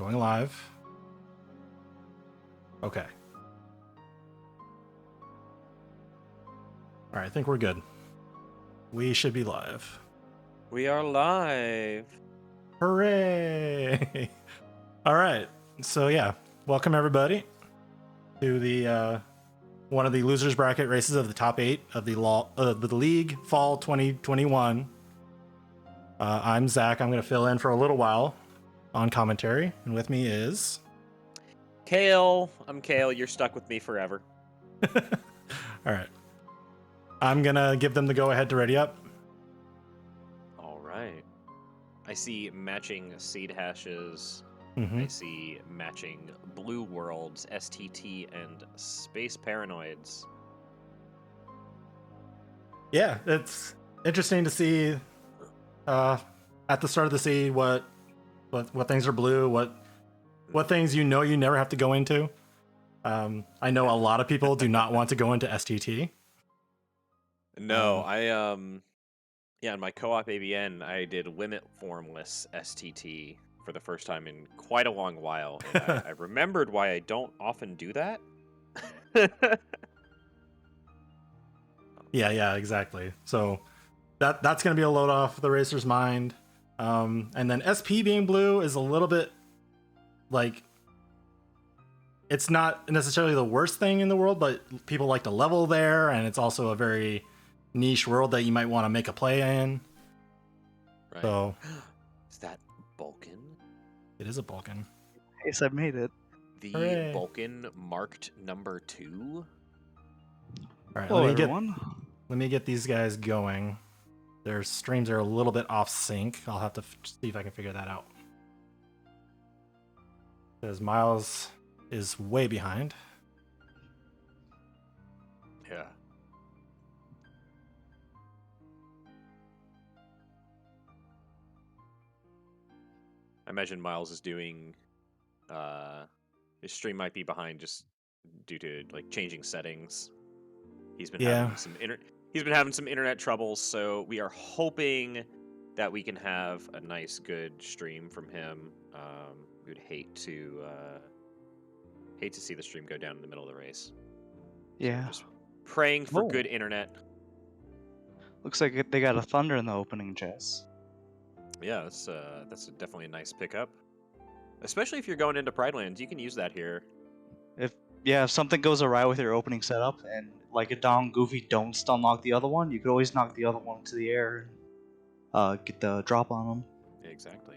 Going live. Okay. All right, I think we're good. We should be live. We are live. Hooray! All right. So yeah, welcome everybody to the one of the losers bracket races of the top 8 of the league fall 2021. I'm Zach. I'm going to fill in for a little while on commentary, and with me is Kale. I'm Kale. You're stuck with me forever. all right. I'm gonna give them the go ahead to ready up. All right. I see matching seed hashes. Mm-hmm. I see matching blue worlds, STT, and space paranoids. Yeah, it's interesting to see at the start of the seed what things are blue, what things you never have to go into. I know a lot of people do not want to go into STT. No, yeah, in my co-op ABN, I did limit formless STT for the first time in quite a long while, and I remembered why I don't often do that. Yeah, exactly. So that's gonna be a load off the racer's mind. And then SP being blue is a little bit like, it's not necessarily the worst thing in the world, but people like to level there, and it's also a very niche world that you might want to make a play in. Right. So Is that Vulcan? it is a Balkan. Yes, I made it. The Hooray. Vulcan marked number 2? All right, Hello, everyone. let me get these guys going. Their streams are a little bit off sync. I'll have to see if I can figure that out. Because Miles is way behind. Yeah. I imagine Miles is doing his stream might be behind just due to like changing settings. He's been having some internet troubles, so we are hoping that we can have a nice good stream from him. We would hate to see the stream go down in the middle of the race. Yeah. So just praying for Oh. good internet. Looks like they got a Thunder in the opening, Jess. Yeah, that's definitely a nice pickup. Especially if you're going into Pride Lands, you can use that here. If something goes awry with your opening setup and like a Dom Goofy don't stun lock the other one, you could always knock the other one into the air and get the drop on them. Exactly.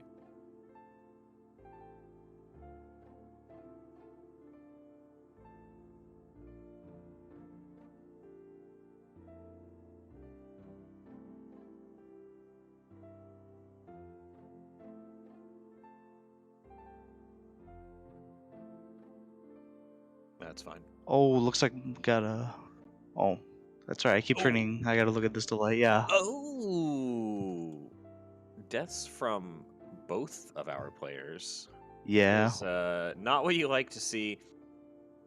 That's fine. Oh, looks like we got a... Oh, that's right. I keep turning. I gotta look at this delay. Yeah. Oh! Deaths from both of our players. Yeah. Is not what you like to see.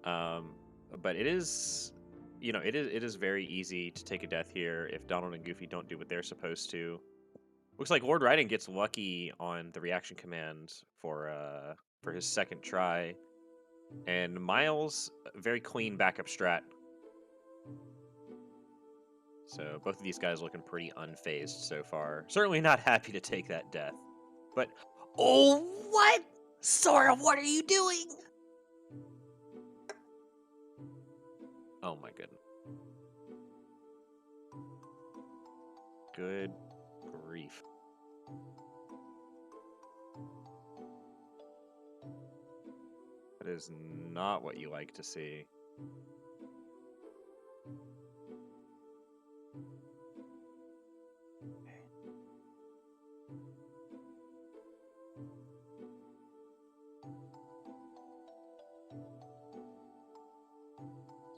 But it is, it is very easy to take a death here if Donald and Goofy don't do what they're supposed to. Looks like L0rdRaiden gets lucky on the reaction command for his second try, and Miles very clean backup strat. So both of these guys looking pretty unfazed so far. Certainly not happy to take that death, but oh, what? Sora, what are you doing? Oh my goodness. Good grief. That is not what you like to see.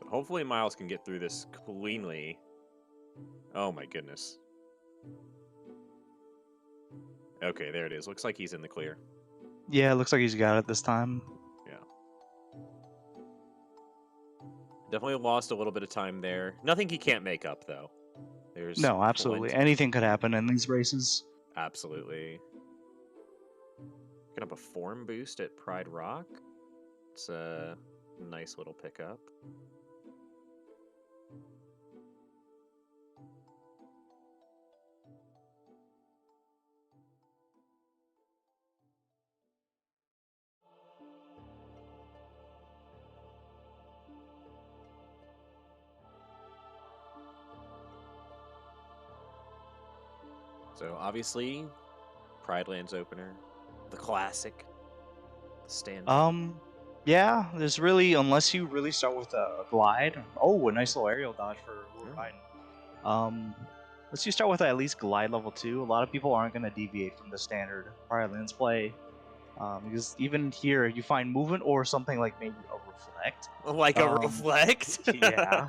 So hopefully Miles can get through this cleanly. Oh my goodness. Okay, there it is. Looks like he's in the clear. Yeah, looks like he's got it this time. Yeah. Definitely lost a little bit of time there. Nothing he can't make up, though. There's No, absolutely. Anything could happen in these races. Absolutely. Picking up a form boost at Pride Rock. It's a nice little pickup. So obviously, Pride Lands opener, the classic, the standard. Yeah, there's really, unless you really start with a glide. Oh, a nice little aerial dodge for L0rdRaiden. Unless you start with at least glide level 2, a lot of people aren't going to deviate from the standard Pride Lands play. Because even here, you find movement or something like maybe a reflect. Like a reflect? Yeah,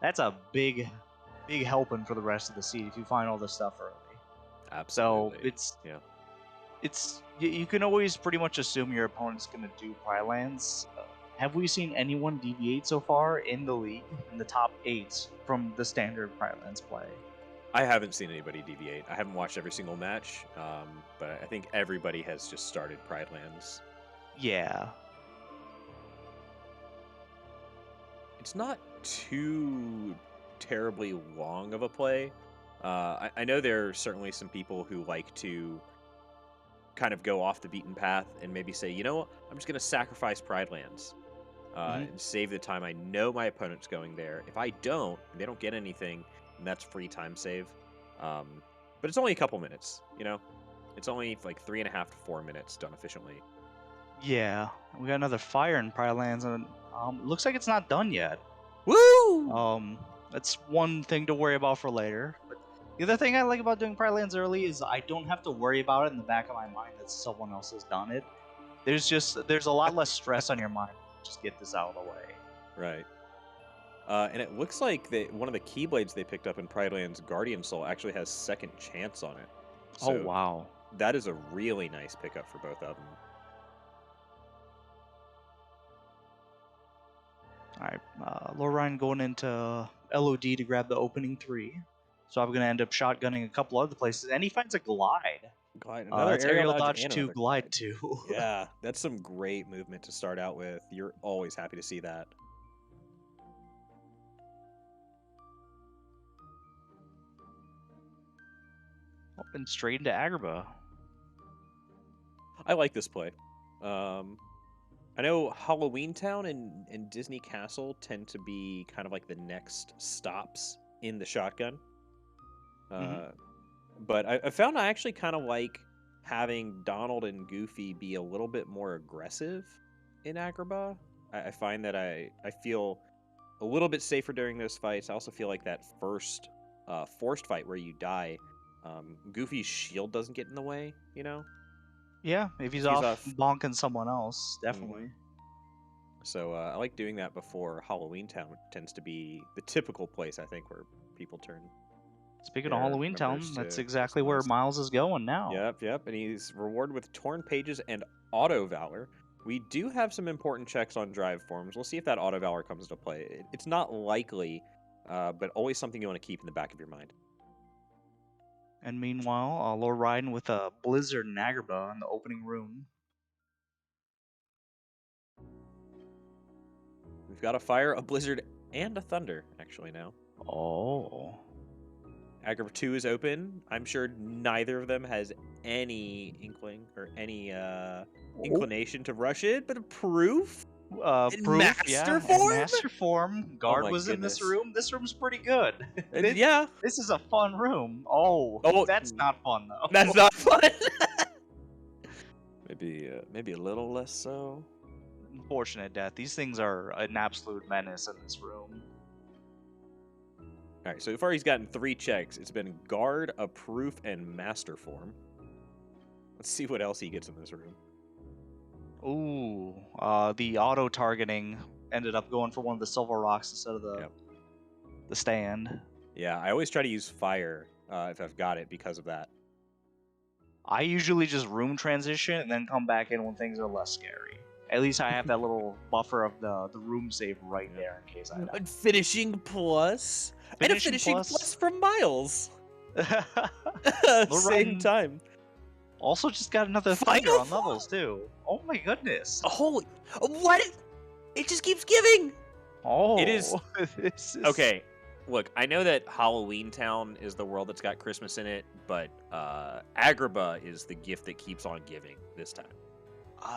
that's a big helping for the rest of the seed if you find all this stuff early. Absolutely. So you can always pretty much assume your opponent's going to do Pride Lands. Have we seen anyone deviate so far in the league, in the top 8, from the standard Pride Lands play? I haven't seen anybody deviate. I haven't watched every single match, but I think everybody has just started Pride Lands. Yeah. It's not too terribly long of a play. I know there are certainly some people who like to kind of go off the beaten path and maybe say, you know what, I'm just going to sacrifice Pride Lands and save the time. I know my opponent's going there. If I don't, they don't get anything, and that's free time save. But it's only a couple minutes, you know? It's only like 3.5 to 4 minutes done efficiently. Yeah. We got another fire in Pride Lands, and looks like it's not done yet. Woo! That's one thing to worry about for later. But the other thing I like about doing Pride Lands early is I don't have to worry about it in the back of my mind that someone else has done it. There's a lot less stress on your mind. Just get this out of the way. Right. And it looks like one of the Keyblades they picked up in Pride Lands, Guardian Soul, actually has second chance on it. So oh, wow. That is a really nice pickup for both of them. Alright, L0rdRaiden going into LOD to grab the opening 3. So I'm going to end up shotgunning a couple other places. And he finds a glide. Glide. That's aerial dodge 2, glide 2. Yeah, that's some great movement to start out with. You're always happy to see that. And straight into Agrabah. I like this play. I know Halloween Town and Disney Castle tend to be kind of like the next stops in the shotgun. But I found I actually kind of like having Donald and Goofy be a little bit more aggressive in Agrabah. I find that I feel a little bit safer during those fights. I also feel like that first forced fight where you die, Goofy's shield doesn't get in the way, you know? Yeah, if he's off bonking someone else, definitely. So I like doing that before Halloween Town. It tends to be the typical place, I think, where people turn. Speaking of Halloween Town, that's exactly where Miles is going now. Yep, and he's rewarded with Torn Pages and Auto Valor. We do have some important checks on drive forms. We'll see if that Auto Valor comes into play. It's not likely, but always something you want to keep in the back of your mind. And meanwhile, L0rdRaiden with a Blizzard and Agrabah in the opening room. We've got a Fire, a Blizzard, and a Thunder, actually, now. Oh. Agrabah 2 is open. I'm sure neither of them has any inkling or any inclination to rush it, but a Proof? Master form? Master form. Guard was in this room. This room's pretty good. Yeah. This is a fun room. Oh, that's not fun, though. That's not fun. Maybe a little less so. Unfortunate death. These things are an absolute menace in this room. Alright, so far he's gotten 3 checks. It's been Guard, a Proof, and Master Form. Let's see what else he gets in this room. Ooh, the auto-targeting ended up going for one of the silver rocks instead of the stand. Yeah, I always try to use fire if I've got it because of that. I usually just room transition and then come back in when things are less scary. At least I have that little buffer of the room save right there in case I die. And finishing plus. And a finishing plus from Miles. Same time. Also, just got another thunder Final on levels too. Oh my goodness. Holy, what? It just keeps giving. Oh, It is this is okay. Look, I know that Halloween Town is the world that's got Christmas in it, but Agrabah is the gift that keeps on giving this time.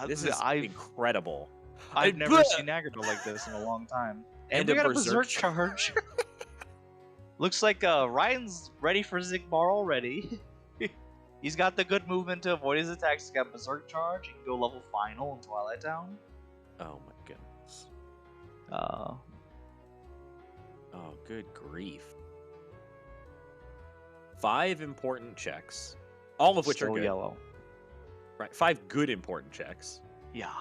This is incredible. I've never seen Agrabah like this in a long time. And we a got a berserk berserk charge. Looks like Ryan's ready for Zigbar already. He's got the good movement to avoid his attacks. He's got berserk charge. He can go level final in Twilight Town. Oh my goodness. Oh, good grief. 5 important checks, all of which Still are good. yellow. Right, 5 good important checks. Yeah.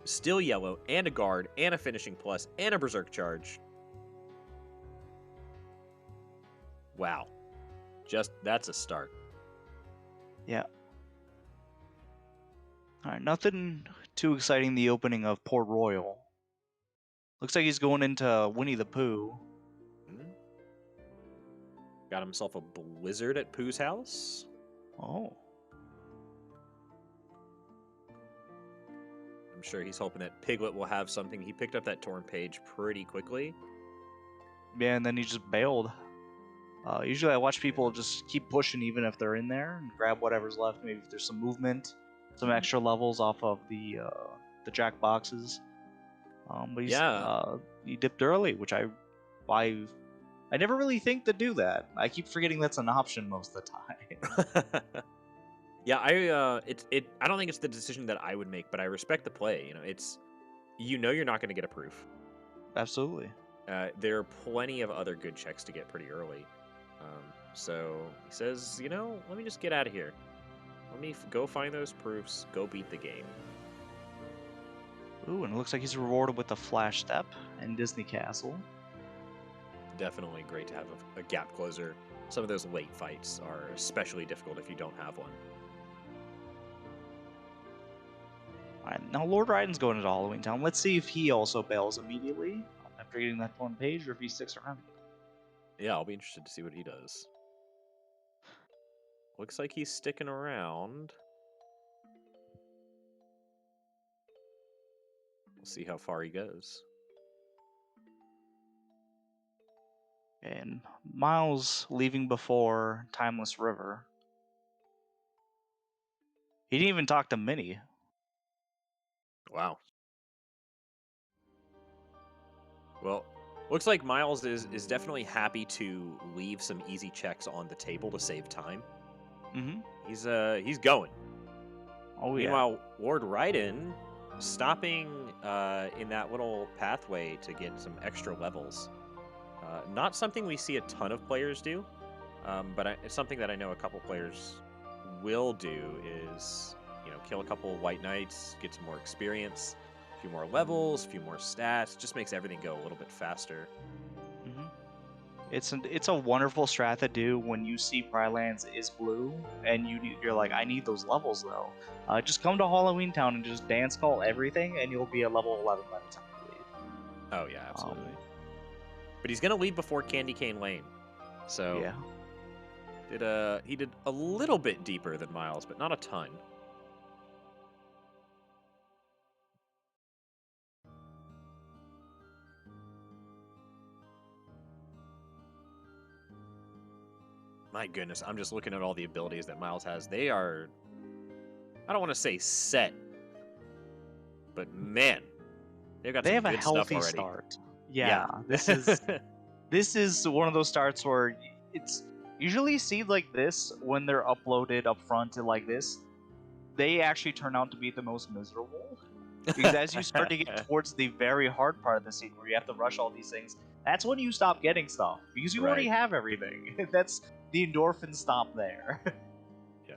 Still yellow, and a guard, and a finishing plus, and a berserk charge. Wow. That's a start. Yeah. Alright, nothing too exciting the opening of Port Royal. Looks like he's going into Winnie the Pooh. Got himself a blizzard at Pooh's house. Oh. I'm sure he's hoping that Piglet will have something. He picked up that torn page pretty quickly. Yeah, and then he just bailed. Usually I watch people just keep pushing even if they're in there and grab whatever's left. Maybe if there's some movement, some extra levels off of the jack boxes. But he dipped early, which I never really think to do that. I keep forgetting that's an option most of the time. Yeah, I don't think it's the decision that I would make, but I respect the play. You're not going to get a proof. Absolutely. There are plenty of other good checks to get pretty early. So he says, let me just get out of here. Let me go find those proofs, go beat the game. Ooh, and it looks like he's rewarded with a Flash Step and Disney Castle. Definitely great to have a gap closer. Some of those late fights are especially difficult if you don't have one. Alright, now L0rdRaiden's going into Halloween Town. Let's see if he also bails immediately after getting that one page, or if he sticks around. Yeah, I'll be interested to see what he does. Looks like he's sticking around. We'll see how far he goes. And Miles leaving before Timeless River. He didn't even talk to Minnie. Wow. Well, looks like Miles is definitely happy to leave some easy checks on the table to save time. Mm-hmm. He's going. Oh, yeah. Meanwhile, L0rdRaiden stopping in that little pathway to get some extra levels. Not something we see a ton of players do, but it's something that I know a couple players will do is, kill a couple White Knights, get some more experience, a few more levels, a few more stats. Just makes everything go a little bit faster. Mm-hmm. It's a wonderful strat to do when you see Prylands is blue and you're like, I need those levels though. Just come to Halloween Town and just dance call everything, and you'll be at level 11 by the time you leave. Oh yeah, absolutely. But he's gonna leave before Candy Cane Lane, so yeah. He did a little bit deeper than Miles, but not a ton. My goodness, I'm just looking at all the abilities that Miles has. They are, I don't want to say set, but man, they have a good healthy stuff already. start. Yeah. This is one of those starts where it's usually see like this when they're uploaded up front to like this. They actually turn out to be the most miserable. Because as you start to get towards the very hard part of the scene where you have to rush all these things, that's when you stop getting stuff. Because you already have everything. That's the endorphins stop there. Yeah.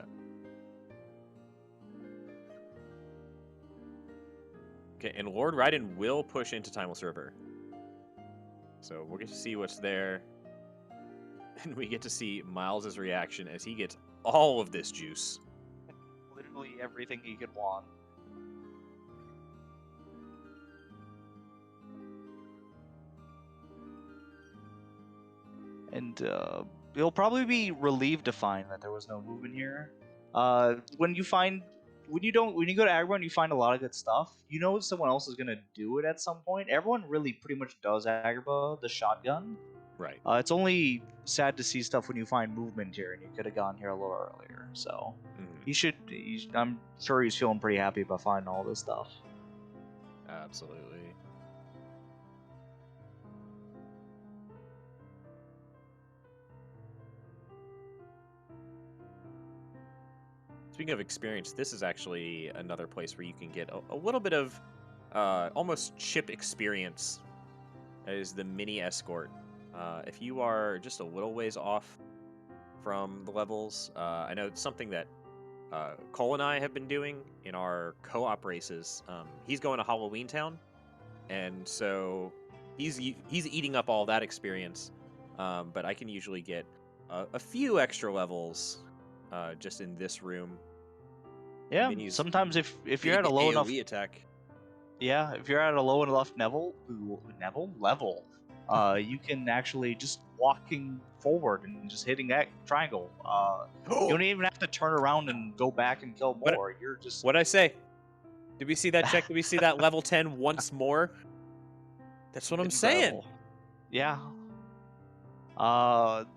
Okay, and L0rdRaiden will push into Timeless River. So we'll get to see what's there. And we get to see Miles' reaction as he gets all of this juice. Literally everything he could want. And he'll probably be relieved to find that there was no movement here. When you go to Agrabah and you find a lot of good stuff, you know someone else is gonna do it at some point. Everyone really pretty much does Agrabah, the shotgun. Right. It's only sad to see stuff when you find movement here, and you could have gone here a little earlier. So I'm sure he's feeling pretty happy about finding all this stuff. Absolutely. Speaking of experience, this is actually another place where you can get a little bit of almost ship experience. That is the mini escort. If you are just a little ways off from the levels, I know it's something that Cole and I have been doing in our co-op races. He's going to Halloween Town, and so he's eating up all that experience. But I can usually get a few extra levels just in this room. Yeah, Mini's sometimes if you're big at a low enough AoE attack. Yeah, if you're at a low enough level, you can actually just walking forward and just hitting that triangle. You don't even have to turn around and go back and kill What- more. You're just What'd I say? Did we see that check? Did we see that level 10 once more? That's what I'm saying. incredible. Yeah.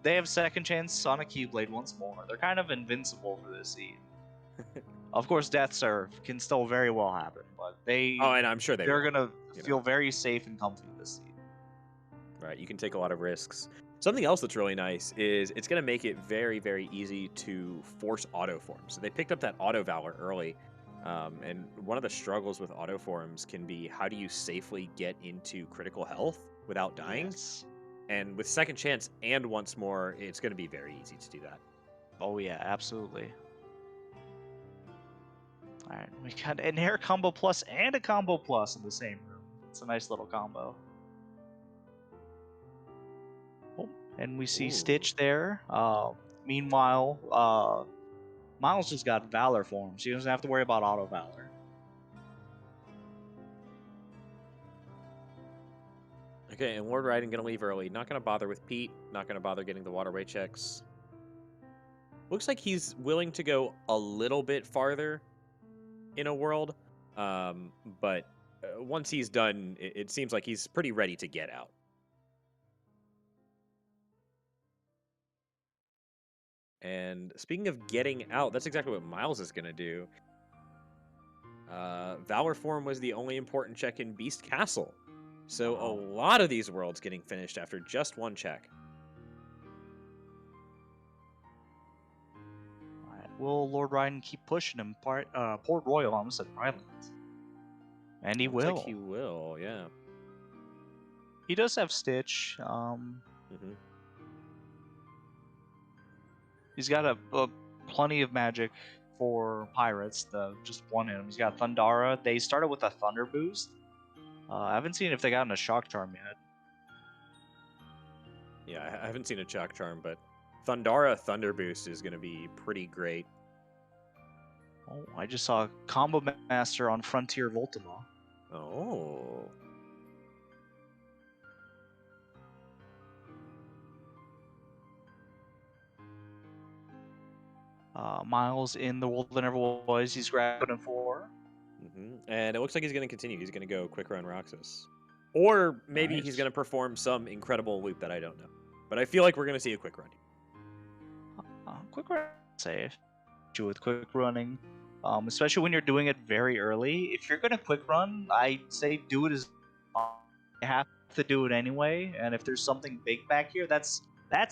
They have second chance Sonic Keyblade once more. They're kind of invincible for this scene. Of course, Death Serve can still very well happen, but Oh, and I'm sure they're will, gonna you feel know. very safe and comfy this scene. Right, you can take a lot of risks. Something else that's really nice is it's going to make it very, very easy to force auto forms. So they picked up that auto valor early, and one of the struggles with auto forms can be how do you safely get into critical health without dying? Yes. And with second chance and once more, it's going to be very easy to do that. Oh yeah, absolutely. Alright, we got an air combo plus and a combo plus in the same room. It's a nice little combo. Oh, and we see Ooh. Stitch there. Meanwhile, Miles just got Valor forms. He doesn't have to worry about auto Valor. Okay, and L0rdRaiden going to leave early. Not going to bother with Pete. Not going to bother getting the waterway checks. Looks like he's willing to go a little bit farther in a world, but once he's done, it seems like he's pretty ready to get out. And speaking of getting out, that's exactly what Miles is going to do. Valor Form was the only important check in Beast Castle. So Wow. a lot of these worlds getting finished after just one check. Alright, will L0rdRaiden keep pushing him? Port Royal, I almost said Ryland. And he Looks will. like he will, yeah. He does have Stitch. He's got a plenty of magic for pirates. Just one in him. He's got Thundara. They started with a Thunder boost. I haven't seen if they got a Shock Charm yet. Yeah, I haven't seen a Shock Charm, but Thundara Thunder Boost is going to be pretty great. Oh, I just saw Combo Master on Frontier Voltima. Oh. Miles in the World That Never Was. He's grabbing him for. And it looks like he's going to continue. He's going to go Quick Run Roxas. Or maybe he's Nice. going to perform some incredible loop that I don't know. But I feel like we're going to see a Quick Run. Quick Run safe. With quick running. Especially when you're doing it very early. If you're going to Quick Run, I say do it as you have to do it anyway. And if there's something big back here, that's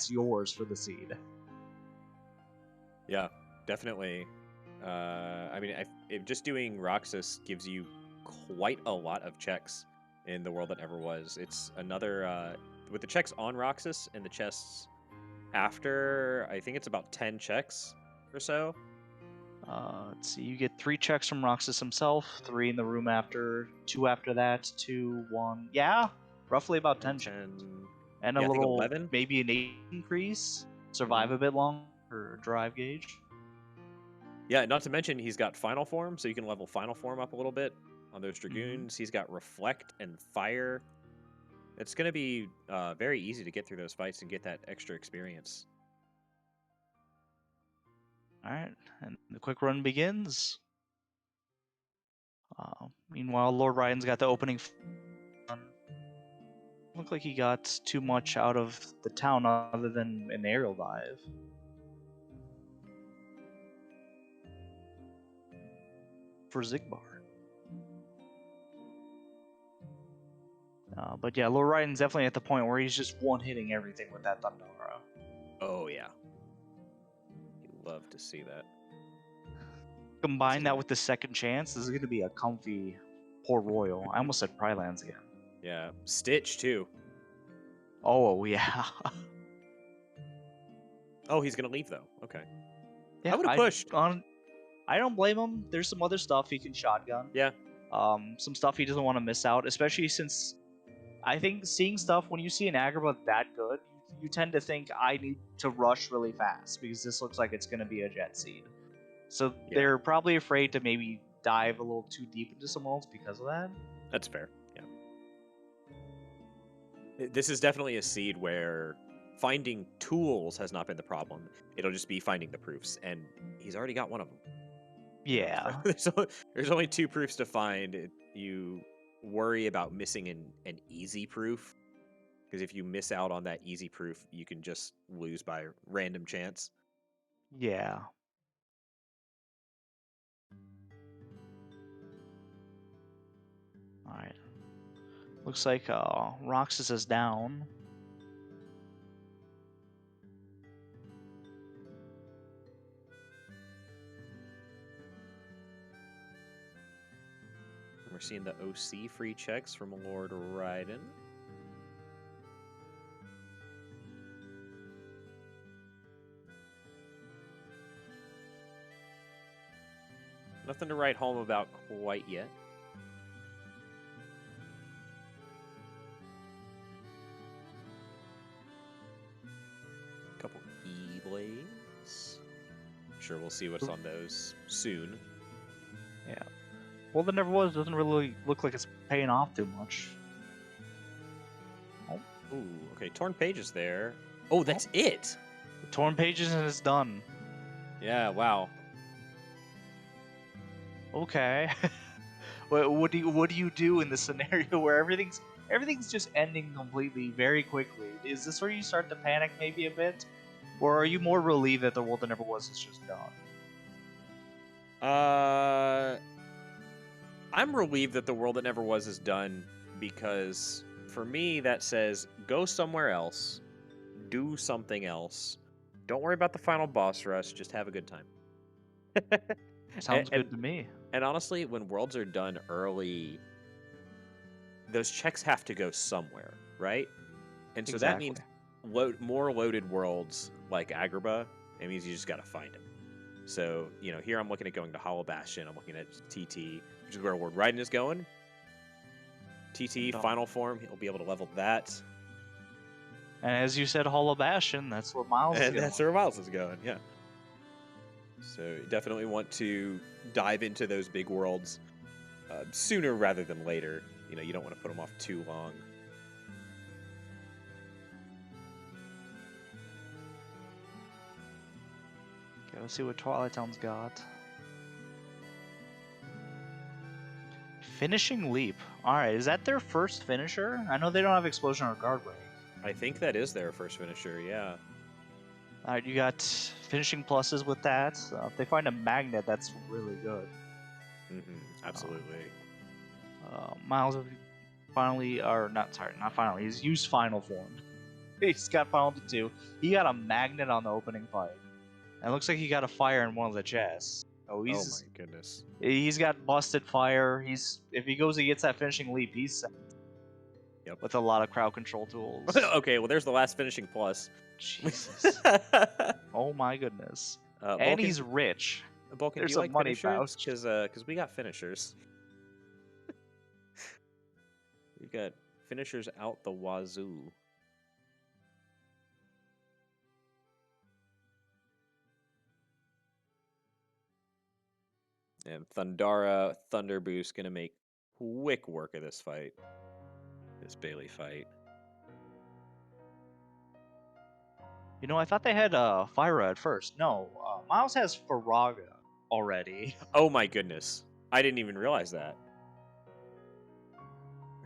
yours for the seed. Yeah, definitely. I mean, if just doing Roxas gives you quite a lot of checks in the world that never was. It's another with the checks on Roxas and the chests after. I think it's about 10 checks or so. Let's see. You get 3 checks from Roxas himself, 3 in the room after, 2 after that, 2, 1. Yeah, roughly about 10 checks. And yeah, a little, 11? maybe an 8 increase. Survive a bit longer for drive gauge. Yeah, not to mention he's got Final Form, so you can level Final Form up a little bit on those Dragoons. He's got Reflect and Fire. It's going to be very easy to get through those fights and get that extra experience. All right, and the quick run begins. Meanwhile, L0rdRaiden's got the opening. Look like he got too much out of the town other than an aerial dive. For Zigbar. But yeah, L0rdRaiden's definitely at the point where he's just one-hitting everything with that Thundara. Oh, yeah. You love to see that. Combine that with the second chance, this is going to be a comfy Port Royal. I almost said Prylands again. Yeah. Stitch, too. Oh, yeah. Oh, he's going to leave, though. Okay. Yeah, I would have pushed. I don't blame him. There's some other stuff he can shotgun. Yeah. Some stuff he doesn't want to miss out, especially since I think seeing stuff when you see an Agrabah that good, you tend to think I need to rush really fast because this looks like it's going to be a jet seed. So Yeah. they're probably afraid to maybe dive a little too deep into some worlds because of that. That's fair. Yeah. This is definitely a seed where finding tools has not been the problem. It'll just be finding the proofs, and he's already got one of them. Yeah. There's only 2 proofs to find. You worry about missing an easy proof, because if you miss out on that easy proof, you can just lose by random chance. Yeah. Alright. Looks like Roxas is down. We're seeing the OC free checks from L0rdRaiden. Nothing to write home about quite yet. Couple E-blades. Sure, we'll see what's on those soon. Yeah. Well, the Never Was doesn't really look like it's paying off too much. Oh. Ooh, okay, torn pages there. Oh, that's it! The torn pages and it's done. Yeah, wow. Okay. what do you do in the scenario where everything's just ending completely very quickly? Is this where you start to panic maybe a bit, or are you more relieved that the world that never was is just done? I'm relieved that the world that never was is done, because for me that says go somewhere else, do something else. Don't worry about the final boss rush. Just have a good time. Sounds good to me. And honestly, when worlds are done early, those checks have to go somewhere, right? And so that means more loaded worlds like Agrabah. It means you just got to find them. So, here I'm looking at going to Hollow Bastion. I'm looking at TT, which is where L0rdRaiden is going. TT, final form, he'll be able to level that. And as you said, Hollow Bastion, that's where Miles is going. That's where Miles is going, yeah. So you definitely want to dive into those big worlds sooner rather than later. You don't want to put them off too long. Okay, let's see what Twilight Town's got. Finishing Leap. Alright, is that their first finisher? I know they don't have Explosion or Guard Break. I think that is their first finisher, yeah. Alright, you got finishing pluses with that. If they find a magnet, that's really good. Absolutely. Miles finally, not finally, he's used Final Form. He's got Final to 2. He got a magnet on the opening fight. And it looks like he got a fire in one of the chests. Oh my goodness. He's got busted fire. If he goes and gets that finishing leap, he's set. Yep. With a lot of crowd control tools. Okay, well there's the last finishing plus. Jesus. Oh my goodness. And he's rich. Vulcan, There's do you some like money finishers? Because we got finishers. We got finishers out the wazoo. And Thundara Thunder Boost gonna make quick work of this fight. This Bailey fight. You know, I thought they had Fyra at first. No, Miles has Faraga already. Oh my goodness. I didn't even realize that.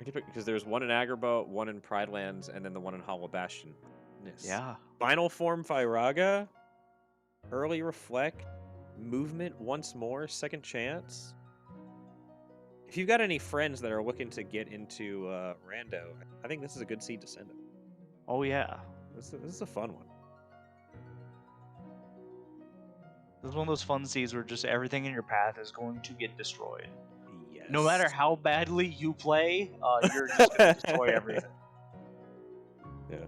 Because there's one in Agrabah, one in Pride Lands, and then the one in Hollow Bastion. Goodness. Yeah. Final form Fyraga, early reflect, movement once more, second chance. If you've got any friends that are looking to get into Rando, I think this is a good seed to send them. Oh yeah. This is a fun one. This is one of those fun seeds where just everything in your path is going to get destroyed. Yes. No matter how badly you play, you're just going to destroy everything. Yeah.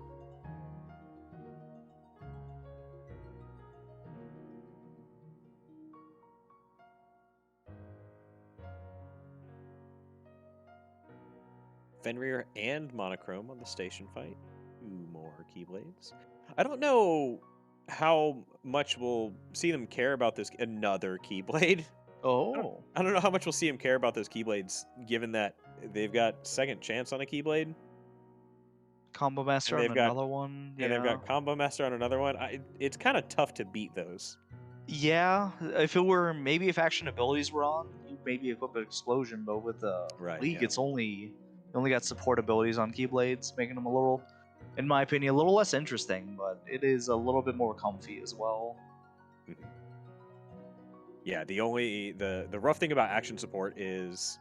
Fenrir and Monochrome on the station fight. 2 more Keyblades. I don't know how much we'll see them care about this. Another Keyblade. Oh. I don't know how much we'll see them care about those Keyblades, given that they've got second chance on a Keyblade. Combo Master on another one. Yeah. And they've got Combo Master on another one. It's kind of tough to beat those. Yeah, if it were maybe if action abilities were on, you maybe equip an explosion, but with the League, yeah. it's only got support abilities on Keyblades, making them a little, in my opinion, a little less interesting. But it is a little bit more comfy as well. Yeah, the rough thing about action support is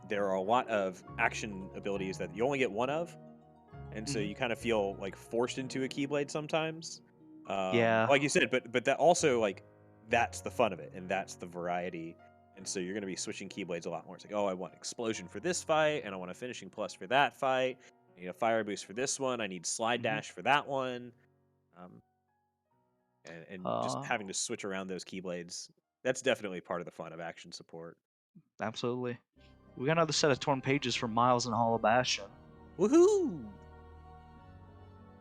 there are a lot of action abilities that you only get one of, and so you kind of feel like forced into a Keyblade sometimes. Yeah. Like you said, but that also like that's the fun of it, and that's the variety. And so you're going to be switching Keyblades a lot more. It's like, oh, I want explosion for this fight, and I want a finishing plus for that fight. I need a fire boost for this one. I need slide dash for that one. And just having to switch around those Keyblades, that's definitely part of the fun of action support. Absolutely. We got another set of torn pages from Miles and Hollow Bastion. Woohoo!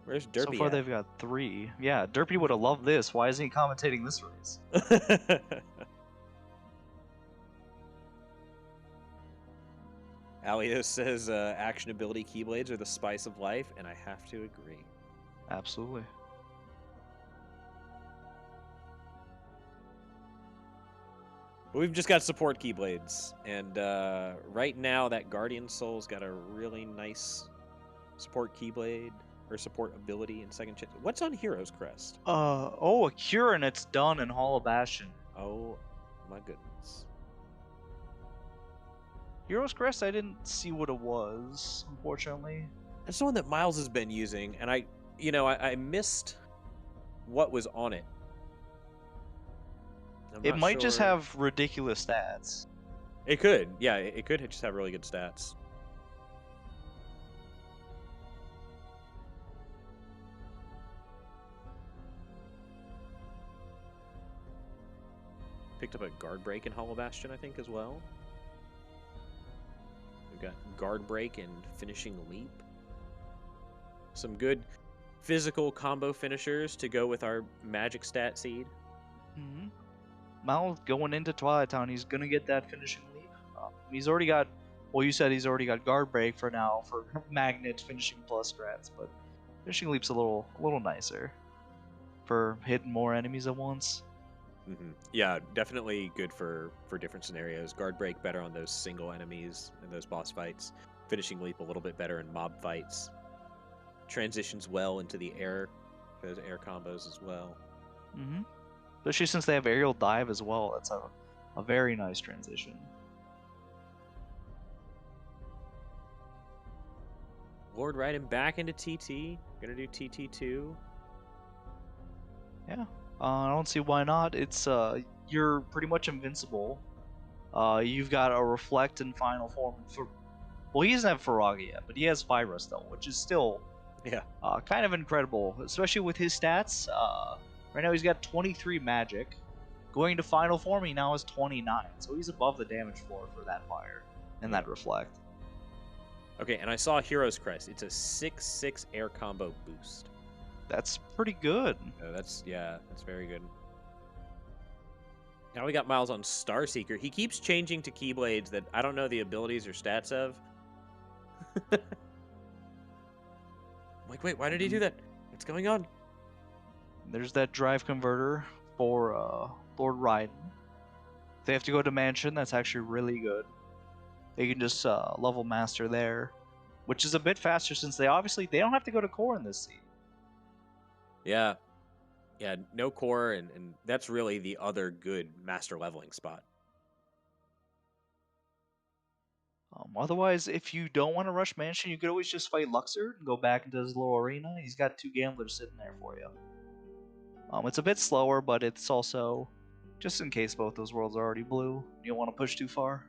Where's Derpy So far at? they've got 3. Yeah, Derpy would have loved this. Why isn't he commentating this race? Alio says action ability Keyblades are the spice of life, and I have to agree. Absolutely. We've just got support Keyblades, and right now that Guardian Soul's got a really nice support Keyblade, or support ability in second chance. What's on Hero's Crest? A cure, and it's done in Hollow Bastion. Oh my goodness. Hero's Crest, I didn't see what it was, unfortunately. That's the one that Miles has been using, and I missed what was on it. It might just have ridiculous stats. It could, yeah, it could just have really good stats. Picked up a guard break in Hollow Bastion, I think, as well. We've got guard break and finishing leap. Some good physical combo finishers to go with our magic stat seed. Miles going into Twilight Town, he's gonna get that finishing leap. He's already got. Well, you said he's already got guard break for now for magnet finishing plus strats, but finishing leap's a little nicer for hitting more enemies at once. Yeah, definitely good for different scenarios. Guard break better on those single enemies and those boss fights. Finishing leap a little bit better in mob fights. Transitions well into the air, those air combos as well. Especially since they have aerial dive as well. That's a very nice transition. L0rdRaiden back into TT. Gonna do TT2. Yeah. I don't see why not. It's you're pretty much invincible. You've got a reflect in final form for. Well, he doesn't have Faraga yet, but he has Fyra still, which is still kind of incredible, especially with his stats. Right now he's got 23 magic. Going to final form, he now has 29, so he's above the damage floor for that fire and that reflect. Okay, and I saw Hero's Crest. It's a 6/6 air combo boost. That's pretty good. That's very good. Now we got Miles on Starseeker. He keeps changing to Keyblades that I don't know the abilities or stats of. I'm like, wait, why did he do that? What's going on? There's that drive converter for L0rdRaiden. If they have to go to Mansion, that's actually really good. They can just level master there, which is a bit faster since they don't have to go to core in this scene. Yeah. Yeah, no core, and that's really the other good master leveling spot. Otherwise, if you don't want to rush Mansion, you could always just fight L0rdRaiden and go back into his little arena. He's got 2 gamblers sitting there for you. It's a bit slower, but it's also just in case both those worlds are already blue. You don't want to push too far.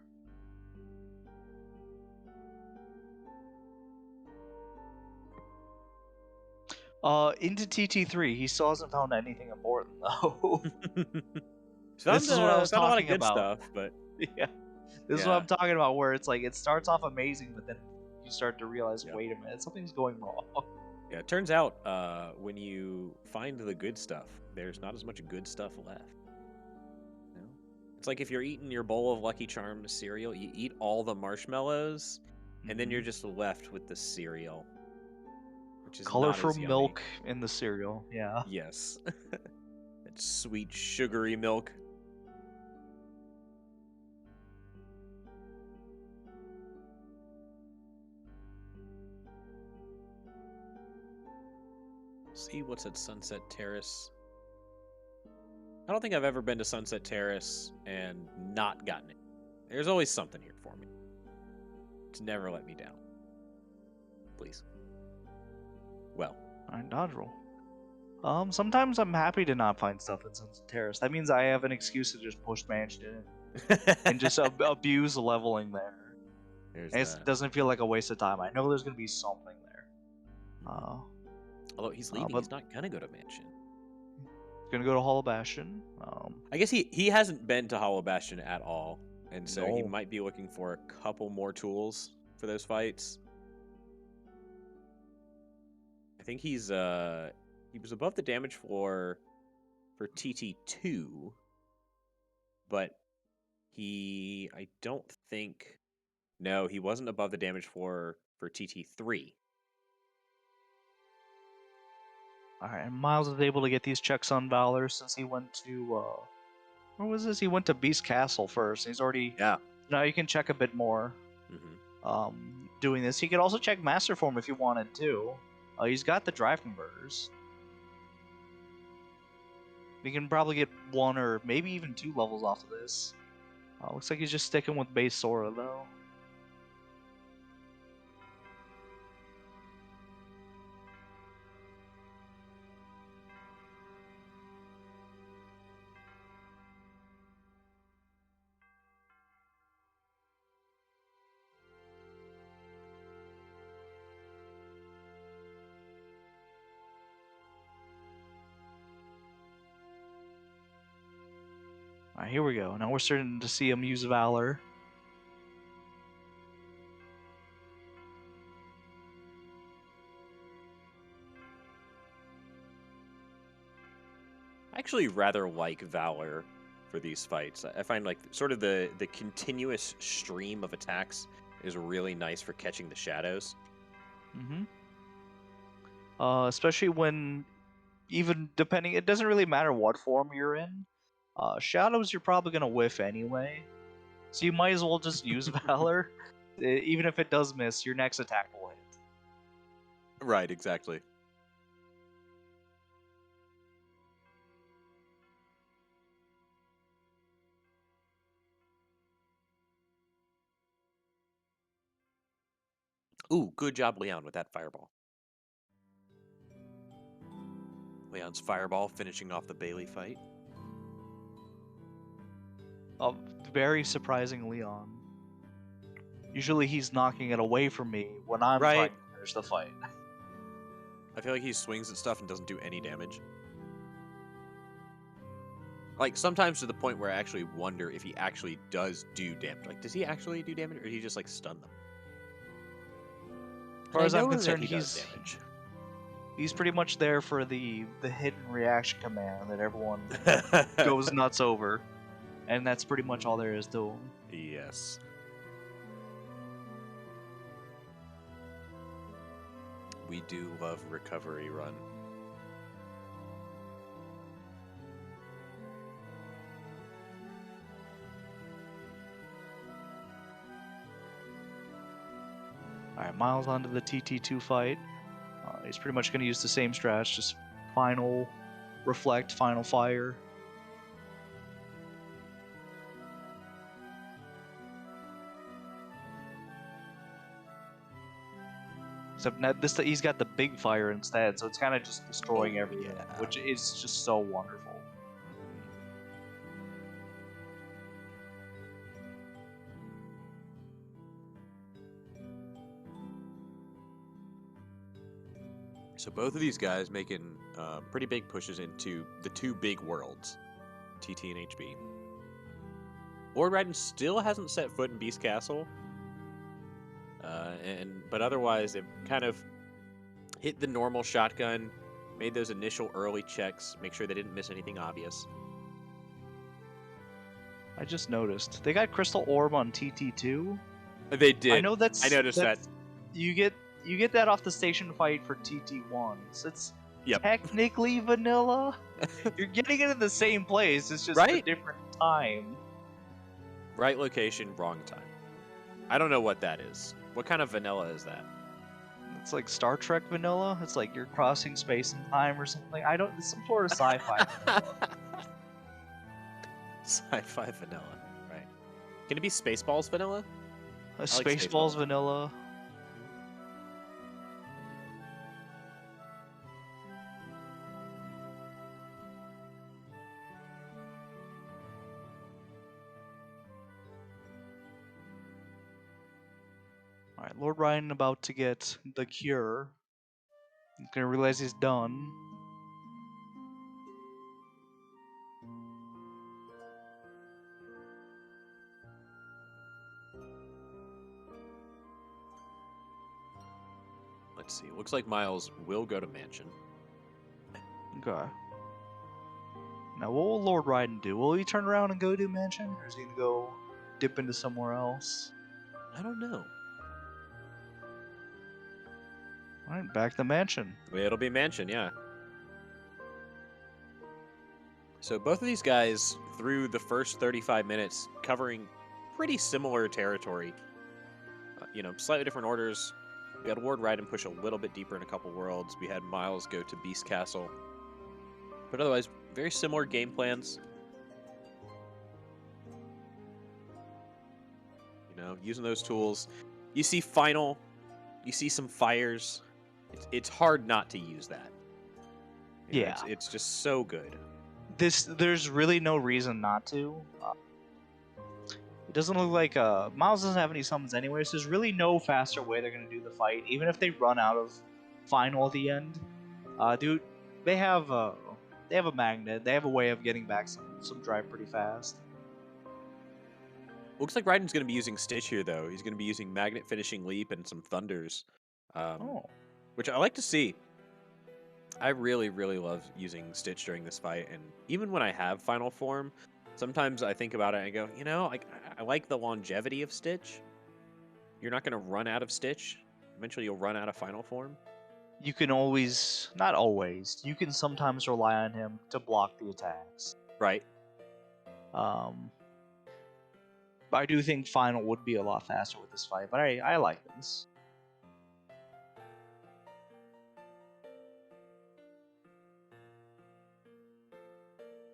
Into TT3, he still hasn't found anything important though. This is what I was found a lot of talking good about. stuff, but Yeah, this is what Yeah. I'm talking about. Where it's like it starts off amazing, but then you start to realize, Yep. wait a minute, something's going wrong. yeah, it turns out when you find the good stuff, there's not as much good stuff left. You know? It's like if you're eating your bowl of Lucky Charms cereal, you eat all the marshmallows, and then you're just left with the cereal, which is Colorful not as yummy. milk in the cereal. Yeah. Yes. That sweet, sugary milk. See what's at Sunset Terrace. I don't think I've ever been to Sunset Terrace and not gotten it. There's always something here for me. To never let me down. Please. Well. Alright, dodge roll. Sometimes I'm happy to not find stuff in Sunset Terrace. That means I have an excuse to just push Mansion in and just abuse leveling there. And it doesn't feel like a waste of time. I know there's gonna be something there. Although he's leaving, he's not gonna go to Mansion. He's gonna go to Hollow Bastion. I guess he hasn't been to Hollow Bastion at all, and so he No. might be looking for a couple more tools for those fights. I think he was above the damage floor for TT2, but I don't think, no, he wasn't above the damage floor for TT3. Alright, and Miles is able to get these checks on Valor since he went to, where was this? He went to Beast Castle first. He's already, Yeah. now you can check a bit more. Doing this. He could also check Master Form if you wanted to. He's got the drive converters. We can probably get 1 or maybe even 2 levels off of this. Looks like he's just sticking with base Sora though. Alright, here we go. Now we're starting to see him use Valor. I actually rather like Valor for these fights. I find like sort of the continuous stream of attacks is really nice for catching the shadows. Especially when, even depending, it doesn't really matter what form you're in. Shadows you're probably gonna whiff anyway, so you might as well just use Valor. Even if it does miss, your next attack will hit. Right, exactly. Ooh, good job, Leon, with that fireball. Leon's fireball finishing off the Bailey fight. Very surprising, Leon. Usually he's knocking it away from me when I'm trying to finish the fight. I feel like he swings at stuff and doesn't do any damage. Like, sometimes to the point where I actually wonder if he actually does do damage. Like, does he actually do damage, or does he just, like, stun them? As far as I'm know that concerned, he does damage. he's pretty much there for the hidden reaction command that everyone goes nuts over. And that's pretty much all there is to him. Yes. We do love Recovery Run. Alright, Miles onto the TT2 fight. He's pretty much going to use the same strat, just final reflect, final fire. Except now he's got the big fire instead, so it's kind of just destroying everything, which is just so wonderful. So both of these guys making pretty big pushes into the two big worlds, TT and HB. L0rdRaiden still hasn't set foot in Beast Castle, but otherwise they've kind of hit the normal shotgun, made those initial early checks, make sure they didn't miss anything obvious. I just noticed they got Crystal Orb on TT2. They did. I know that's. I noticed that. You get that off the station fight for TT1. So it's technically vanilla. You're getting it in the same place. It's just a different time. Right location, wrong time. I don't know what that is. What kind of vanilla is that? It's like Star Trek vanilla. It's like you're crossing space and time or something. It's some sort of sci-fi vanilla. Sci-fi vanilla, right? Can it be Spaceballs vanilla? Spaceballs vanilla. Alright, L0rdRaiden about to get the cure. He's gonna realize he's done. Let's see. Looks like Miles will go to Mansion. Okay. Now, what will L0rdRaiden do? Will he turn around and go to Mansion? Or is he gonna go dip into somewhere else? I don't know. Alright, back to Mansion. It'll be Mansion, yeah. So both of these guys, through the first 35 minutes, covering pretty similar territory. Slightly different orders. We had L0rdRaiden push a little bit deeper in a couple worlds. We had Miles go to Beast Castle. But otherwise, very similar game plans. Using those tools. You see Final. You see some fires. It's hard not to use that. It's just so good. There's really no reason not to. It doesn't look like Miles doesn't have any summons anyway, so there's really no faster way they're gonna do the fight. Even if they run out of Final at the end, dude, they have a magnet. They have a way of getting back some drive pretty fast. Looks like Raiden's going to be using Stitch here, though. He's going to be using Magnet Finishing Leap and some Thunders, which I like to see. I really, really love using Stitch during this fight, and even when I have Final Form, sometimes I think about it and I go, I like the longevity of Stitch. You're not going to run out of Stitch. Eventually, you'll run out of Final Form. You can always, not always, you can sometimes rely on him to block the attacks. Right. I do think Final would be a lot faster with this fight, but I like this.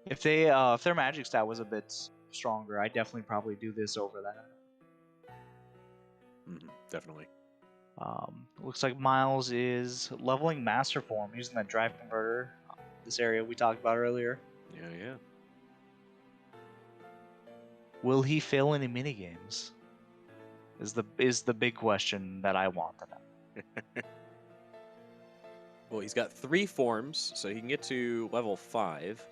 If their magic stat was a bit stronger, I'd definitely probably do this over that. Definitely. Looks like Miles is leveling Master Form using that Drive Converter. This area we talked about earlier. Yeah. Will he fail any minigames? Is the big question that I want to know. Well, he's got 3 forms, so he can get to level 5.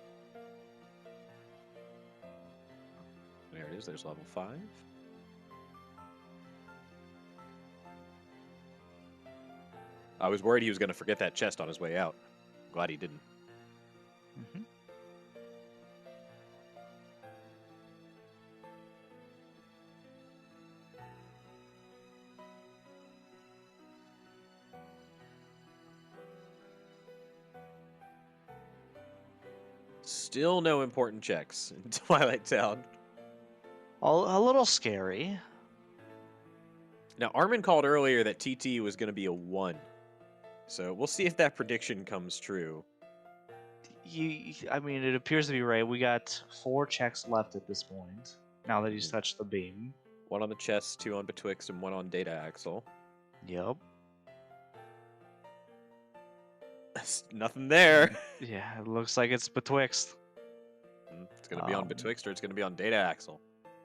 There it is. There's level 5. I was worried he was going to forget that chest on his way out. Glad he didn't. Still no important checks in Twilight Town. A little scary. Now, Armin called earlier that TT was going to be a 1. So we'll see if that prediction comes true. I mean, it appears to be right. We got 4 checks left at this point. Now that he's touched the beam. 1 on the chest, 2 on Betwixt, and 1 on Data Axle. Yep. Nothing there. Yeah, it looks like it's Betwixt. It's going to be on Betwixt or it's going to be on Data Axle.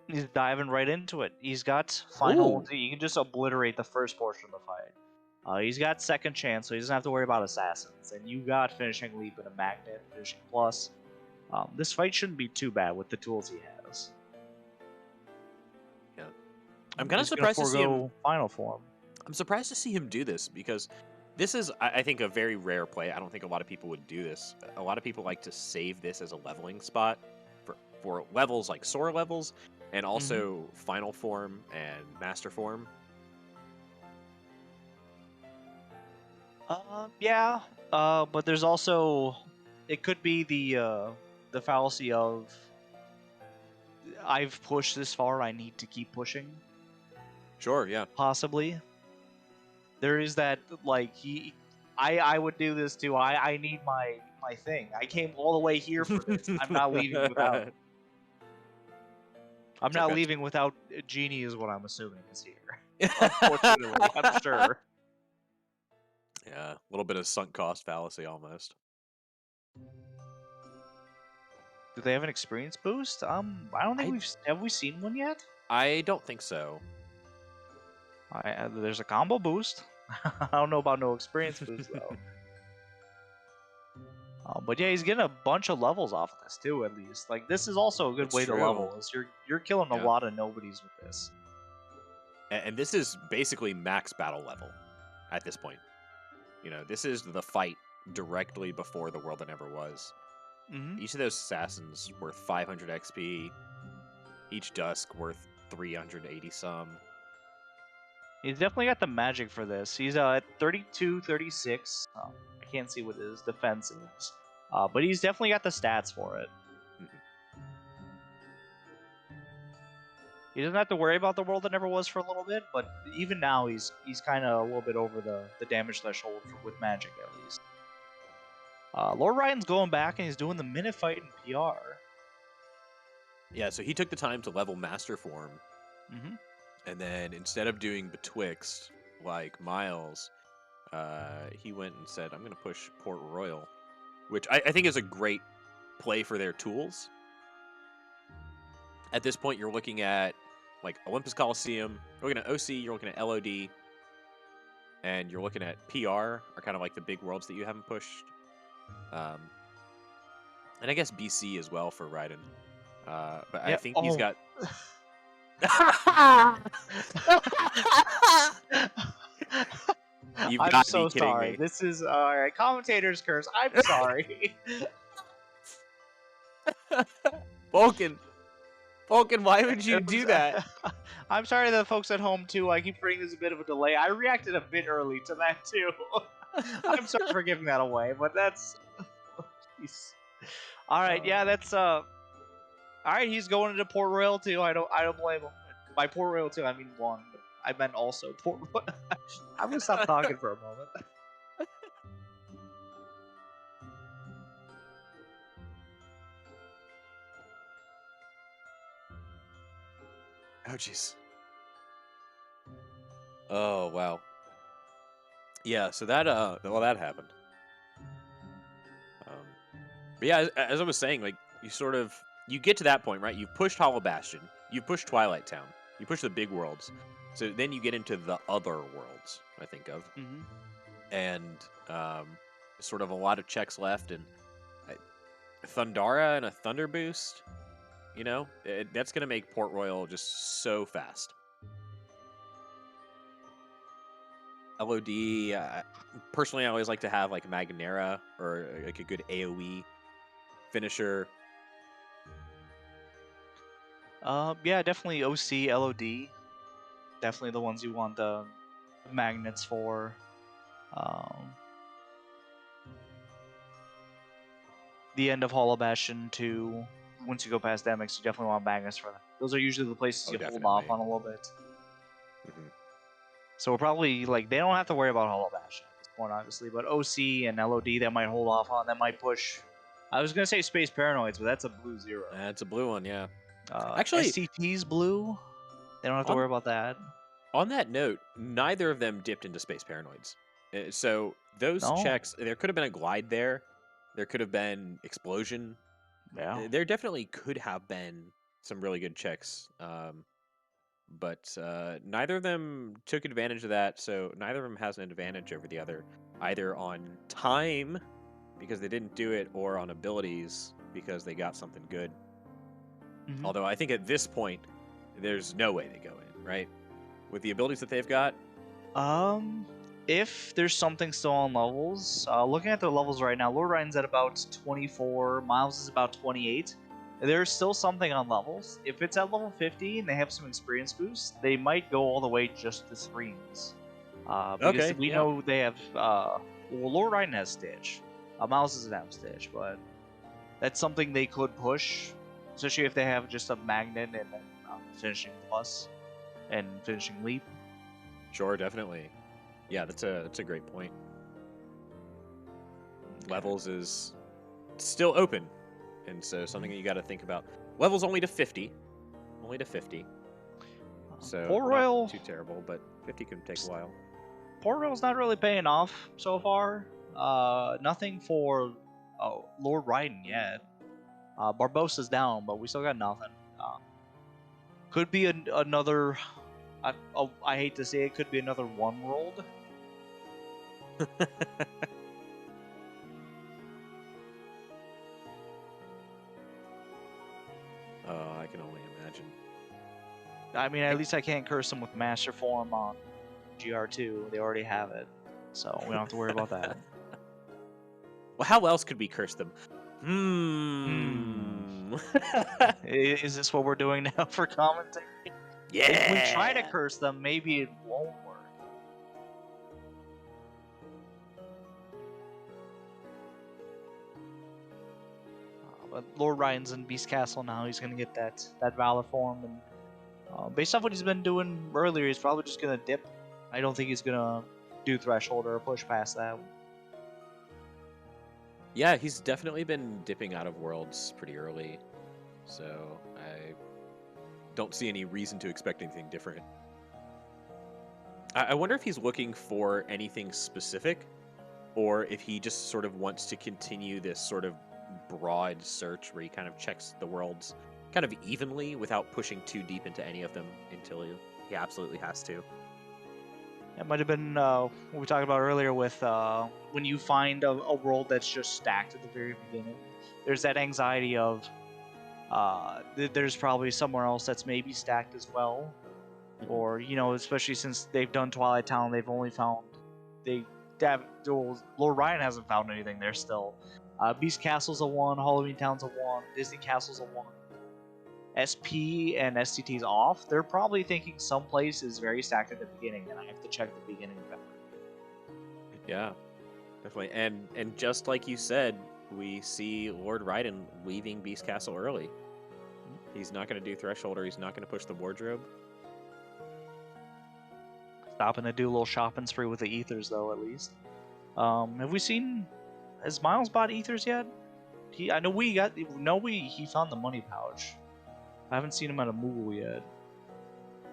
He's diving right into it. He's got final. Ooh. You can just obliterate the first portion of the fight. He's got second chance, so he doesn't have to worry about assassins. And you got finishing leap and a magnet, finishing plus. This fight shouldn't be too bad with the tools he has. Yeah, I'm kind of surprised to see him final form. I'm surprised to see him do this because this is, I think, a very rare play. I don't think a lot of people would do this. A lot of people like to save this as a leveling spot for levels like Sora levels, and also final form and master form. Yeah. But there's also, it could be the fallacy of I've pushed this far, I need to keep pushing. Sure, yeah. Possibly. There is that, like, I would do this too. I need my thing. I came all the way here for this. I'm not leaving without. I'm not leaving without Genie, is what I'm assuming is here. Unfortunately, I'm sure. Yeah, a little bit of sunk cost fallacy almost. Do they have an experience boost? I don't think have we seen one yet? I don't think so. There's a combo boost. I don't know about no experience boost though. But yeah, he's getting a bunch of levels off of this too. At least, like, this is also a good way to level. Is you're killing a lot of nobodies with this. And this is basically max battle level at this point. You know, this is the fight directly before the world that never was. Each of those assassins worth 500 XP. Each Dusk worth 380 some. He's definitely got the magic for this. He's at 32, 36. I can't see what his defense is. But he's definitely got the stats for it. He doesn't have to worry about the world that never was for a little bit, but even now he's kind of a little bit over the damage threshold with magic at least. L0rdRaiden's going back and he's doing the minute fight in PR. Yeah, so he took the time to level Master Form. And then instead of doing Betwixt, like Miles, he went and said, I'm going to push Port Royal, which I think is a great play for their tools. At this point, you're looking at like Olympus Coliseum, you're looking at OC, you're looking at LOD, and you're looking at PR, are kind of like the big worlds that you haven't pushed. And I guess BC as well for Raiden. But I think he's got... I'm so sorry. Me. This is alright. Commentator's curse. I'm sorry. Vulcan, why would you do that? I'm sorry to the folks at home too. I keep bringing this a bit of a delay. I reacted a bit early to that too. I'm sorry for giving that away, but that's. All right, yeah, that's all right. He's going into Port Royal too. I don't blame him. By Port Royal too, I mean 1. But I meant also Port Royal. I'm gonna stop talking for a moment. Oh jeez. Oh wow. Yeah, so that that happened. But yeah, as I was saying, like you get to that point, right? You've pushed Hollow Bastion, you pushed Twilight Town, you push the big worlds. So then you get into the other worlds, I think of, and sort of a lot of checks left, and Thundara and a Thunder Boost. You know, that's going to make Port Royal just so fast. LOD, personally, I always like to have like Magnera or like a good AoE finisher. Yeah, definitely OC, LOD. Definitely the ones you want the magnets for. The end of Hollow Bastion 2. Once you go past Demix, you definitely want magnets for them. Those are usually the places you hold off on a little bit. So we're probably like they don't have to worry about Hollow Bash at this point, obviously. But OC and LOD that might hold off on. That might push. I was gonna say Space Paranoids, but that's a blue 0. That's a blue one, yeah. Actually, SCT's blue. They don't have to worry about that. On that note, neither of them dipped into Space Paranoids. So those checks, there could have been a glide there. There could have been explosion. Yeah. There definitely could have been some really good checks. But neither of them took advantage of that, so neither of them has an advantage over the other, either on time, because they didn't do it, or on abilities, because they got something good. Mm-hmm. Although I think at this point, there's no way they go in, right? With the abilities that they've got? If there's something still on levels, looking at their levels right now, L0rdRaiden's at about 24, Miles is about 28. There's still something on levels. If it's at level 50 and they have some experience boost, they might go all the way just to screens. Because we know they have, L0rdRaiden has Stitch. Miles doesn't have Stitch, but that's something they could push, especially if they have just a Magnet and then finishing Plus and finishing Leap. Sure, definitely. Yeah, that's a great point. Levels is still open, and so something that you got to think about. Levels only to 50, so Port Royal, not too terrible, but 50 can take a while. Port Royal's not really paying off so far. Nothing for L0rdRaiden yet. Barbossa's down, but we still got nothing. Could be another. I hate to say it, could be another one world. I can only imagine. I mean, at least I can't curse them with Master Form on GR2. They already have it, so we don't have to worry about that. Well, how else could we curse them? Is this what we're doing now for commentary? Yeah. If we try to curse them, maybe it won't work. But L0rdRaiden's in Beast Castle now. He's gonna get that Valor form, and based off what he's been doing earlier, he's probably just gonna dip. I don't think he's gonna do Threshold or push past that. Yeah, he's definitely been dipping out of Worlds pretty early, so I don't see any reason to expect anything different. I wonder if he's looking for anything specific, or if he just sort of wants to continue this sort of broad search where he kind of checks the worlds kind of evenly without pushing too deep into any of them until he absolutely has to. It might have been what we talked about earlier with when you find a world that's just stacked at the very beginning. There's that anxiety of there's probably somewhere else that's maybe stacked as well. Mm-hmm. Or, especially since they've done Twilight Town, they've only found... L0rdRaiden hasn't found anything there still. Beast Castle's a 1, Halloween Town's a 1, Disney Castle's a 1. SP and STT's off. They're probably thinking some place is very stacked at the beginning, and I have to check the beginning better. Yeah, definitely. And just like you said, we see L0rdRaiden leaving Beast Castle early. He's not going to do Threshold, or he's not going to push the wardrobe. Stopping to do a little shopping spree with the ethers, though, at least. Have we seen... Has Miles bought ethers yet? He found the money pouch. I haven't seen him at a Moogle yet.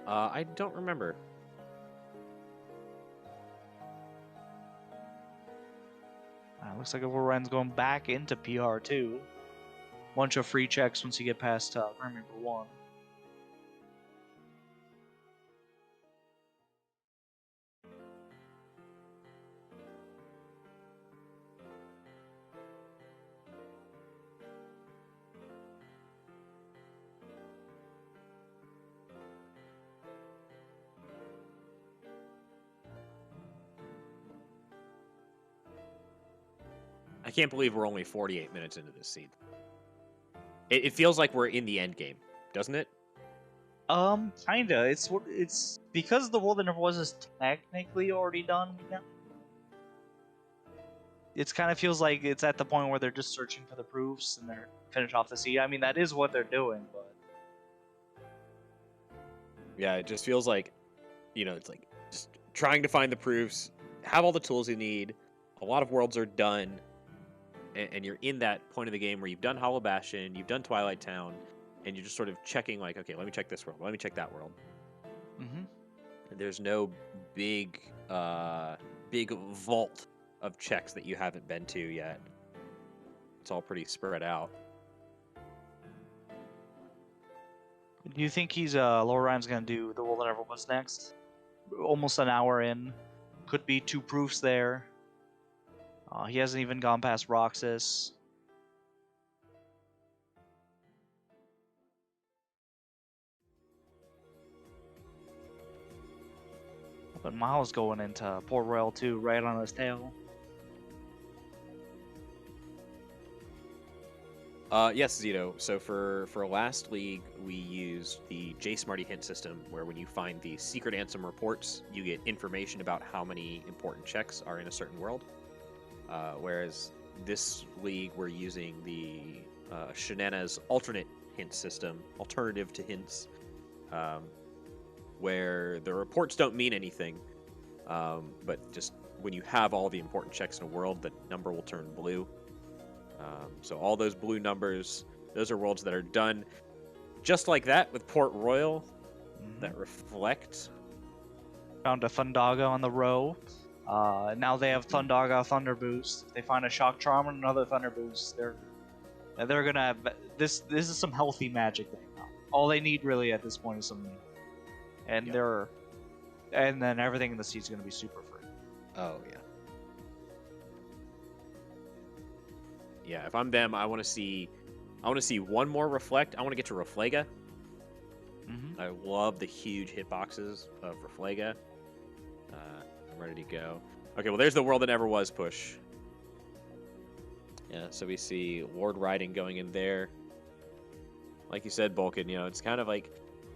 I don't remember. Looks like L0rdRaiden's going back into PR2. Bunch of free checks once you get past Grim Reaper 1. I can't believe we're only 48 minutes into this seed. It feels like we're in the end game, doesn't it? Kinda. It's because the World That Never Was is technically already done. It kind of feels like it's at the point where they're just searching for the proofs and they're finish off the seed. I mean, that is what they're doing, but yeah, it just feels like, it's like just trying to find the proofs, have all the tools you need. A lot of worlds are done, and you're in that point of the game where you've done Hollow Bastion, you've done Twilight Town, and you're just sort of checking, like, okay, let me check this world, let me check that world. Mm-hmm. And there's no big vault of checks that you haven't been to yet. It's all pretty spread out. Do you think he's L0rdRaiden's gonna do the world that ever was next? Almost an hour in, could be 2 proofs there. He hasn't even gone past Roxas. But Miles going into Port Royal too, right on his tail. Yes, Zito. So for last league, we used the J-Smarty hint system, where when you find the secret Ansem reports, you get information about how many important checks are in a certain world. Whereas this league, we're using the Shenana's alternate hint system, alternative to hints, where the reports don't mean anything, but just when you have all the important checks in a world, the number will turn blue. So all those blue numbers, those are worlds that are done just like that with Port Royal, that reflect. Found a Thundaga on the row. Now they have Thundaga Thunder Boost. If they find a Shock Charm and another Thunder Boost, they're gonna have this. This is some healthy magic there now. All they need really at this point is some, and and then everything in the seat's gonna be super free. Oh yeah. Yeah, if I'm them, I want to see one more Reflect. I want to get to Reflega. I love the huge hitboxes of Reflega. I'm ready to go. Okay, well, there's the World That Never Was push. Yeah, so we see L0rdRaiden going in there. Like you said, Bulkin, it's kind of like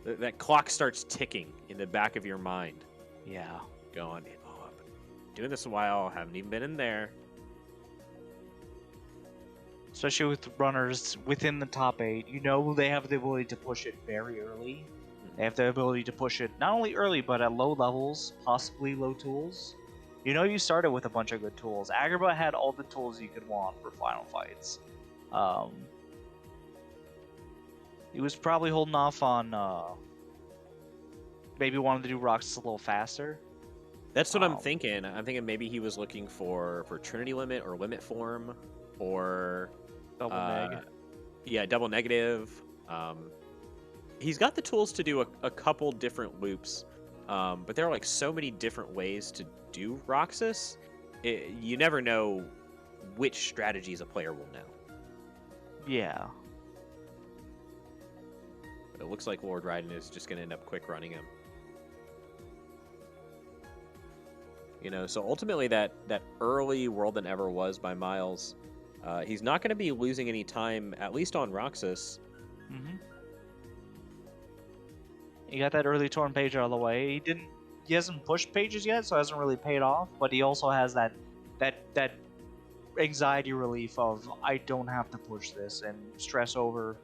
that clock starts ticking in the back of your mind. Yeah. Going, oh, I've been doing this a while, haven't even been in there. Especially with runners within the top 8, they have the ability to push it very early. They have the ability to push it not only early, but at low levels, possibly low tools. You started with a bunch of good tools. Agrabah had all the tools you could want for final fights. He was probably holding off on maybe wanted to do Roxas a little faster. That's what I'm thinking. I'm thinking maybe he was looking for Trinity Limit or Limit Form or double neg. Yeah, double negative. He's got the tools to do a couple different loops, but there are like so many different ways to do Roxas. You never know which strategies a player will know. Yeah. But it looks like L0rdRaiden is just going to end up quick running him. So ultimately that early World That Never Was by Miles, he's not going to be losing any time, at least on Roxas. He got that early torn page out of the way. He hasn't pushed pages yet, so it hasn't really paid off. But he also has that anxiety relief of I don't have to push this and stress over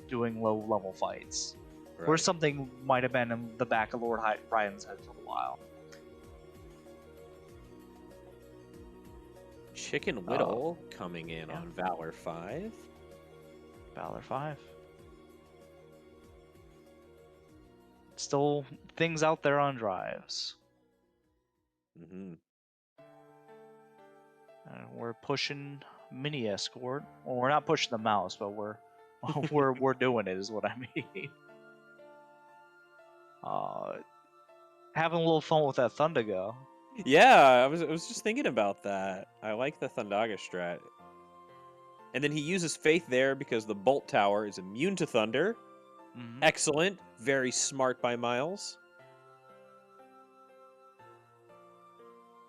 doing low level fights, right. Where something might have been in the back of L0rdRaiden's head for a while. Chicken Whittle coming in on Valor 5. Valor 5. Still things out there on drives. We're pushing mini escort. Well, we're not pushing the mouse, but we're doing it is what I mean. Having a little fun with that Thundaga. Yeah, I was just thinking about that. I like the Thundaga strat. And then he uses Faith there because the Bolt Tower is immune to Thunder. Excellent. Very smart by Miles.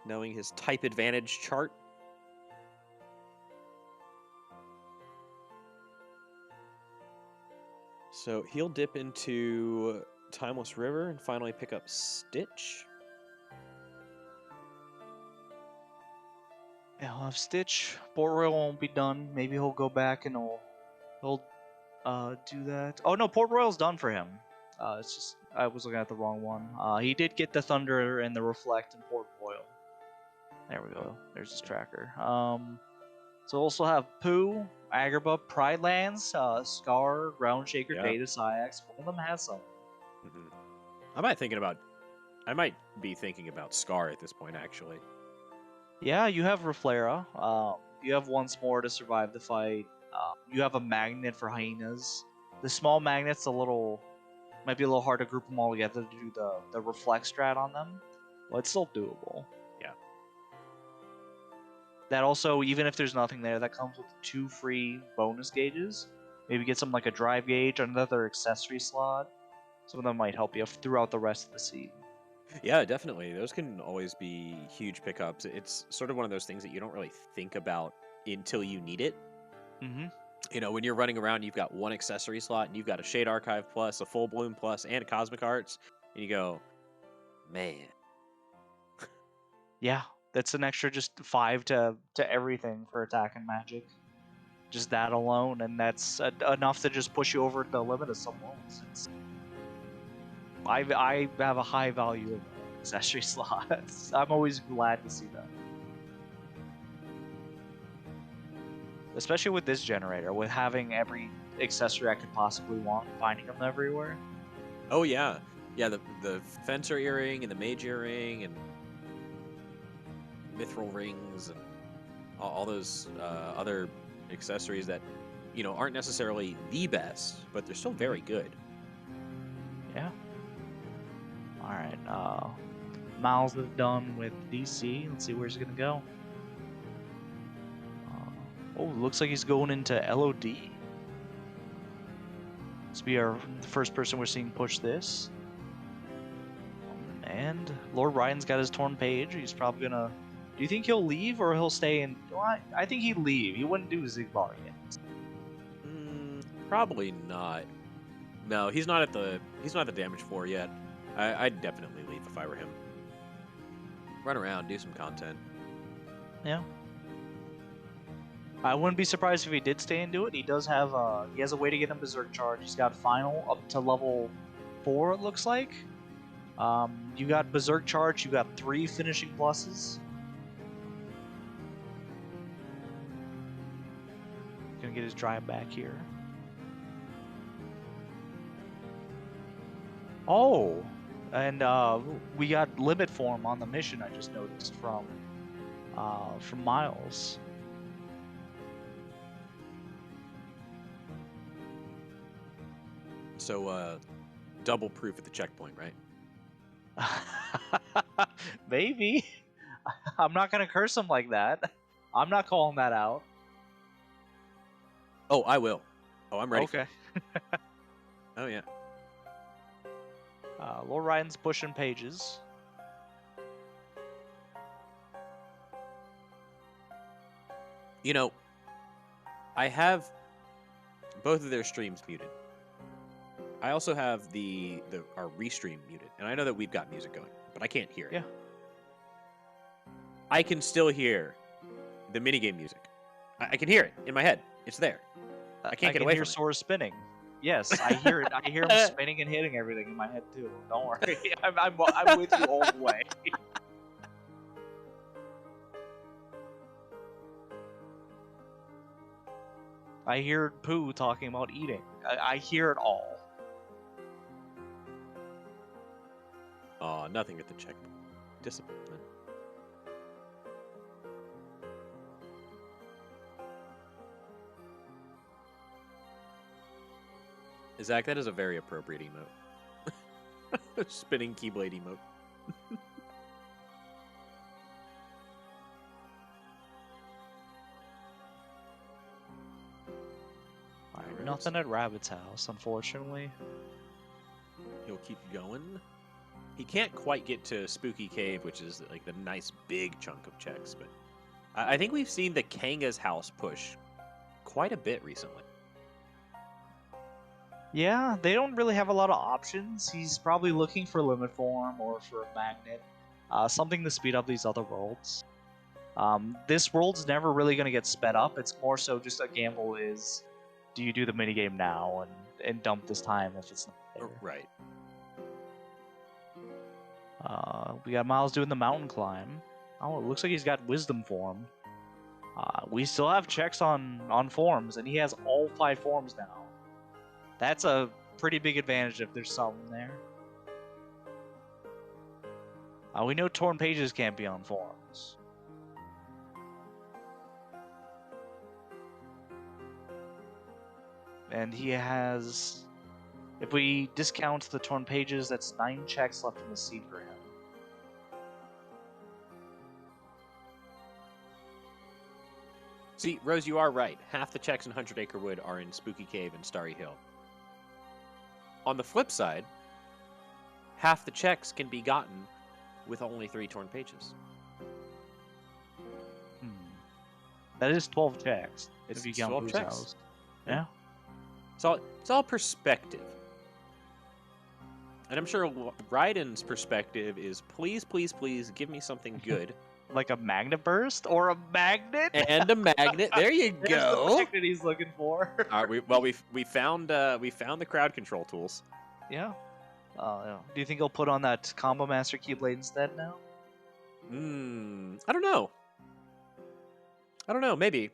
Knowing his type advantage chart. So he'll dip into Timeless River and finally pick up Stitch. Yeah, he'll have Stitch. Port Royal won't be done. Maybe he'll go back and he'll do that. Oh no, Port Royal's done for him. It's just I was looking at the wrong one. He did get the Thunder and the Reflect and Port Boil. There we go. There's his tracker. So also have Pooh, Agrabah, Pride Lands, Scar, Ground Shaker, Data, Syax. One of them has some. I might be thinking about Scar at this point, actually. Yeah, you have Reflera. You have once more to survive the fight. You have a magnet for hyenas. The small magnets might be a little hard to group them all together to do the reflect strat on them, but it's still doable. Yeah. That also, even if there's nothing there, that comes with 2 free bonus gauges. Maybe get something like a drive gauge, another accessory slot. Some of them might help you throughout the rest of the season. Yeah, definitely. Those can always be huge pickups. It's sort of one of those things that you don't really think about until you need it. Mm-hmm. You know, when you're running around, you've got 1 accessory slot, and you've got a Shade Archive Plus, a Full Bloom Plus, and a Cosmic Arts, and you go, man. Yeah, that's an extra just 5 to everything for attack and magic. Just that alone, and that's enough to just push you over the limit of some worlds. I have a high value of accessory slots. I'm always glad to see that. Especially with this generator, with having every accessory I could possibly want, finding them everywhere. Oh, yeah. Yeah, the Fencer Earring and the Mage Earring and Mithril Rings and all those other accessories that, you know, aren't necessarily the best, but they're still very good. Yeah. Alright, Miles is done with DC. Let's see where he's going to go. Looks like he's going into LOD. This will be the first person we're seeing push this. And L0rdRaiden's got his torn page. He's probably going to... Do you think he'll leave or he'll stay in... Well, I think he'd leave. He wouldn't do Zigbar yet. Probably not. No, he's not at the damage 4 yet. I'd definitely leave if I were him. Run around, do some content. Yeah. I wouldn't be surprised if he did stay and do it. He does have he has a way to get him Berserk Charge. He's got Final up to level 4, it looks like. You got Berserk Charge, you got 3 finishing pluses. Gonna get his drive back here. Oh! And we got Limit Form on the mission, I just noticed, from Miles. So, double proof at the checkpoint, right? Maybe. I'm not gonna curse him like that. I'm not calling that out. Oh, I will. Oh, I'm ready. Okay. Oh, yeah. L0rdRaiden's pushing pages. You know, I have both of their streams muted. I also have our restream muted, and I know that we've got music going, but I can't hear it. Yeah. I can still hear the minigame music. I can hear it in my head. It's there. I can't get away from it. I can hear Sora spinning. Yes, I hear it. I hear him spinning and hitting everything in my head too. Don't worry, I'm with you all the way. I hear Pooh talking about eating. I hear it all. Oh, nothing at the checkpoint. Disappointment. Zach, that is a very appropriate emote. Spinning Keyblade emote. Alright, nothing at Rabbit's house, unfortunately. He'll keep going. He can't quite get to Spooky Cave, which is like the nice big chunk of checks, but I think we've seen the Kanga's house push quite a bit recently. Yeah, they don't really have a lot of options. He's probably looking for Limit Form or for a Magnet. Something to speed up these other worlds. This world's never really going to get sped up. It's more so just a gamble is, do you do the minigame now and dump this time if it's not there? Right. We got Miles doing the mountain climb. Oh, it looks like he's got wisdom form. We still have checks on forms, and he has all 5 forms now. That's a pretty big advantage if there's something there. We know torn pages can't be on forms. And he has, if we discount the torn pages, that's 9 checks left in the seed for him. See, Rose, you are right. Half the checks in 100 Acre Wood are in Spooky Cave and Starry Hill. On the flip side, half the checks can be gotten with only 3 torn pages. That is 12 checks. It's if you count 12 Boo's checks. house. Yeah. It's all perspective. And I'm sure Raiden's perspective is, please, please, please give me something good. Like a magnet burst or a magnet? And a magnet. There you There's go. the magnet he's looking for. All right, we found the crowd control tools. Yeah. Yeah. Do you think he'll put on that Combo Master Keyblade instead now? I don't know. Maybe.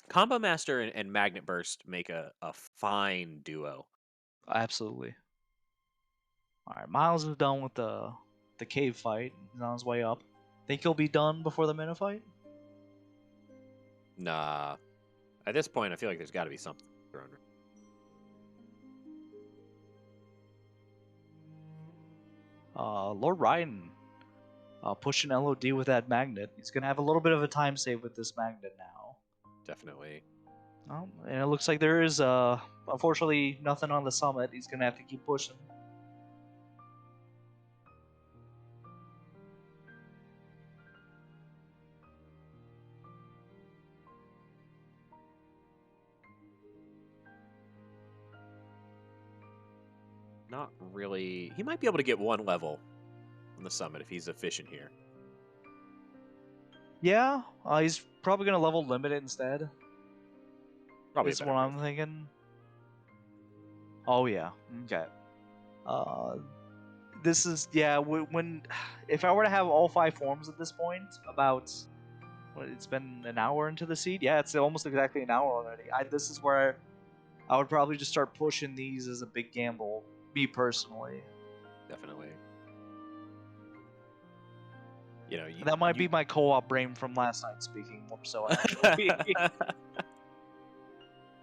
Combo Master and Magnet Burst make a fine duo. Absolutely. Alright, Miles is done with the cave fight. He's on his way up. Think he'll be done before the minute fight? Nah. At this point, I feel like there's got to be something thrown. L0rdRaiden pushing LOD with that magnet. He's going to have a little bit of a time save with this magnet now. Definitely. And it looks like there is, unfortunately, nothing on the summit. He's going to have to keep pushing. Not really. He might be able to get 1 level on the summit if he's efficient here. Yeah, he's probably going to level limit it instead. Probably Is what I'm thinking. Oh yeah. Okay. This is when if I were to have all 5 forms at this point, about it's been an hour into the seed. Yeah, it's almost exactly an hour already. This is where I would probably just start pushing these as a big gamble. Me personally. Definitely. That might be my co-op brain from last night speaking more so actually.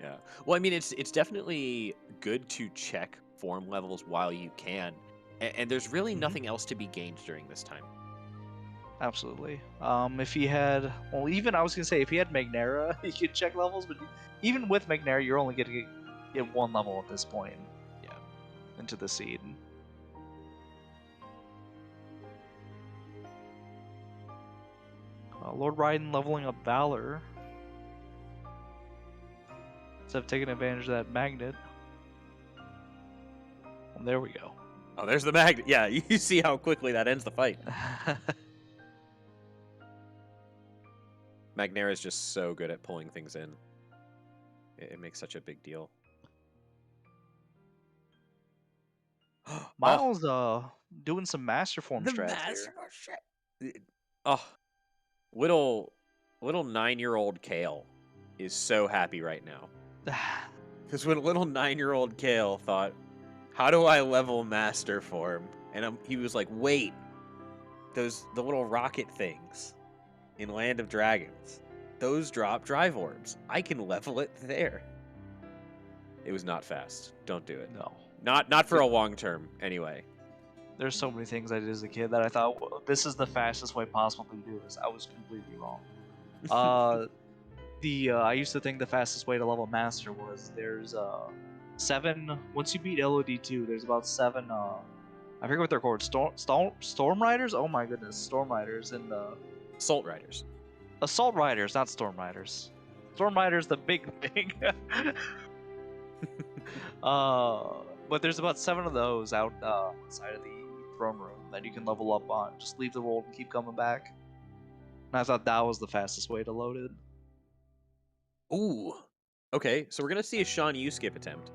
Yeah. Well, I mean, it's definitely good to check form levels while you can, and there's really nothing else to be gained during this time. Absolutely. If he had, even I was gonna say if he had Magnera, he could check levels, but even with Magnera, you're only going to get 1 level at this point. Yeah. Into the seed. L0rdRaiden leveling up Valor. Instead of taking advantage of that magnet. Well, there we go. Oh, there's the magnet. Yeah, you see how quickly that ends the fight. Magnera is just so good at pulling things in. It makes such a big deal. Miles doing some master form strats here. Oh, little 9-year-old Kale is so happy right now. Because when little 9-year-old Kale thought, how do I level master form? And he was like, wait, the little rocket things in Land of Dragons, those drop drive orbs. I can level it there. It was not fast. Don't do it. No. Not for a long term, anyway. There's so many things I did as a kid that I thought, well, this is the fastest way possible to do this. I was completely wrong. I used to think the fastest way to level master was there's 7. Once you beat LOD2, there's about 7. I forget what they're called. Storm Riders. Oh my goodness, Storm Riders and Assault Riders. Assault Riders, not Storm Riders. Storm Riders, the big thing. But there's about 7 of those outside of the throne room that you can level up on. Just leave the world and keep coming back. And I thought that was the fastest way to load it. Ooh. Okay, so we're going to see a Sean Yu skip attempt.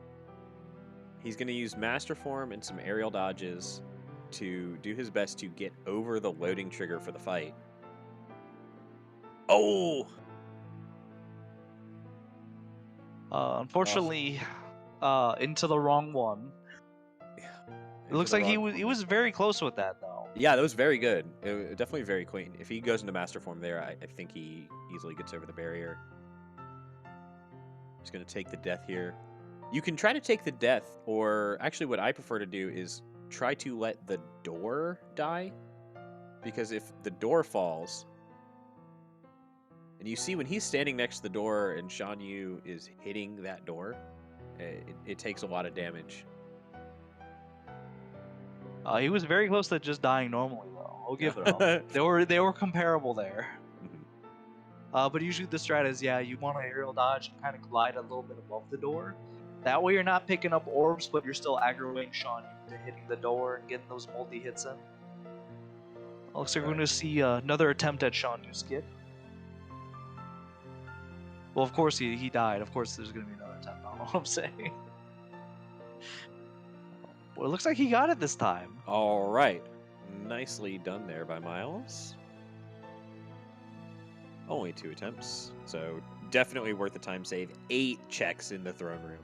He's going to use Master Form and some aerial dodges to do his best to get over the loading trigger for the fight. Oh! Unfortunately, into the wrong one. Yeah. It looks like he was very close with that though. Yeah, that was very good. Definitely very clean. If he goes into Master Form there, I think he easily gets over the barrier. Just going to take the death here. You can try to take the death, or actually what I prefer to do is try to let the door die. Because if the door falls, and you see when he's standing next to the door and Shan Yu is hitting that door, it takes a lot of damage. He was very close to just dying normally though. I'll give it up. They were comparable there. But usually the strat is, yeah, you want to aerial dodge and kind of glide a little bit above the door. That way you're not picking up orbs, but you're still aggroing Shan Yu to hitting the door and getting those multi-hits in. Looks like we're going to see another attempt at Shan Yu's skip. Well, of course he died. Of course there's going to be another attempt. I don't know what I'm saying. Well, it looks like he got it this time. All right. Nicely done there by Miles. Only 2 attempts, so definitely worth the time save. 8 checks in the throne room.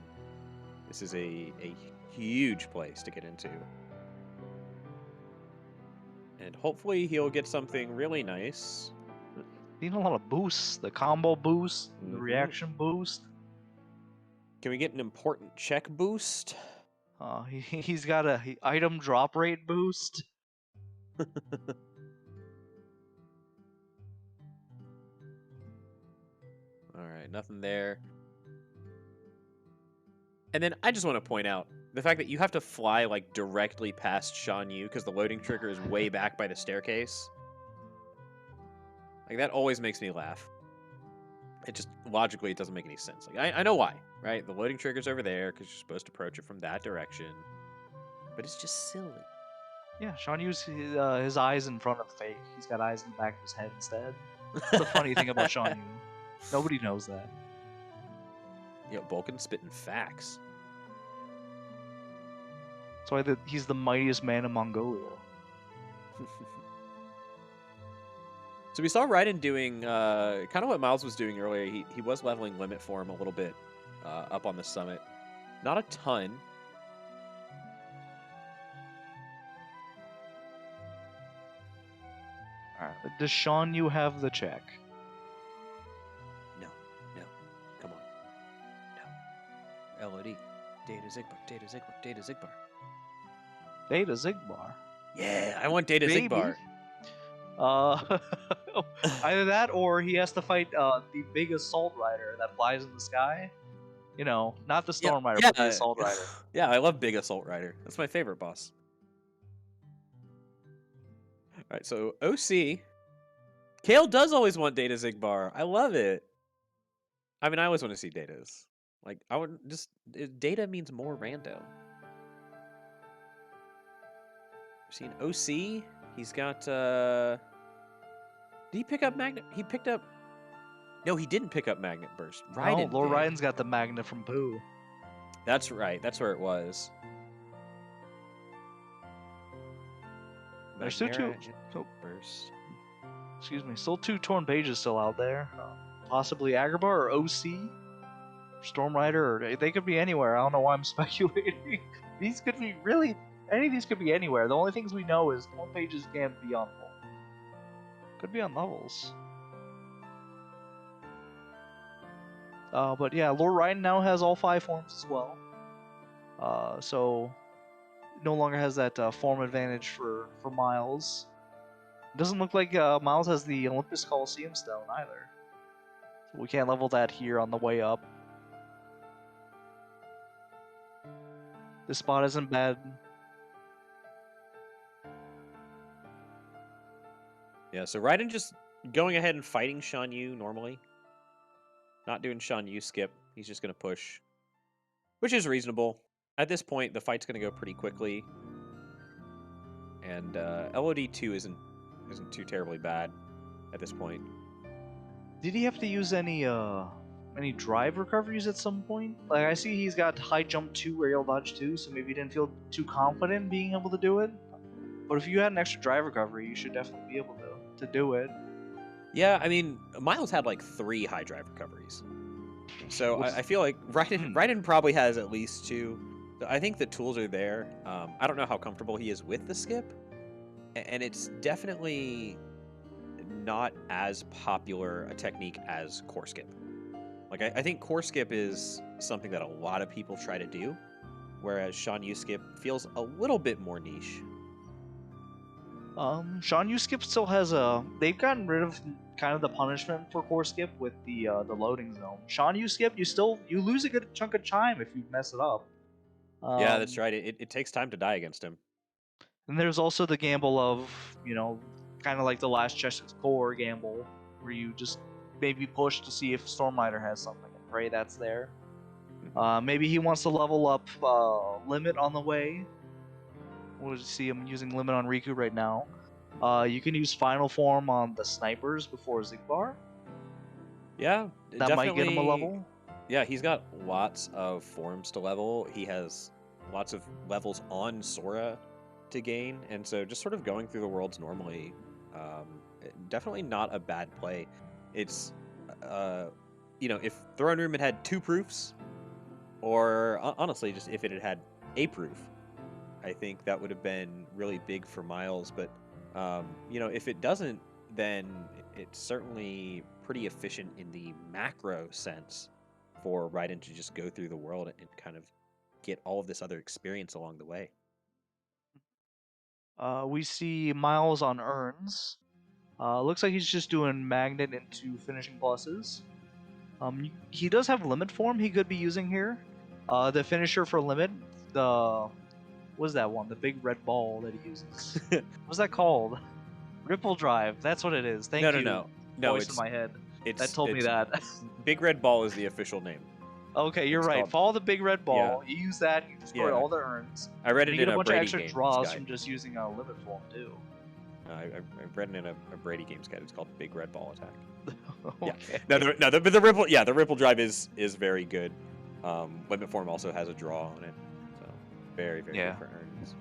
This is a huge place to get into. And hopefully he'll get something really nice. Need a lot of boosts. The combo boost, the reaction boost. Can we get an important check boost? He's got a item drop rate boost. Alright, nothing there. And then I just want to point out the fact that you have to fly like directly past Shan Yu because the loading trigger is way back by the staircase. Like that always makes me laugh. It just logically it doesn't make any sense. Like I know why, right? The loading trigger's over there because you're supposed to approach it from that direction. But it's just silly. Yeah, Shan Yu's his eyes in front of fake. He's got eyes in the back of his head instead. That's the funny thing about Shan Yu. Nobody knows that. Yo, Vulcan's spitting facts. That's why he's the mightiest man in Mongolia. So we saw Raiden doing kind of what Miles was doing earlier. He was leveling limit for him a little bit up on the summit. Not a ton. Alright, does Shan Yu have the check? No. Come on. No. LOD. Data Zigbar. Data Zigbar. Yeah, I want Data Baby. Zigbar. Either that or he has to fight the big assault rider that flies in the sky. You know, not the storm rider, but the assault rider. Yeah, I love Big Assault Rider. That's my favorite boss. Alright, so OC. Kale does always want Data Zigbar. I love it. I mean, I always want to see Data's. Like, I would just... Data means more rando. We've seen OC. He's got, Did he pick up Magnet? He picked up... No, he didn't pick up Magnet Burst. Raiden No, did. Raiden's got the magnet from Pooh. That's right. That's where it was. There's still two... Burst. Excuse me, still 2 torn pages still out there. Possibly Agrabah or OC? Storm Rider, or they could be anywhere. I don't know why I'm speculating. These could be really... Any of these could be anywhere. The only things we know is torn pages can't be on full. Could be on levels. But yeah, Lord Raiden now has all 5 forms as well. So no longer has that form advantage for Miles. Doesn't look like Miles has the Olympus Coliseum Stone either. So we can't level that here on the way up. This spot isn't bad. Yeah, so Raiden just going ahead and fighting Shan Yu normally. Not doing Shan Yu skip. He's just going to push. Which is reasonable. At this point, the fight's going to go pretty quickly. And LOD2 isn't too terribly bad at this point. Did he have to use any drive recoveries at some point? Like, I see he's got high jump 2, aerial dodge 2, so maybe he didn't feel too confident being able to do it. But if you had an extra drive recovery, you should definitely be able to do it. Yeah, I mean, Miles had like 3 high drive recoveries. So I feel like Raiden probably has at least 2. I think the tools are there. I don't know how comfortable he is with the skip, and it's definitely not as popular a technique as core skip. Like I think core skip is something that a lot of people try to do, whereas Sean Yu skip feels a little bit more niche. Sean Yu skip still has a. They've gotten rid of kind of the punishment for core skip with the loading zone. Sean Yu skip, you lose a good chunk of time if you mess it up. Yeah, that's right. It takes time to die against him. And there's also the gamble of, kind of like the last Chesh's core gamble, where you just maybe push to see if Storm Rider has something and pray that's there. Maybe he wants to level up Limit on the way. We'll see him using Limit on Riku right now. You can use Final Form on the snipers before Zigbar. Yeah, that might get him a level. Yeah, he's got lots of forms to level. He has lots of levels on Sora to gain, and so just sort of going through the worlds normally, definitely not a bad play. It's, if Throne Room had 2 proofs, or honestly, just if it had a proof, I think that would have been really big for Miles. But if it doesn't, then it's certainly pretty efficient in the macro sense for Raiden to just go through the world and kind of get all of this other experience along the way. We see Miles on urns. Looks like he's just doing magnet into finishing pluses. He does have limit form he could be using here. The finisher for limit, what's that one? The big red ball that he uses. What's that called? Ripple drive. That's what it is. Thank you. No. Voice in my head. That told me that. Big Red Ball is the official name. Okay, you're right. Follow the big red ball. You use that, you destroy all the urns. I read it you in get a bunch of Brady extra Games draws guide. from just using a limit form too. I read it in a Brady Games guide. It's called Big Red Ball Attack. Okay. Yeah. But the ripple. Yeah, the ripple drive is very good. Limit form also has a draw on it, so very good for urns.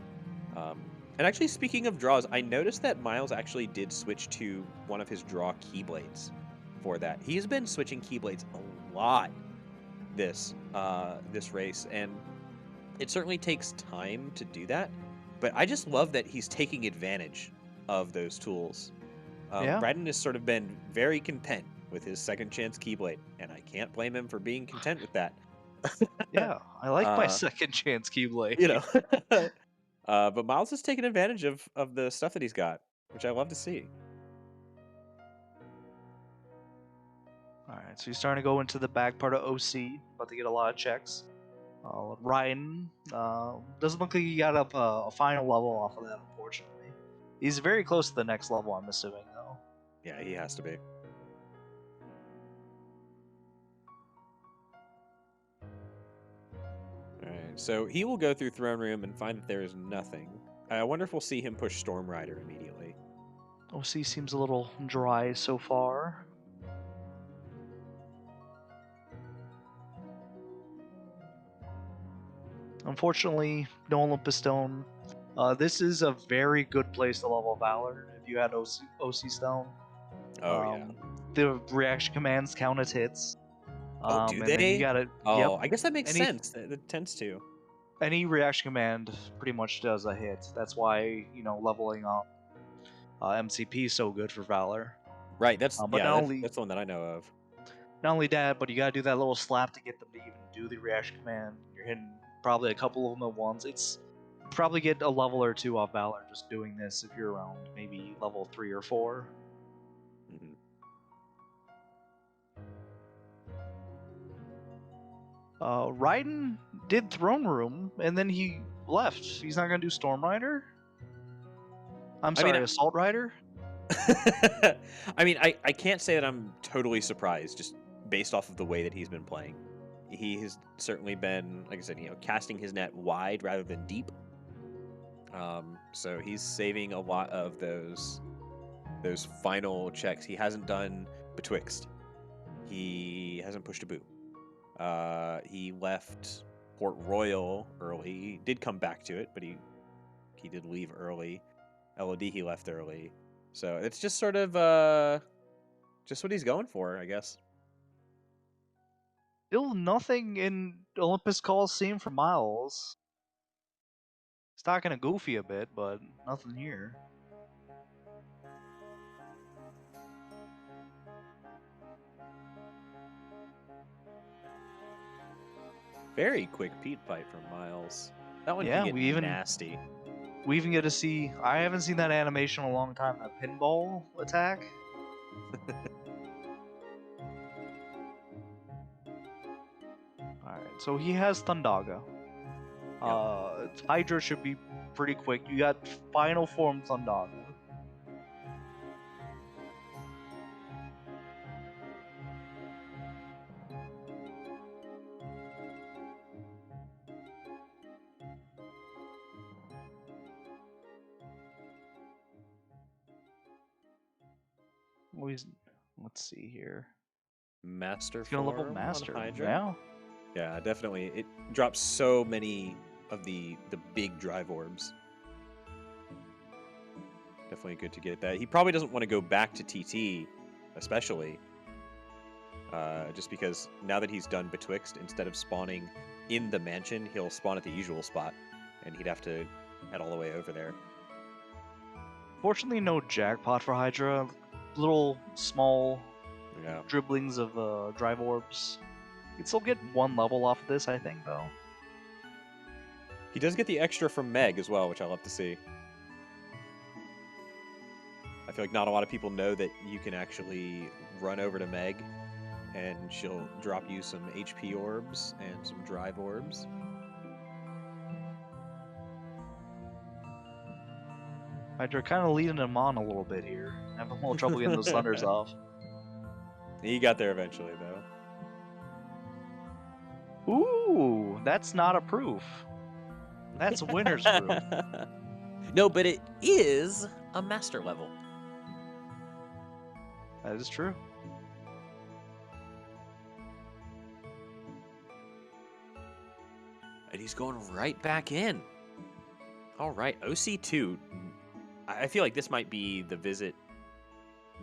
And actually, speaking of draws, I noticed that Miles actually did switch to one of his draw keyblades for that. He's been switching keyblades a lot this race, and it certainly takes time to do that. But I just love that he's taking advantage of those tools. Raiden has sort of been very content with his second chance keyblade, and I can't blame him for being content with that. Yeah, I like my second chance keyblade. But Miles has taken advantage of the stuff that he's got, which I love to see. Alright, so he's starting to go into the back part of OC, about to get a lot of checks. Raiden doesn't look like he got up a final level off of that, unfortunately. He's very close to the next level, I'm assuming, though. Yeah, he has to be. Alright, so he will go through Throne Room and find that there is nothing. I wonder if we'll see him push Storm Rider immediately. OC seems a little dry so far. Unfortunately, no Olympus Stone. This is a very good place to level Valor if you had OC Stone. Yeah. The reaction commands count as hits. Do they? You gotta, I guess that makes sense. It tends to. Any reaction command pretty much does a hit. That's why, leveling up MCP is so good for Valor. Right, that's the one that I know of. Not only that, but you gotta do that little slap to get them to even do the reaction command. You're hitting probably a couple of them at once. It's probably get a level or 2 off Valor just doing this if you're around maybe level 3 or 4. Mm-hmm. Raiden did Throne Room, and then he left. He's not gonna do Storm Rider? Assault Rider? I mean, I can't say that I'm totally surprised, just based off of the way that he's been playing. He has certainly been, like I said, casting his net wide rather than deep. So he's saving a lot of those final checks. He hasn't done Betwixt. He hasn't pushed a boo. He left Port Royal early. He did come back to it, but he did leave early. LOD he left early. So it's just sort of just what he's going for, I guess. Still nothing in Olympus Coliseum for Miles. It's talking to Goofy a bit, but nothing here. Very quick Pete fight from Miles. That one Yeah, can get nasty. We even get to see. I haven't seen that animation in a long time. That pinball attack. Alright, so he has Thundaga. Hydra should be pretty quick. You got final form Thundaga. Let's see here. Master He's gonna level form Master. on Hydra. Yeah. Yeah, definitely. It drops so many of the big drive orbs. Definitely good to get that. He probably doesn't want to go back to TT, especially. Just because now that he's done Betwixt, instead of spawning in the mansion, he'll spawn at the usual spot, and he'd have to head all the way over there. Fortunately, no jackpot for Hydra. Little small dribblings of drive orbs. You'd still get one level off of this, I think, though. He does get the extra from Meg as well, which I love to see. I feel like not a lot of people know that you can actually run over to Meg, and she'll drop you some HP orbs and some drive orbs. Hydra kind of leading him on a little bit here. Having a little trouble getting those thunders off. He got there eventually, though. Ooh, that's not a proof. That's winner's proof. No, but it is a master level. That is true. And he's going right back in. All right, OC2. I feel like this might be the visit.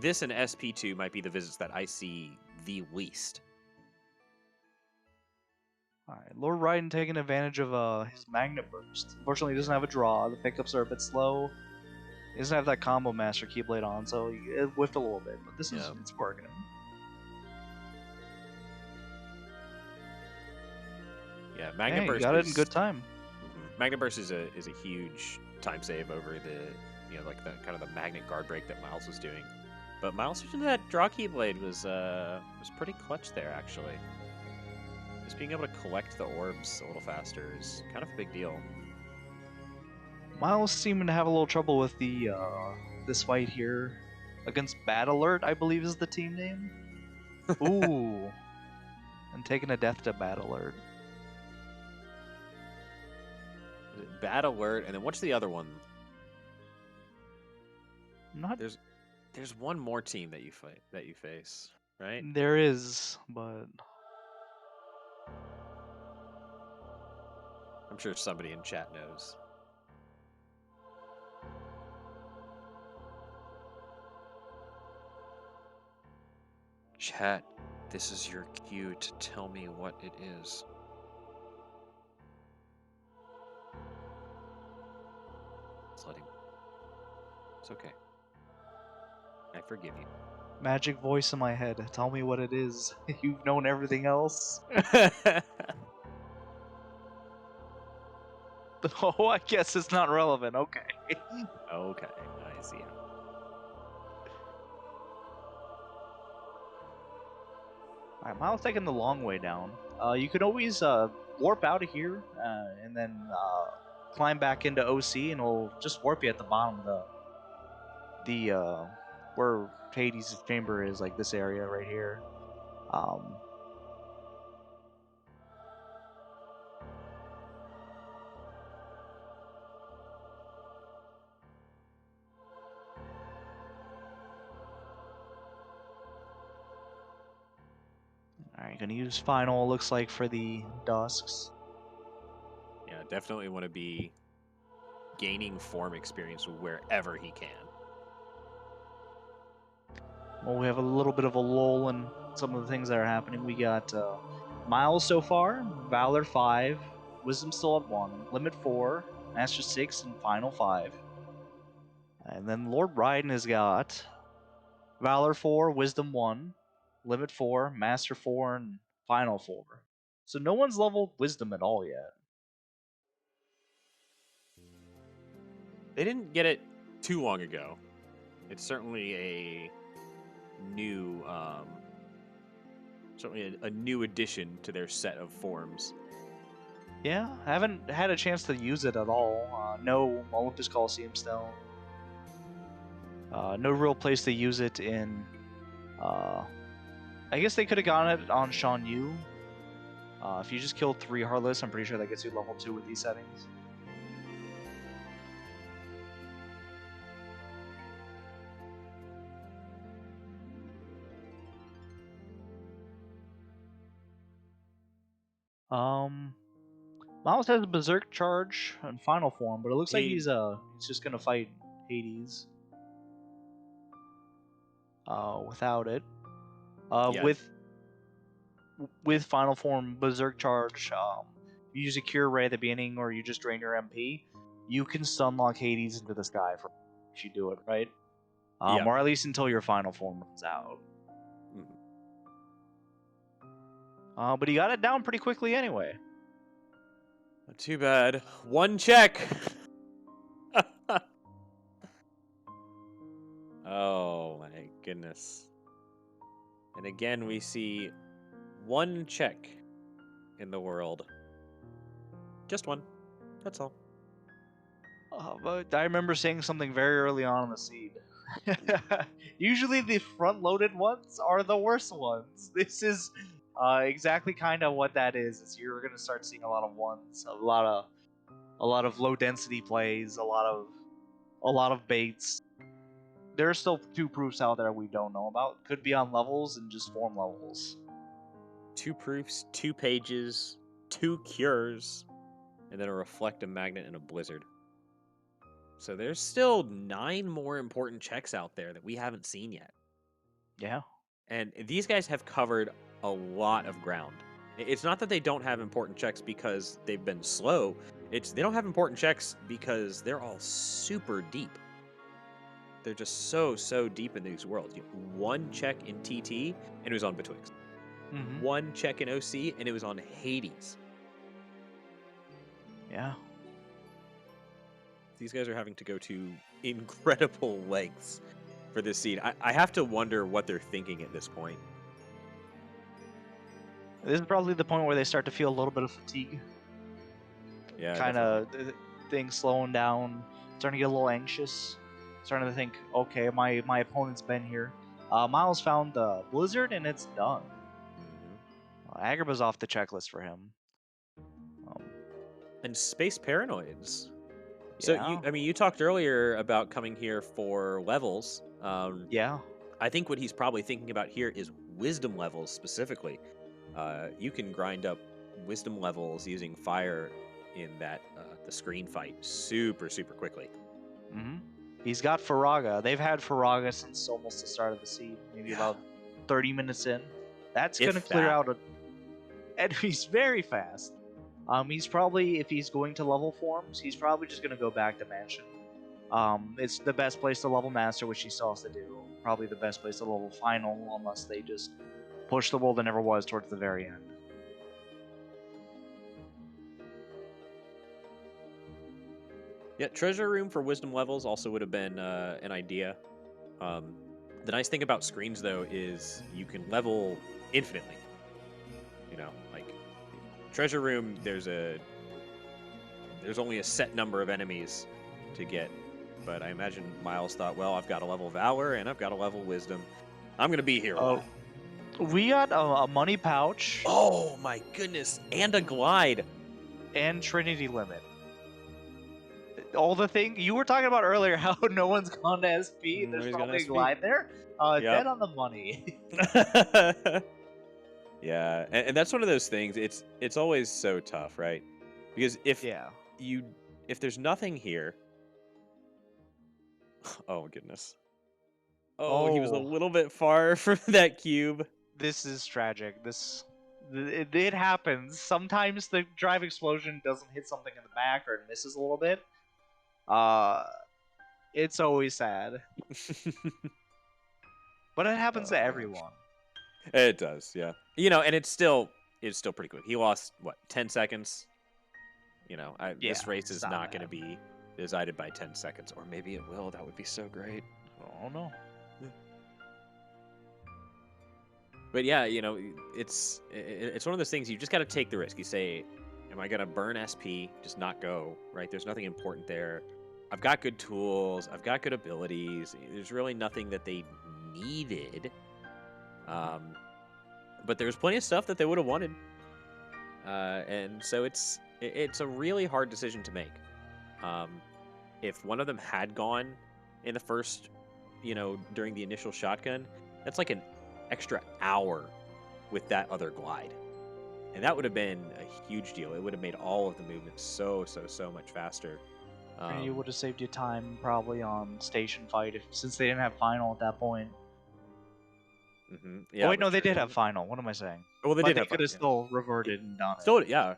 This and SP2 might be the visits that I see the least. Alright, L0rdRaiden taking advantage of his Magnet Burst. Unfortunately, he doesn't have a draw. The pickups are a bit slow. He doesn't have that Combo Master Keyblade on, so it whiffed a little bit. But this is it's working. Yeah, Magnet Burst. Got it in good time. Magnet Burst is a huge time save over the like the kind of the magnet guard break that Miles was doing. But Miles switching to that draw Keyblade was pretty clutch there actually. Just being able to collect the orbs a little faster is kind of a big deal. Miles seeming to have a little trouble with the this fight here against Bad Alert, I believe is the team name. Ooh, and taking a death to Bad Alert. Bad Alert, and then what's the other one? There's one more team that you face, right? There is, but I'm sure somebody in chat knows. Chat, this is your cue to tell me what it is. It's okay. I forgive you. Magic voice in my head. Tell me what it is. You've known everything else. Oh, I guess it's not relevant. Okay. Okay, I see. Alright, Miles taking the long way down. You can always warp out of here and then climb back into OC, and it'll just warp you at the bottom of the where Hades' chamber is, like this area right here. Alright, gonna use final, looks like, for the Dusks. Yeah, definitely want to be gaining form experience wherever he can. Well, we have a little bit of a lull in some of the things that are happening. We got Miles so far, Valor 5, Wisdom still at 1, Limit 4, Master 6, and Final 5. And then L0rdRaiden has got Valor 4, Wisdom 1, Limit 4, Master 4, and Final 4. So no one's leveled Wisdom at all yet. They didn't get it too long ago. It's certainly a new, a new addition to their set of forms. Yeah, I haven't had a chance to use it at all. No Olympus Coliseum still. No real place to use it in. I guess they could have gotten it on Shan Yu. If you just killed 3 Heartless, I'm pretty sure that gets you level 2 with these settings. Miles has a Berserk charge in final form, but it looks like he's just gonna fight Hades. Without it. Yeah. With final form Berserk charge, you use a cure ray at the beginning, or you just drain your MP. You can stunlock Hades into the sky if you do it right, or at least until your final form runs out. But he got it down pretty quickly anyway. Not too bad. 1 check. Oh my goodness. And again, we see 1 check in the world. Just 1. That's all. But I remember saying something very early on in the seed. Usually the front-loaded ones are the worst ones. This is exactly kind of what that is you're going to start seeing a lot of ones, a lot of low-density plays, a lot of baits. There are still 2 proofs out there we don't know about. Could be on levels and just form levels. 2 proofs, 2 pages, 2 cures, and then a reflect, a magnet, and a blizzard. So there's still 9 more important checks out there that we haven't seen yet. Yeah. And these guys have covered a lot of ground. It's not that they don't have important checks because they've been slow. It's they don't have important checks because they're all super deep. They're just so deep in these worlds. 1 check in TT, and it was on Betwixt. 1 check in OC, and it was on Hades. Yeah. These guys are having to go to incredible lengths for this seed. I have to wonder what they're thinking at this point. This is probably the point where they start to feel a little bit of fatigue. Yeah. Kind of things slowing down, starting to get a little anxious, starting to think, okay, my opponent's been here. Miles found the Blizzard, and it's done. Agrabah's off the checklist for him. And Space Paranoids. Yeah. So, you talked earlier about coming here for levels. Yeah. I think what he's probably thinking about here is wisdom levels specifically. You can grind up wisdom levels using fire in that the screen fight super quickly. He's got Faraga. They've had Faraga since almost the start of the seed, maybe about 30 minutes in. That's going to clear out and he's very fast. He's probably, if he's going to level forms, he's probably just going to go back to Mansion. It's the best place to level Master, which he still has to do. Probably the best place to level Final, unless they just push the world that never was towards the very end. Yeah, treasure room for wisdom levels also would have been an idea. The nice thing about screens, though, is you can level infinitely. Like treasure room, there's only a set number of enemies to get. But I imagine Miles thought, well, I've got a level Valor and I've got a level Wisdom. I'm going to be here. We got a money pouch. Oh my goodness. And a glide. And Trinity Limit. All the thing you were talking about earlier, how no one's gone to SP. There's probably a glide there. Dead on the money. Yeah, and that's one of those things. It's always so tough, right? Because if there's nothing here, Oh goodness. Oh, he was a little bit far from that cube. This is tragic. It happens. Sometimes the drive explosion doesn't hit something in the back or it misses a little bit. It's always sad. But it happens to everyone. It does, yeah. You know, and it's still pretty quick. He lost what, 10 seconds? You know, this race is not going to be decided by 10 seconds, or maybe it will. That would be so great. Oh no. But yeah, you know, it's one of those things you just got to take the risk. You say, am I going to burn SP, just not go, right? There's nothing important there. I've got good tools. I've got good abilities. There's really nothing that they needed. But there's plenty of stuff that they would have wanted. And so it's a really hard decision to make. If one of them had gone in the first, you know, during the initial shotgun, that's like an extra hour with that other glide. And that would have been a huge deal. It would have made all of the movements so much faster. And you would have saved you time probably on station fight since they didn't have final at that point. Mm-hmm. Yeah, oh wait, no, they did have final. What am I saying? Well, they did. They could have still reverted and done it. Still, yeah.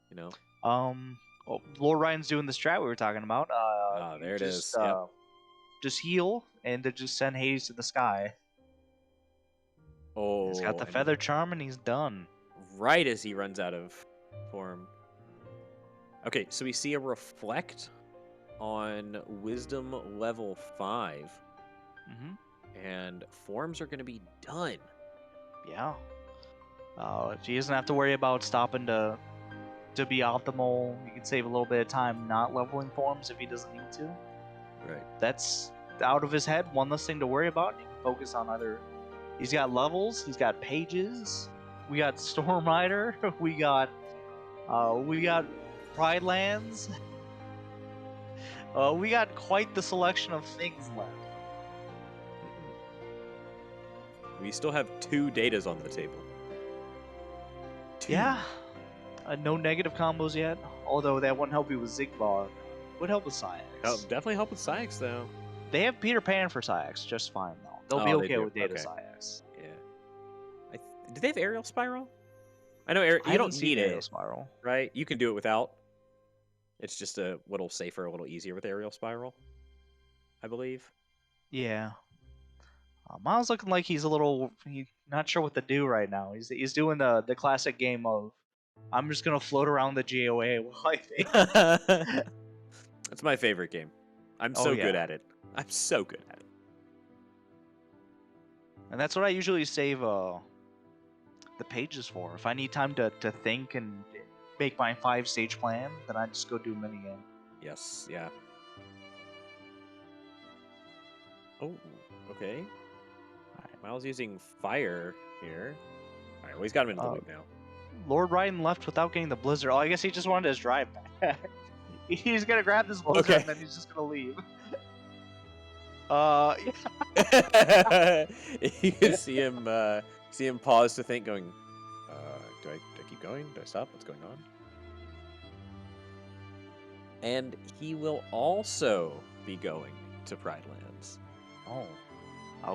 You know. L0rdRaiden's doing the strat we were talking about. There it is. Just heal and to just send Hades to the sky. Oh, he's got the feather charm and he's done. Right as he runs out of form. Okay, so we see a reflect on Wisdom level 5. Mm-hmm. And forms are going to be done. Yeah. He doesn't have to worry about stopping to be optimal. He can save a little bit of time not leveling forms if he doesn't need to. Right. That's out of his head. One less thing to worry about. He can focus on other. He's got levels. He's got pages. We got Storm Rider. We got Pride Lands. We got quite the selection of things left. We still have 2 datas on the table. 2. Yeah. No negative combos yet. Although that wouldn't help you with Zigbar. Would help with Syax. Oh, definitely help with Syax, though. They have Peter Pan for Syax just fine, though. They'll be okay with Data Syax. Yeah. Do they have Aerial Spiral? I know you don't need Aerial Spiral. Right? You can do it without. It's just a little safer, a little easier with Aerial Spiral, I believe. Yeah. Miles looking like he's not sure what to do right now. He's doing the classic game of, I'm just gonna float around the GOA while I think. That's my favorite game. I'm so good at it. I'm so good at it. And that's what I usually save the pages for. If I need time to think and make my 5-stage plan, then I just go do a minigame. Yes, yeah. Oh, okay. Miles using fire here. Alright, well, he's got him in the loop now. L0rdRaiden left without getting the blizzard. Oh, I guess he just wanted his drive back. He's gonna grab this blizzard and then he's just gonna leave. You can see him pause to think, going, do I keep going? Do I stop? What's going on? And he will also be going to Pride Lands. Oh.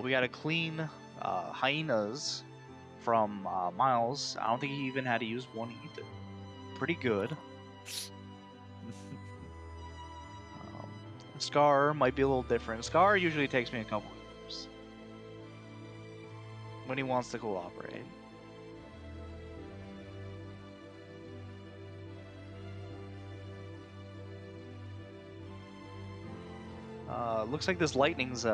We got a clean hyenas from Miles. I don't think he even had to use one either. Pretty good. Scar might be a little different. Scar usually takes me a couple of years when he wants to cooperate. Looks like this lightning's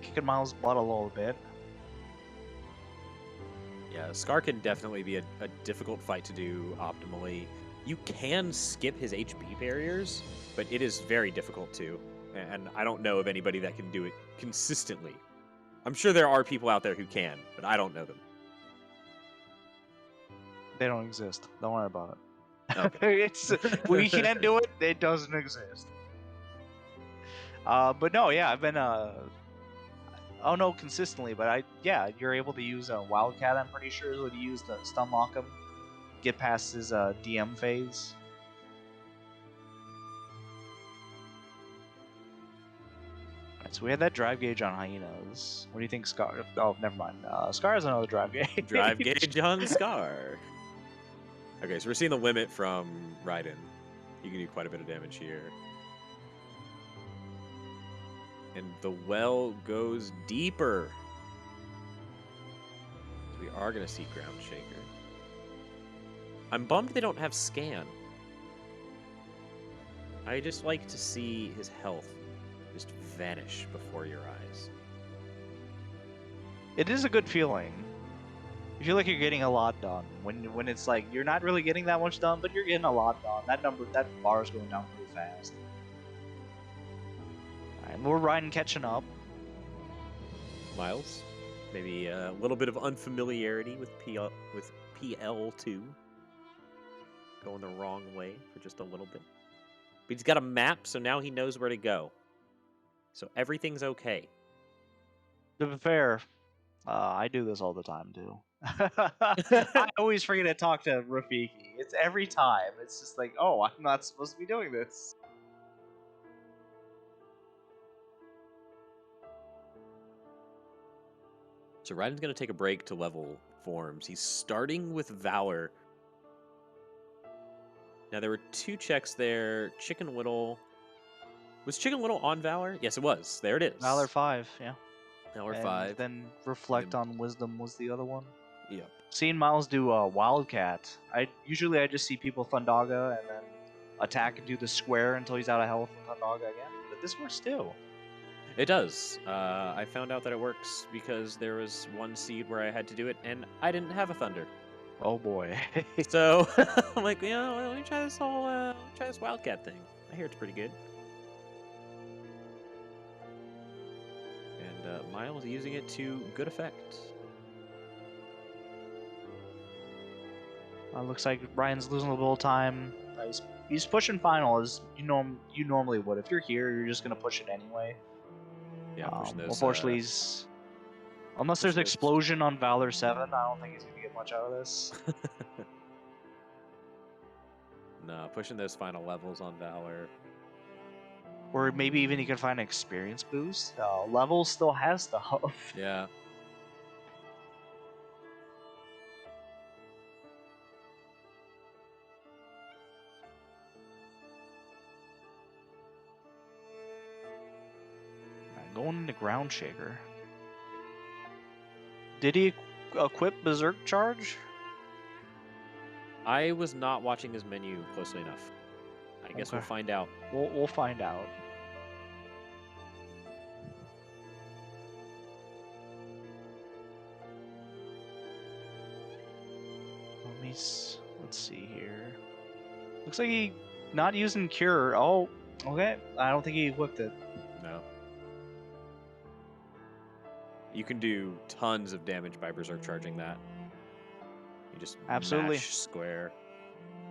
kicking Miles' butt a little bit. Yeah, Scar can definitely be a difficult fight to do optimally. You can skip his HP barriers, but it is very difficult to. And I don't know of anybody that can do it consistently. I'm sure there are people out there who can, but I don't know them. They don't exist. Don't worry about it. Okay. We can do it. It doesn't exist. But no, yeah, I've been oh no, consistently, but you're able to use a Wildcat. I'm pretty sure is what you use to stun lock him, get past his DM phase. So we had that drive gauge on hyenas. What do you think, Scar? Oh, never mind. Scar has another drive gauge. Drive gauge on Scar. Okay, so we're seeing the limit from Raiden. You can do quite a bit of damage here. And the well goes deeper. So we are going to see Ground Shaker. I'm bummed they don't have Scan. I just like to see his health just vanish before your eyes. It is a good feeling. You feel like you're getting a lot done. When it's like you're not really getting that much done, but you're getting a lot done. That bar is going down pretty fast. Alright, Lord Raiden catching up. Miles, maybe a little bit of unfamiliarity with PL2. Going the wrong way for just a little bit. But he's got a map, so now he knows where to go. So everything's okay. To be fair, I do this all the time too. I always forget to talk to Rafiki. It's every time. It's just like, oh, I'm not supposed to be doing this. So Raiden's going to take a break to level forms. He's starting with Valor. Now, there were 2 checks there. Chicken Little. Was Chicken Little on Valor? Yes, it was. There it is. Valor 5, yeah. Valor And 5. then Reflect on Wisdom was the other one. Yep. Seeing Miles do Wildcat, I just see people Thundaga and then attack and do the square until he's out of health and Thundaga again. But this works too. It does. I found out that it works because there was one seed where I had to do it, and I didn't have a Thunder. Oh boy. So I'm like, let me try this Wildcat thing. I hear it's pretty good. And Miles using it to good effect. Looks like Ryan's losing a little time. He's pushing final as you normally would. If you're here, you're just gonna push it anyway. Yeah, pushing those. Unfortunately, unless there's explosion on Valor 7, I don't think he's gonna get much out of this. No, pushing those final levels on Valor. Or maybe even he can find an experience boost. Level still has stuff. Yeah. Going into Ground Shaker. Did he equip Berserk Charge? I was not watching his menu closely enough. I guess we'll find out. We'll find out. Let's see here. Looks like he not using Cure. Oh, okay. I don't think he equipped it. No. You can do tons of damage by Berserk charging that. You just absolutely mash square.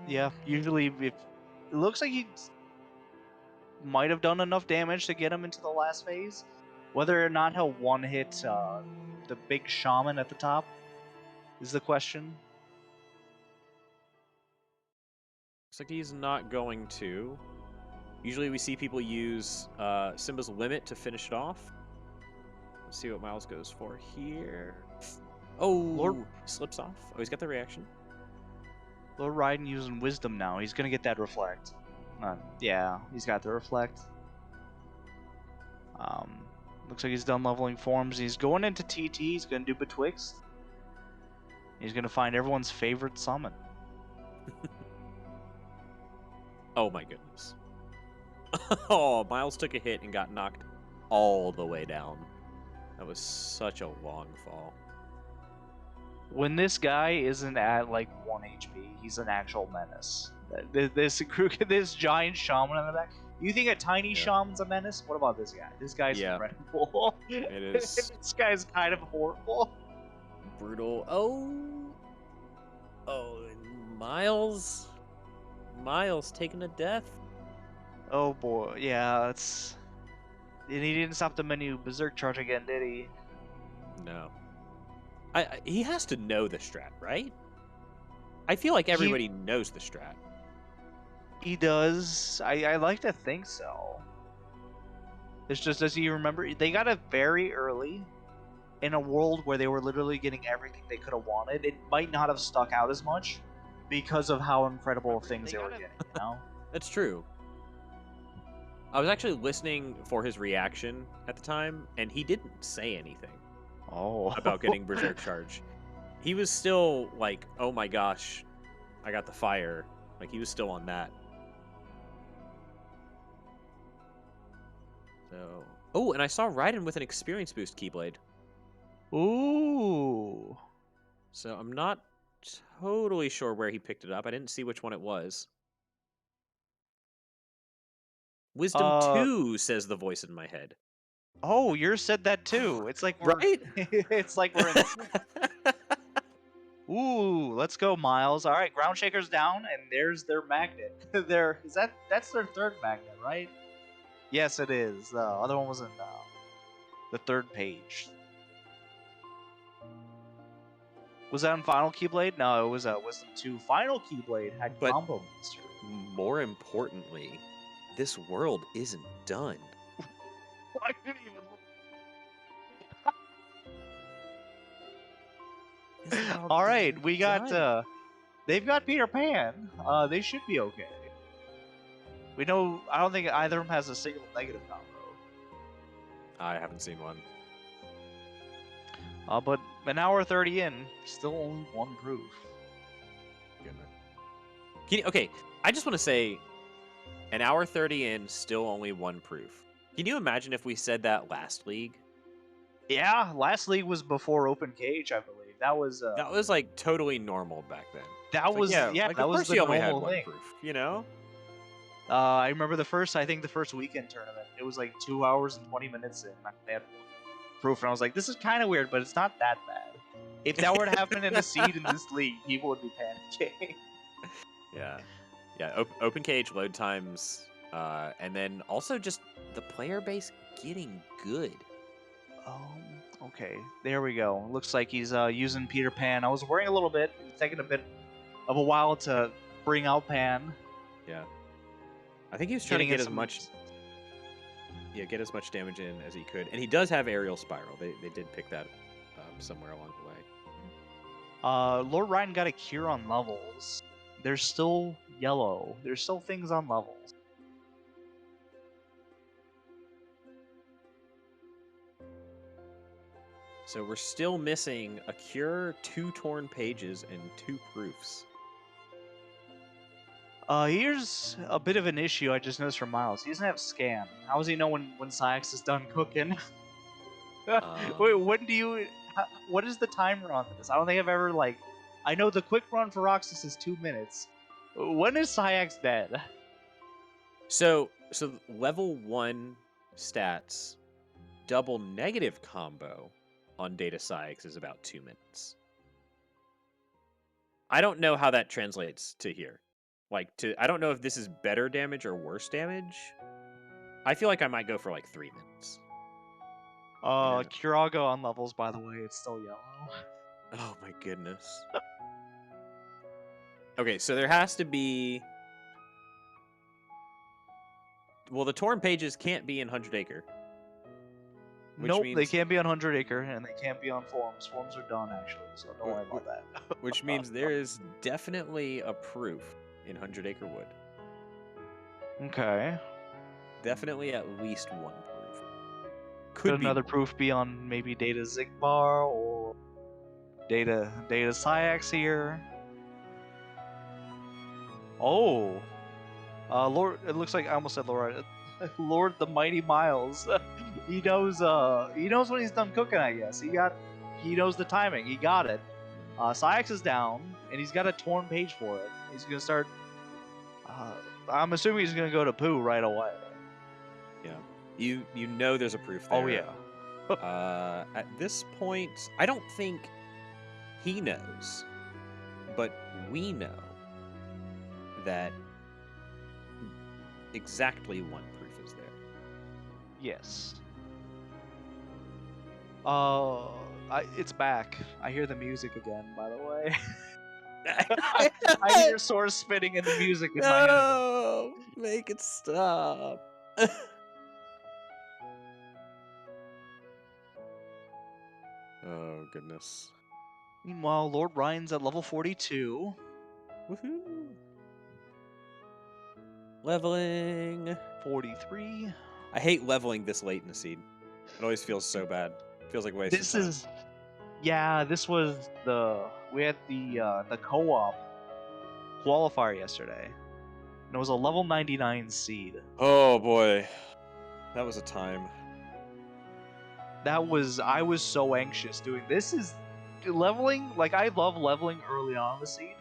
Yeah, usually if it looks like he might have done enough damage to get him into the last phase. Whether or not he'll one-hit the big shaman at the top is the question. Looks like he's not going to. Usually we see people use Simba's Limit to finish it off. Let's see what Miles goes for here. Oh, slips off. Oh, he's got the reaction. Lord Raiden using Wisdom now. He's going to get that Reflect. Yeah, he's got the Reflect. Looks like he's done leveling forms. He's going into TT. He's going to do Betwixt. He's going to find everyone's favorite summon. Oh my goodness. Oh, Miles took a hit and got knocked all the way down. That was such a long fall. When this guy isn't at like 1 HP, he's an actual menace. This giant shaman in the back. You think a tiny shaman's a menace? What about this guy? This guy's incredible. It is. This guy's kind of horrible. Brutal. Oh, and Miles taking a death. Oh boy, yeah, it's. And he didn't stop the menu Berserk Charge again, did he? No. He has to know the strat, right? I feel like everybody knows the strat. He does. I like to think so. It's just, as you remember, they got it very early in a world where they were literally getting everything they could have wanted. It might not have stuck out as much because of how incredible things they were getting, you know? That's true. I was actually listening for his reaction at the time, and he didn't say anything about getting Berserk Charge. He was still like, oh my gosh, I got the fire. Like, he was still on that. So... Oh, and I saw Raiden with an experience boost Keyblade. Ooh. So I'm not totally sure where he picked it up. I didn't see which one it was. Wisdom 2, says the voice in my head. Oh, yours said that too. It's like we're Right? it's like we're in Ooh, let's go, Miles. All right, Ground Shaker's down, and there's their magnet. That's their third magnet, right? Yes, it is. The other one was in the third page. Was that on Final Keyblade? No, it was Wisdom 2. Final Keyblade had But- Combo Master. More importantly, this world isn't done. I didn't even All right, we got they've got Peter Pan. They should be okay. We know. I don't think either of them has a single negative combo. I haven't seen one. But an hour 30 in, still only one proof. Okay, I just want to say, an hour 30 in, still only one proof. Can you imagine if we said that last league? Yeah, last league was before Open KH, I believe. That was like totally normal back then. that It's was like, yeah, like, that of was course the you only had normal one thing. proof, you know? I remember the first weekend tournament. It was like 2 hours and 20 minutes in. They had one proof, and I was like, this is kind of weird, but it's not that bad. If that were to happen in a seed in this league, people would be panicking. Yeah. Open KH load times, and then also just the player base getting good. Okay, there we go. Looks like he's using Peter Pan. I was worrying a little bit. It's taking a bit of a while to bring out Pan. Yeah. I think he was trying to get as some- much get as much damage in as he could. And he does have Aerial Spiral. They did pick that up somewhere along the way. L0rdRaiden got a cure on levels. They're still yellow. There's still things on levels. So we're still missing a cure, 2 torn pages, and 2 proofs. Here's a bit of an issue I just noticed from Miles. He doesn't have scan. How does he know when Syx is done cooking? Wait, what is the timer on this? I don't think I've ever, I know the quick run for Roxas is 2 minutes. When is Syx dead? So level 1 stats, double negative combo on Data Syx is about 2 minutes. I don't know how that translates to here. I don't know if this is better damage or worse damage. I feel like I might go for 3 minutes. Kurago on levels, by the way, it's still yellow. Oh my goodness. Okay, so there has to be... Well, the torn pages can't be in 100 Acre. Nope, they can't be on 100 Acre, and they can't be on Forms. Forms are done, actually, so don't worry about that. Which means there is definitely a proof in 100 Acre Wood. Okay. Definitely at least one proof. Could another proof be on maybe Data Zigbar or Data Syx here? Oh, Lord! It looks like I almost said Lord. Lord TheMightyMiles. He knows when he's done cooking. I guess he knows the timing. He got it. Syx is down, and he's got a torn page for it. He's gonna start. I'm assuming he's gonna go to Pooh right away. Yeah. You know there's a proof there. Oh yeah. At this point, I don't think he knows, but we know that exactly one proof is there. Yes. It's back. I hear the music again, by the way. I hear swords spinning in the music in my head. No! Make it stop. Oh, goodness. Meanwhile, Lord Ryan's at level 42. Woohoo! Leveling. 43. I hate leveling this late in the seed. It always feels so bad. It feels like a waste of This time. is... Yeah, this was we had the co-op qualifier yesterday. And it was a level 99 seed. Oh, boy. That was a time. I was so anxious doing this. Is leveling, like, I love leveling early on in the seed.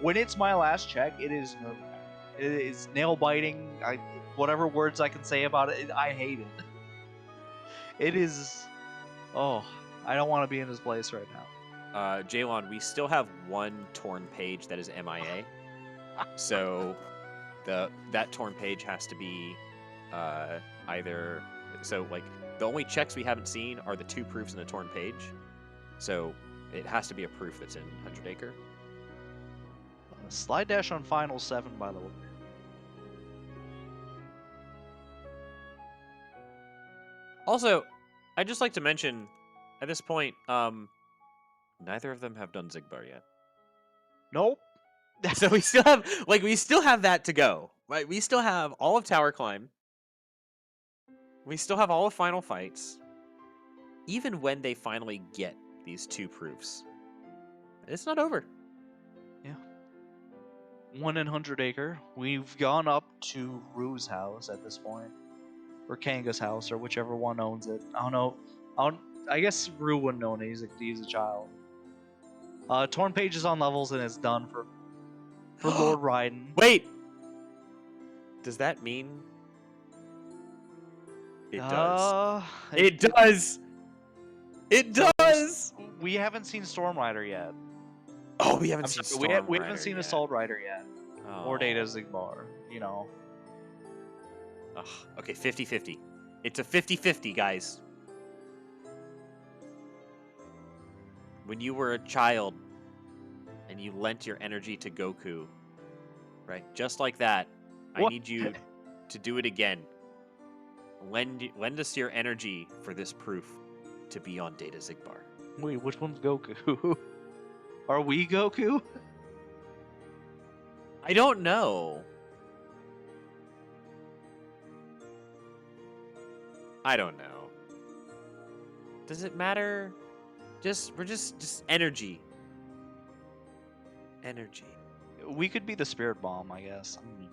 When it's my last check, it is nail biting. Whatever words I can say about it, I hate it. It is. Oh, I don't want to be in this place right now. Jalon, we still have one torn page that is MIA. So that torn page has to be either... So, like, the only checks we haven't seen are the 2 proofs in the torn page. So it has to be a proof that's in 100 Acre. Slide dash on final 7, by the way. Also, I'd just like to mention, at this point, neither of them have done Zigbar yet. Nope. So we still have that to go. Right? We still have all of Tower Climb. We still have all of Final Fights. Even when they finally get these 2 proofs, it's not over. Yeah. 1 in 100 Acre. We've gone up to Rue's house at this point. Or Kanga's house, or whichever one owns it. I don't know. I guess Rue wouldn't own it. He's a child. Torn Page is on levels and it's done for Lord Raiden. Wait! Does that mean... It does. It does! It does! We haven't seen Storm Rider yet. Oh, we haven't seen Storm Rider We haven't seen yet. Assault Rider yet. Oh. Or Data Zigbar, you know. Ugh, okay, 50-50. It's a 50-50, guys. When you were a child and you lent your energy to Goku, right? Just like that, What? I need you to do it again. Lend us your energy for this proof to be on Data Zigbar. Wait, which one's Goku? Are we Goku? I don't know. I don't know. Does it matter? We're just energy. Energy. We could be the Spirit Bomb, I guess. Hmm.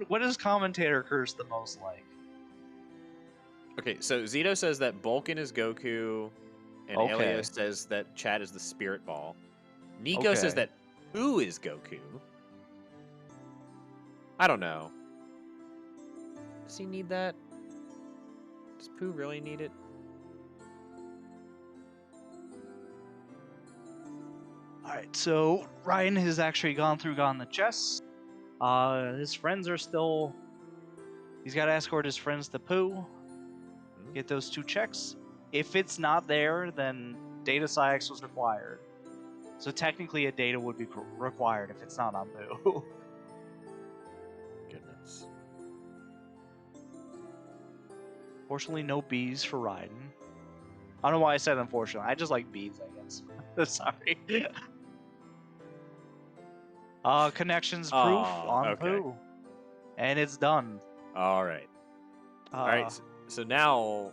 What does Commentator Curse the most like? Okay, so Zito says that Bulkin is Goku, and Okay. Elio says that Chad is the Spirit Ball. Nico says Okay. that Pooh is Goku. I don't know. Does he need that? Does Pooh really need it? Alright, so Ryan has actually gone the chests. His friends are still... He's got to escort his friends to Pooh. Get those 2 checks. If it's not there, then Data Psyx was required. So technically a data would be required if it's not on Pooh. Goodness. Fortunately, no bees for Raiden. I don't know why I said unfortunately. I just like bees, I guess. Sorry. Connections proof on okay. Pooh. And it's done. All right. All right. So now,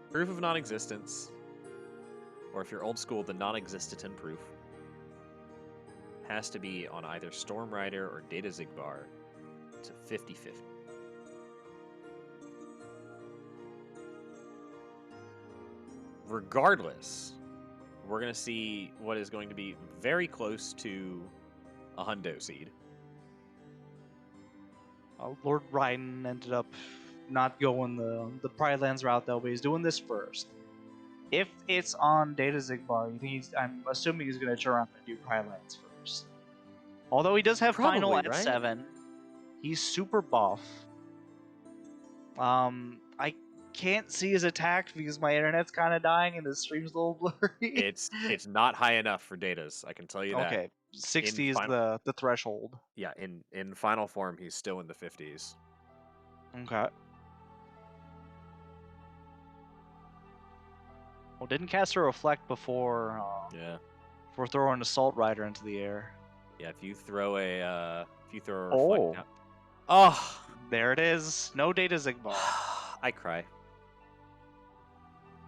proof of non-existence, or if you're old school, the non-existent proof, has to be on either Storm Rider or Data Zigbar. It's a 50-50. Regardless, we're going to see what is going to be very close to a hundo seed. Lord Raiden ended up not going the Pride Lands route though, but he's doing this first. If it's on Data Zigbar, I'm assuming he's going to turn around and do Pride Lands first. Although he does have Probably, final at right? 7, he's super buff. I can't see his attack because my internet's kind of dying and the stream's a little blurry. It's not high enough for Data's, I can tell you that. Okay, 60 is the threshold. Yeah, in final form, he's still in the 50s. Okay. Well, didn't cast a reflect before Yeah. before throwing Assault Rider into the air. Yeah, if you throw a reflect Oh. down. Oh, There it is. No data Zigbar. I cry.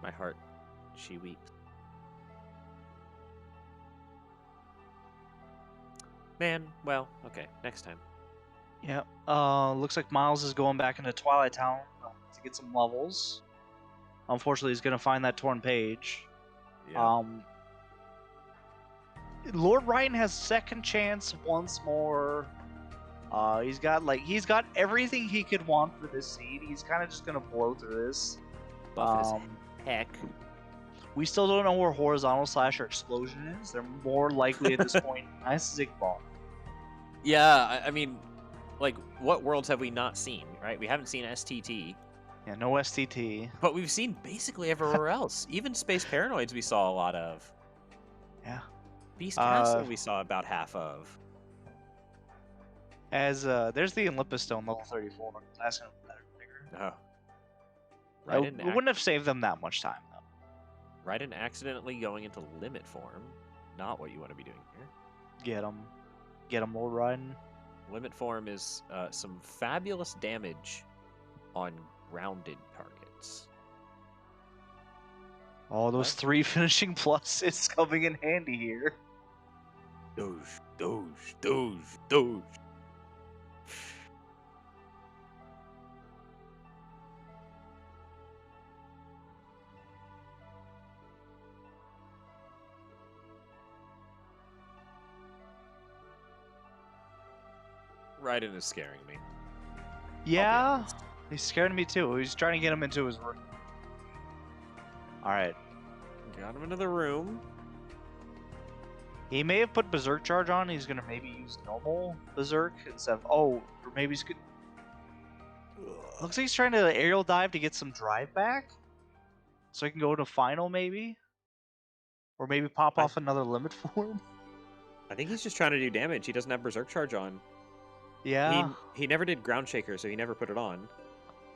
My heart, she weeps. Man, well, okay, next time. Yep. Looks like Miles is going back into Twilight Town to get some levels. Unfortunately, he's gonna find that torn page. Yeah. Lord Raiden has second chance once more. He's got everything he could want for this seed. He's kind of just gonna blow through this. Buff as heck. We still don't know where horizontal slash or explosion is. They're more likely at this point as Zigball. Yeah, I mean, like, what worlds have we not seen, right? We haven't seen STT. Yeah, no STT. But we've seen basically everywhere else. Even Space Paranoids we saw a lot of. Yeah. Beast Castle we saw about half of. As there's the Olympus Stone level 34. That's gonna be better. Oh. Raiden wouldn't have saved them that much time though. Raiden accidentally going into limit form. Not what you want to be doing here. Get him, Lord Raiden. Limit form is some fabulous damage on grounded targets. All those 3 finishing pluses coming in handy here. Doge. Raiden is scaring me. Yeah, he's scaring me too. He's trying to get him into his room. Alright. Got him into the room. He may have put Berserk Charge on. He's going to maybe use normal Berserk instead of... Oh, or maybe he's... Looks like he's trying to aerial dive to get some drive back. So he can go to final maybe. Or maybe pop off another limit form. I think he's just trying to do damage. He doesn't have Berserk Charge on. Yeah. He never did Ground Shaker, so he never put it on.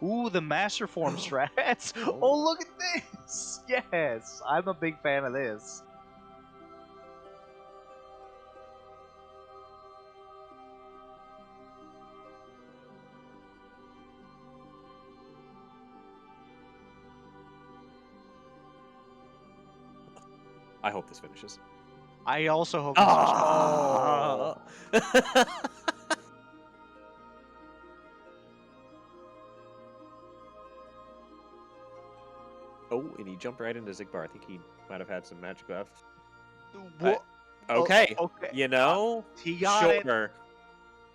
Ooh, the Master Form strats. Oh, look at this. Yes, I'm a big fan of this. I hope this finishes. I also hope this finishes. Oh. Oh, and he jumped right into Zigbar. I think he might have had some magic left. What? Okay. Okay. You know? He got sure. it.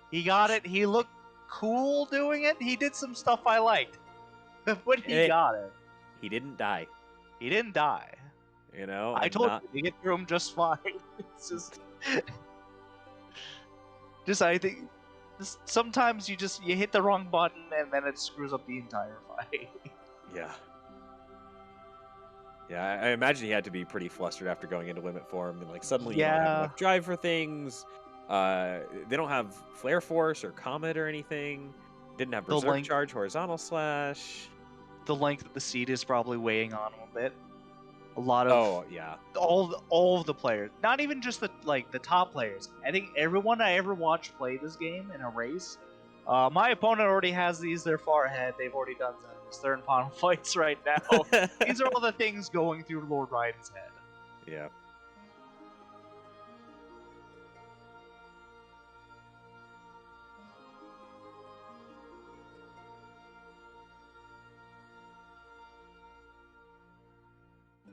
He got it. He looked cool doing it. He did some stuff I liked. But he got it. He didn't die. He didn't die. You know? I told you to get through him just fine. It's just I think sometimes you hit the wrong button and then it screws up the entire fight. Yeah. Yeah, I imagine he had to be pretty flustered after going into limit form and like suddenly you don't have enough drive for things. They don't have Flare Force or Comet or anything. Didn't have Berserk Charge, Horizontal Slash. The length of the seed is probably weighing on him a bit. A lot of all of the players, not even just the top players. I think everyone I ever watched play this game in a race. My opponent already has these. They're far ahead. They've already done this. They're in final fights right now. These are all the things going through Lord Raiden's head. Yeah.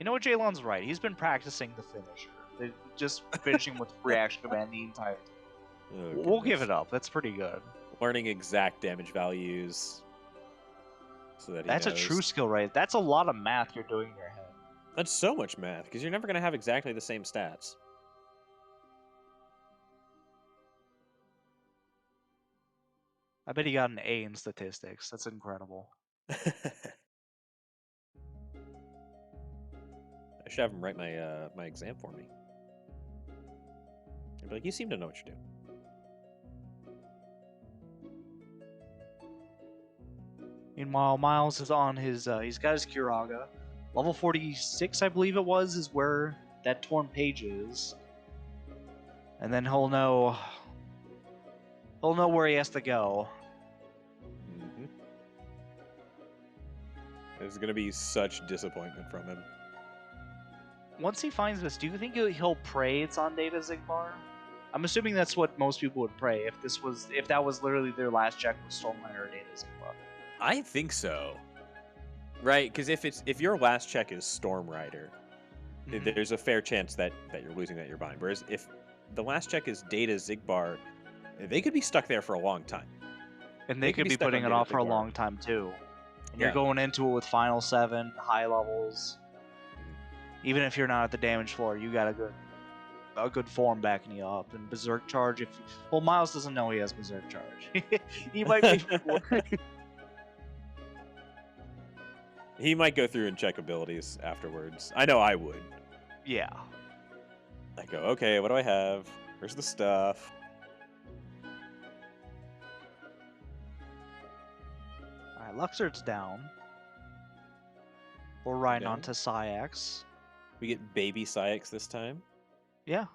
You know what, Jaylon's right. He's been practicing the finisher. They're just finishing with reaction command the entire time. We'll give it up. That's pretty good. Learning exact damage values. So that That's a true skill, right? That's a lot of math you're doing in your head. That's so much math, because you're never going to have exactly the same stats. I bet he got an A in statistics. That's incredible. I should have him write my my exam for me. I'd be like, you seem to know what you're doing. Meanwhile, Miles is on his, he's got his Kiraga. Level 46, I believe it was, is where that torn page is. And then he'll know where he has to go. Mm-hmm. There's gonna be such disappointment from him. Once he finds this, do you think he'll pray it's on Data Zigbar? I'm assuming that's what most people would pray if that was literally their last check with Stormlighter or Data Zigbar. I think so. Right, because if your last check is Storm Rider, there's a fair chance that you're losing that you're buying. Whereas if the last check is Data Zigbar, they could be stuck there for a long time. And they could be stuck putting on it Data off for a Zigbar. long time too. And Yeah. you're going into it with Final 7, high levels. Even if you're not at the damage floor, you got a good form backing you up. And Berserk Charge, well, Miles doesn't know he has Berserk Charge. He might be... He might go through and check abilities afterwards. I know I would. Yeah. I go, okay, what do I have? Where's the stuff? Alright, Luxord's down. We're riding Down? onto Syax. We get baby Syx this time. Yeah.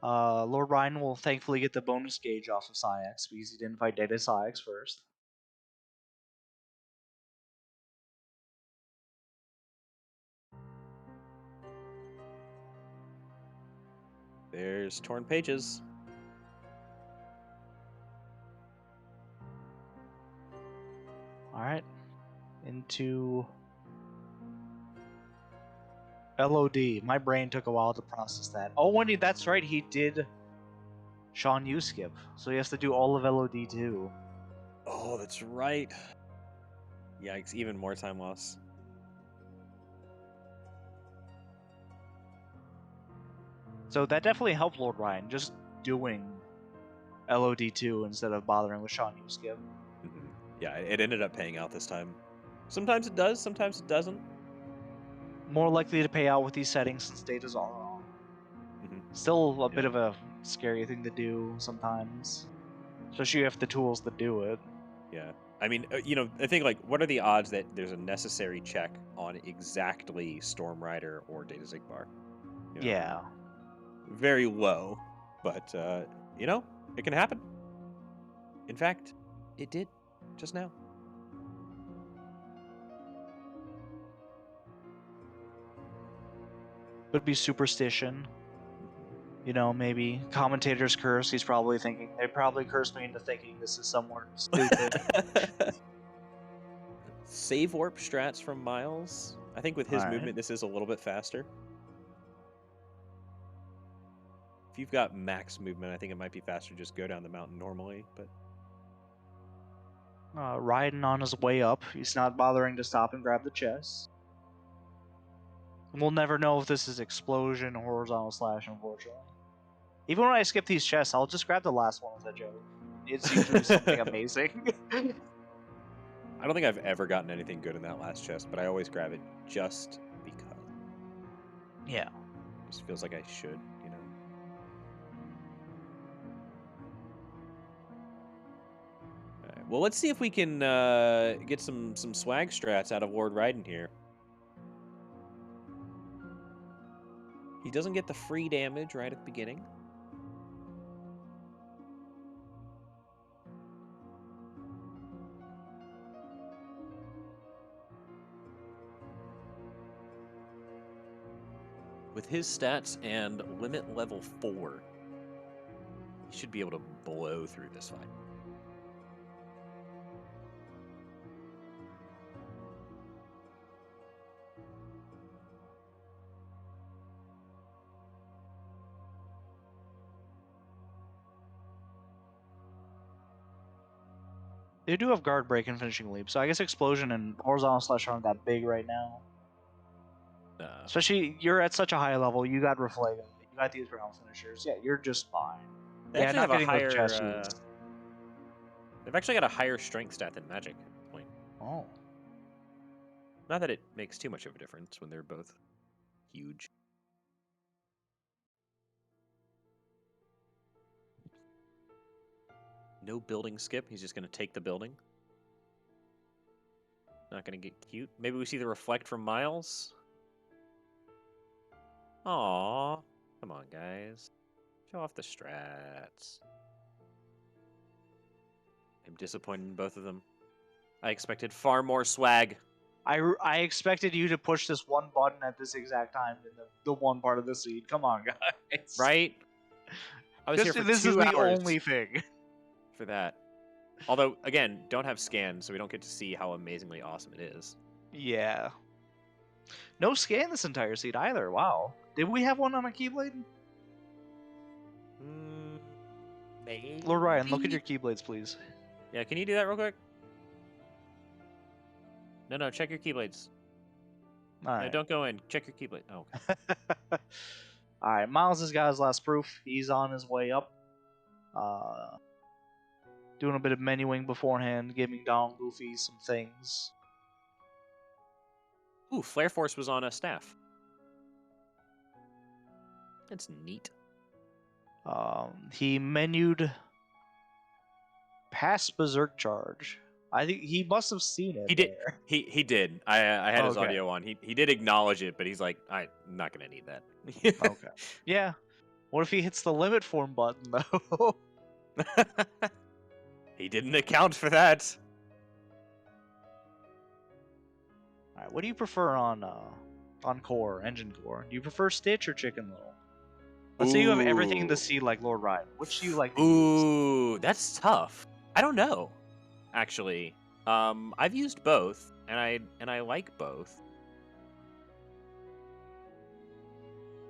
Lord Ryan will thankfully get the bonus gauge off of Syax because he didn't fight Data Syax first. There's torn pages. Alright. Into LOD. My brain took a while to process that. Oh, that's right, he did Sean U-skip. So he has to do all of LOD too. Oh, that's right. Yikes, even more time loss. So that definitely helped Lord Ryan, just doing LOD2 instead of bothering with Sean U-skip. Yeah, it ended up paying out this time. Sometimes it does, sometimes it doesn't. More likely to pay out with these settings since data's all wrong. Still a bit of a scary thing to do sometimes. Especially if you have the tools to do it. Yeah. I mean, I think, like, what are the odds that there's a necessary check on exactly Storm Rider or Data Zigbar? Yeah. Very low, but, it can happen. In fact, it did just now. Could be superstition. Maybe commentator's curse. He's probably thinking, they probably cursed me into thinking this is somewhere stupid. Save warp strats from Miles. I think with his movement, this is a little bit faster. If you've got max movement, I think it might be faster to just go down the mountain normally, but... Riding on his way up. He's not bothering to stop and grab the chest. We'll never know if this is explosion or horizontal slash, unfortunately. Even when I skip these chests, I'll just grab the last one with a joke. It's usually something amazing. I don't think I've ever gotten anything good in that last chest, but I always grab it just because. Yeah. It just feels like I should, Alright, well, let's see if we can get some swag strats out of L0rdRaiden here. He doesn't get the free damage right at the beginning. With his stats and limit level 4, he should be able to blow through this fight. They do have guard break and finishing leap, so I guess explosion and horizontal slash aren't that big right now. Especially, you're at such a high level, you got Reflaga, you got these ground finishers, yeah, you're just fine. They yeah, actually not have a getting higher, those chest they've actually got a higher strength stat than Magic at this point. Oh. Not that it makes too much of a difference when they're both huge. No building skip, he's just going to take the building. Not gonna get cute. Maybe we see the reflect from Miles. Aww. Come on, guys. Show off the strats. I'm disappointed in both of them. I expected far more swag. I expected you to push this one button at this exact time in the one part of the seed. Come on, guys. Right? I was here for This 2 is the hours only thing. for that. Although, again, don't have scan, so we don't get to see how amazingly awesome it is. Yeah. No scan this entire seed either. Wow. Did we have one on a Keyblade? Maybe. Lord Ryan, look at your Keyblades, please. Yeah, can you do that real quick? No, check your Keyblades. All No, right. don't go in. Check your Keyblade. Oh, okay. All right, Miles has got his last proof. He's on his way up. Doing a bit of menuing beforehand, giving Donald Goofy some things. Ooh, Flare Force was on a staff. That's neat. He menued past Berserk Charge. I think he must have seen it. He did. There. He did. I had his Okay. audio on. He did acknowledge it, but he's like, I'm not gonna need that. Okay. Yeah. What if he hits the limit form button though? He didn't account for that. All right. What do you prefer on core, engine core? Do you prefer Stitch or Chicken Little? Let's say you have everything in the Ooh. seed like Lord Raiden. Which do you like to use? Ooh, that's tough. I don't know, actually. I've used both, and I like both.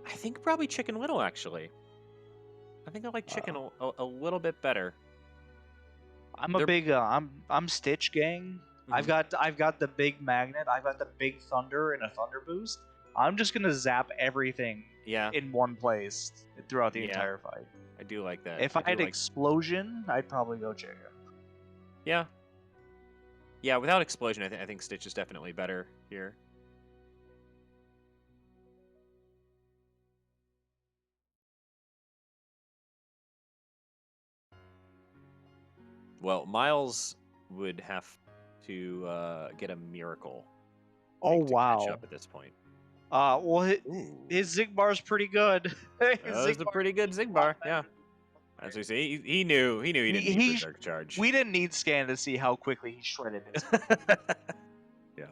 I think probably Chicken Little, actually. I think I like Chicken a little bit better. I'm a big I'm Stitch gang. Mhm. I've got the big magnet. I've got the big thunder and a thunder boost. I'm just gonna zap everything Yeah, in one place throughout the Yeah. entire fight. I do like that. If I do had like... explosion, I'd probably go chicken. Yeah. Yeah, without explosion, I think Stitch is definitely better here. Well, Miles would have to get a miracle. I Oh think, to catch wow. up at this point. Well, Ooh. his Zigbar's pretty good. That was a pretty good Zigbar, yeah. As we see, he knew he didn't need Berserk Charge. We didn't need scan to see how quickly he shredded his. Yeah.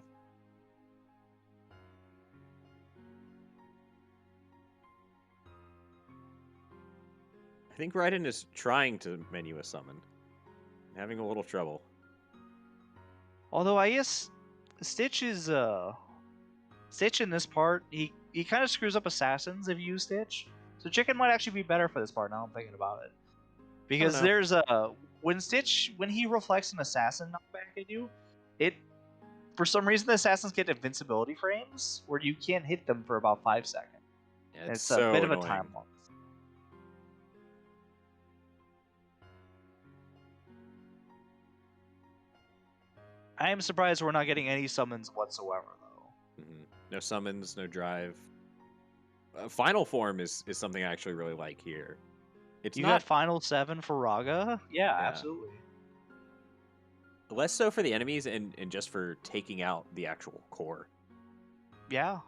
I think Raiden is trying to menu a summon. Having a little trouble. Although I guess Stitch is Stitch in this part, he kind of screws up assassins if you use Stitch. So Chicken might actually be better for this part now I'm thinking about it. Because know. there's a when he reflects an assassin knockback at you, it for some reason the assassins get invincibility frames where you can't hit them for about 5 seconds. Yeah, It's so a bit annoying. of a time loss. I am surprised we're not getting any summons whatsoever, though. No summons, no drive. Final form is something I actually really like here. It's You not got Final 7 for Raga? Yeah, absolutely. less so for the enemies and just for taking out the actual core. Yeah.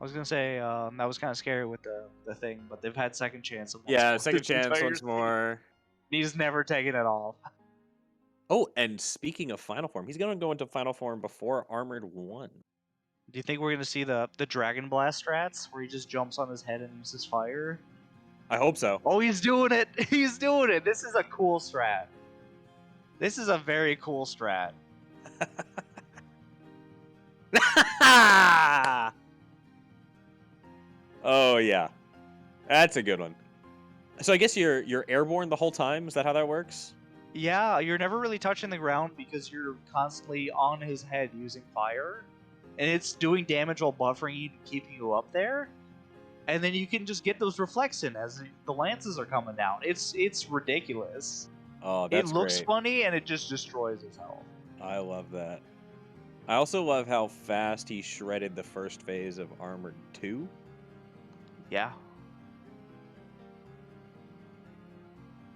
I was gonna say that was kind of scary with the thing, but they've had second chance. Second chance once more. He's never taken it off. Oh, and speaking of final form, he's gonna go into final form before Armored 1. Do you think we're gonna see the Dragon Blast strats where he just jumps on his head and uses fire? I hope so. Oh, he's doing it! He's doing it! This is a cool strat. This is a very cool strat. Oh yeah, that's a good one. So I guess you're airborne the whole time. Is that how that works? Yeah, you're never really touching the ground because you're constantly on his head using fire, and it's doing damage while buffering you, keeping you up there. And then you can just get those reflects in as the lances are coming down. It's ridiculous. Oh, that's It looks great. funny and it just destroys his health. I love that. I also love how fast he shredded the first phase of Armored 2. Yeah.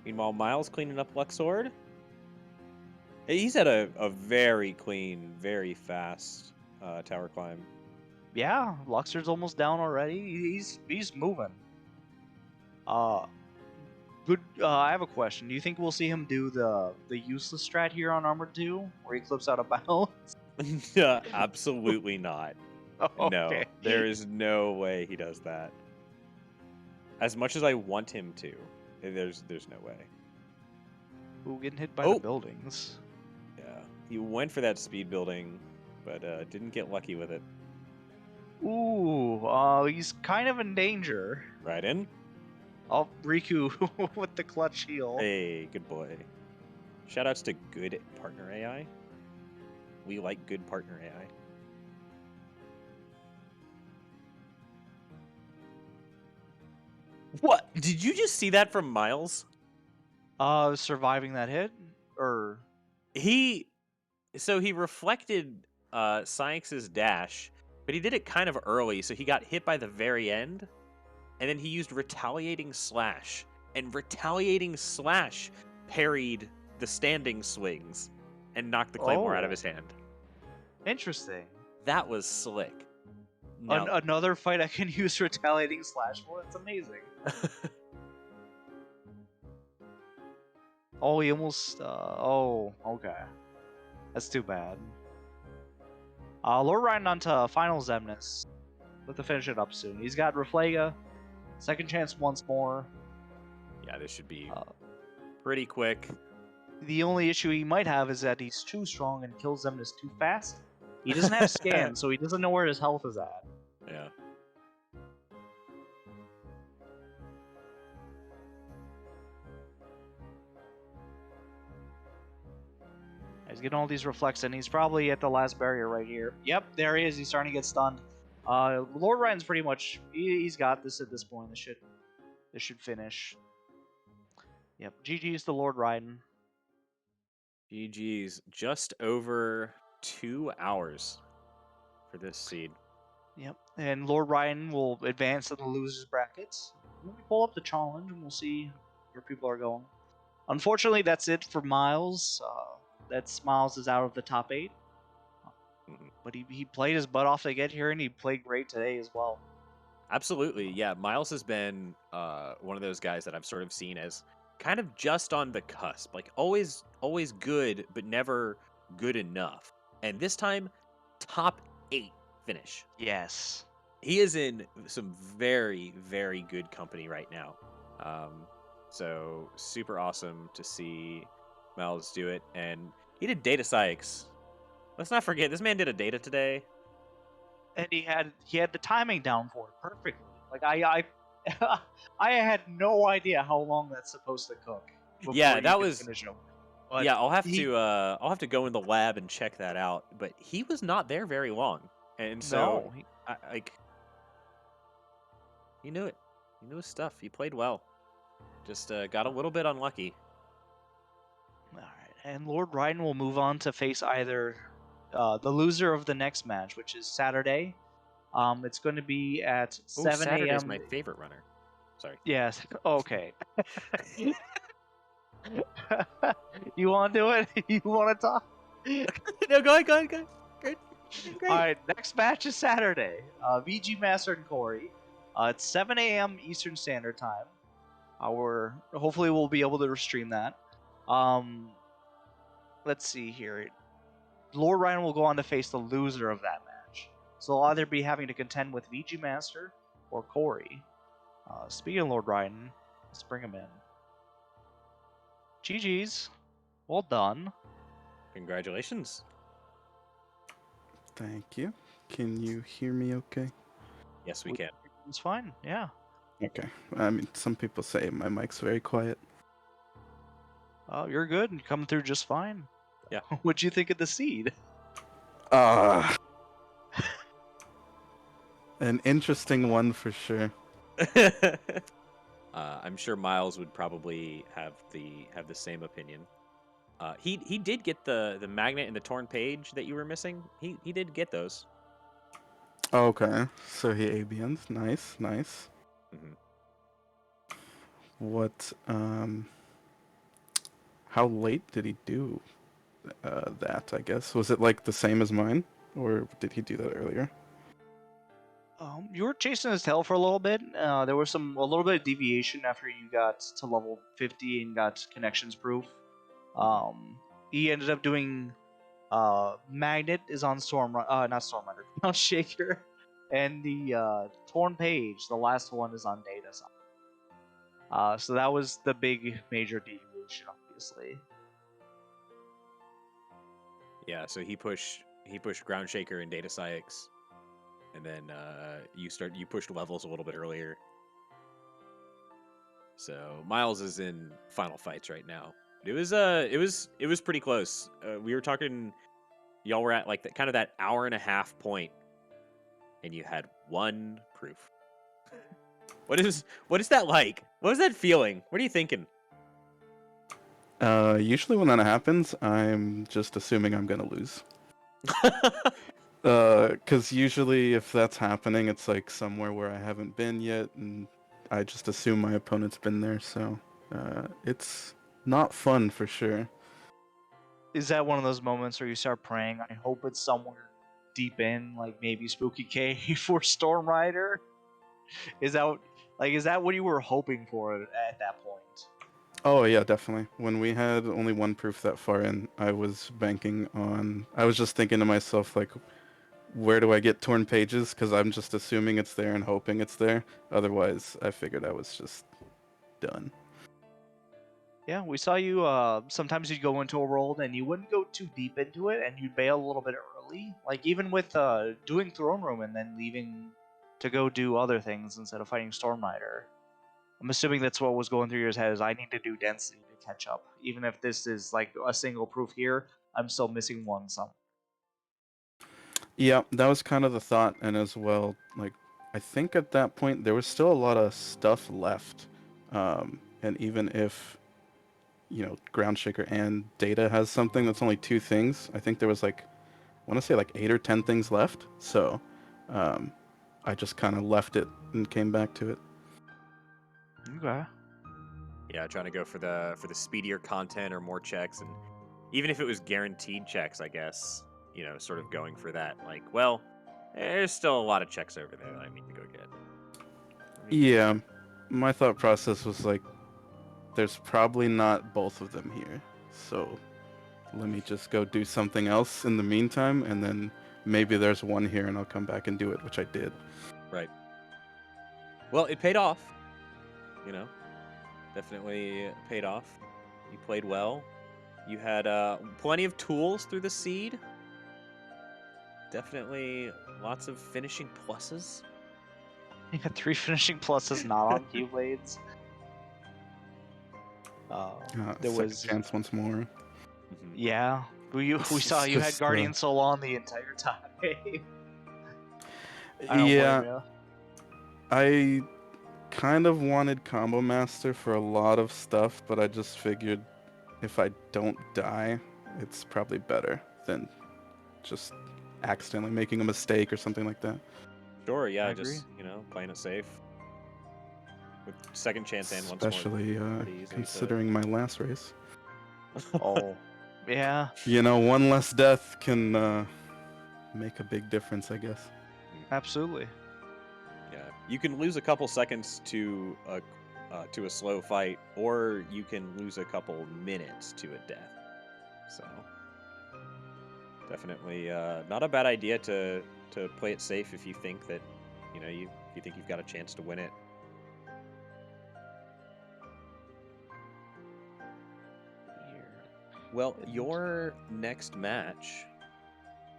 Meanwhile, Miles cleaning up L0rdRaiden. He's had a very clean, very fast tower climb. Yeah, Luxor's almost down already. He's moving. Good. I have a question. Do you think we'll see him do the useless strat here on Armored 2, where he clips out of bounds? Absolutely not. No, Okay. there is no way he does that. As much as I want him to, there's no way. Ooh, getting hit by Oh. the buildings. Yeah, he went for that speed building, but didn't get lucky with it. Ooh, he's kind of in danger. Right in. Oh, Riku with the clutch heal. Hey, good boy. Shoutouts to good partner AI. We like good partner AI. What? Did you just see that from Miles? Surviving that hit? Or... He reflected Science's dash, but he did it kind of early, so he got hit by the very end, and then he used Retaliating Slash, and Retaliating Slash parried the standing swings and knocked the Claymore out of his hand. Interesting. That was slick. No. Another fight I can use Retaliating Slash for? That's amazing. Oh, he almost... oh, okay. That's too bad. L0rdRaiden onto Final Zemnis. We'll have to finish it up soon. He's got Reflega. Second chance once more. Yeah, this should be pretty quick. The only issue he might have is that he's too strong and kills Zemnis too fast. He doesn't have scan, so he doesn't know where his health is at. Yeah. He's getting all these reflects, and he's probably at the last barrier right here. Yep, there he is. He's starting to get stunned. L0rdRaiden's pretty much... He's got this at this point. This should finish. Yep, GG's to L0rdRaiden. GG's. Just over 2 hours for this seed. Yep, and L0rdRaiden will advance to the losers brackets. Let me pull up the challenge, and we'll see where people are going. Unfortunately, that's it for Miles. Miles is out of the top 8. But he played his butt off to get here, and he played great today as well. Absolutely, yeah. Miles has been one of those guys that I've sort of seen as kind of just on the cusp. Like, always good, but never good enough. And this time, top 8 finish. Yes. He is in some very, very good company right now. So, super awesome to see Miles do it. And he did Data Sykes. Let's not forget, this man did a data today. And he had the timing down for it perfectly. Like I had no idea how long that's supposed to cook. Yeah, that was. Yeah, I'll have to go in the lab and check that out. But he was not there very long, and so he knew it. He knew his stuff. He played well. Just got a little bit unlucky. All right, and L0rdRaiden will move on to face either the loser of the next match, which is Saturday. It's going to be at 7 a.m. Saturday's my favorite runner. Sorry. Yes. Okay. You want to do it? You want to talk? No, go ahead. Great. All right. Next match is Saturday. VG Master and Corey. It's 7 a.m. Eastern Standard Time. Hopefully we'll be able to stream that. Let's see here. L0rdRaiden will go on to face the loser of that match. So they'll either be having to contend with VG Master or Corey. Speaking of L0rdRaiden, let's bring him in. GG's. Well done. Congratulations. Thank you. Can you hear me okay? Yes, we can. It's fine, yeah. Okay. I mean, some people say my mic's very quiet. Oh, you're good and coming through just fine. Yeah. What'd you think of the seed? An interesting one for sure. I'm sure Miles would probably have the same opinion. He did get the magnet and the torn page that you were missing. He did get those. Okay, so he ABNs. Nice. Mm-hmm. What? How late did he do? that, I guess. Was it like the same as mine? Or did he do that earlier? You were chasing his tail for a little bit. There was a little bit of deviation after you got to level 50 and got connections proof. He ended up doing Magnet is on not Stormrunner, Ground Shaker, and the Torn Page, the last one, is on Data Side. So that was the big major deviation, obviously. Yeah, so he pushed Ground Shaker and Data Psyx, and then you pushed levels a little bit earlier. So Miles is in final fights right now. It was pretty close. We were talking, y'all were at like kind of that hour and a half point, and you had one proof. What is that like? What is that feeling? What are you thinking? Usually when that happens, I'm just assuming I'm gonna lose. Because usually if that's happening, it's like somewhere where I haven't been yet, and I just assume my opponent's been there, so it's not fun for sure. Is that one of those moments where you start praying, I hope it's somewhere deep in, like maybe Spooky KH2 Storm Rider? Is that what you were hoping for at that point? Oh yeah, definitely. When we had only one proof that far in, I was banking on... I was just thinking to myself, like, where do I get torn pages? Because I'm just assuming it's there and hoping it's there. Otherwise, I figured I was just done. Yeah, we saw you. Sometimes you'd go into a world and you wouldn't go too deep into it, and you'd bail a little bit early. Like even with doing Throne Room and then leaving to go do other things instead of fighting Storm Rider. I'm assuming that's what was going through your head. Is I need to do density to catch up, even if this is like a single proof here. I'm still missing one some. Yeah, that was kind of the thought, and as well, like, I think at that point there was still a lot of stuff left. And even if, Ground Shaker and Data has something that's only two things, I think there was like, I want to say like 8 or 10 things left. So, I just kind of left it and came back to it. Okay. Yeah, trying to go for the speedier content or more checks, and even if it was guaranteed checks, I guess, sort of going for that. Like, well, there's still a lot of checks over there that I need to go get. Yeah, my thought process was like, there's probably not both of them here. So let me just go do something else in the meantime, and then maybe there's one here and I'll come back and do it, which I did. Right. Well, it paid off. Definitely paid off. You played well. You had plenty of tools through the seed. Definitely lots of finishing pluses. You got 3 finishing pluses not on Keyblades. There Second was chance once more. Yeah, we saw you had Guardian Soul on the entire time. Yeah, I kind of wanted Combo Master for a lot of stuff, but I just figured if I don't die, it's probably better than just accidentally making a mistake or something like that. Sure, yeah, I agree. just, playing it safe. With second chance and once Especially more. considering my last race. Oh, yeah. One less death can make a big difference, I guess. Absolutely. Yeah, you can lose a couple seconds to a slow fight, or you can lose a couple minutes to a death. So definitely not a bad idea to play it safe if you think that you think you've got a chance to win it. Well, your next match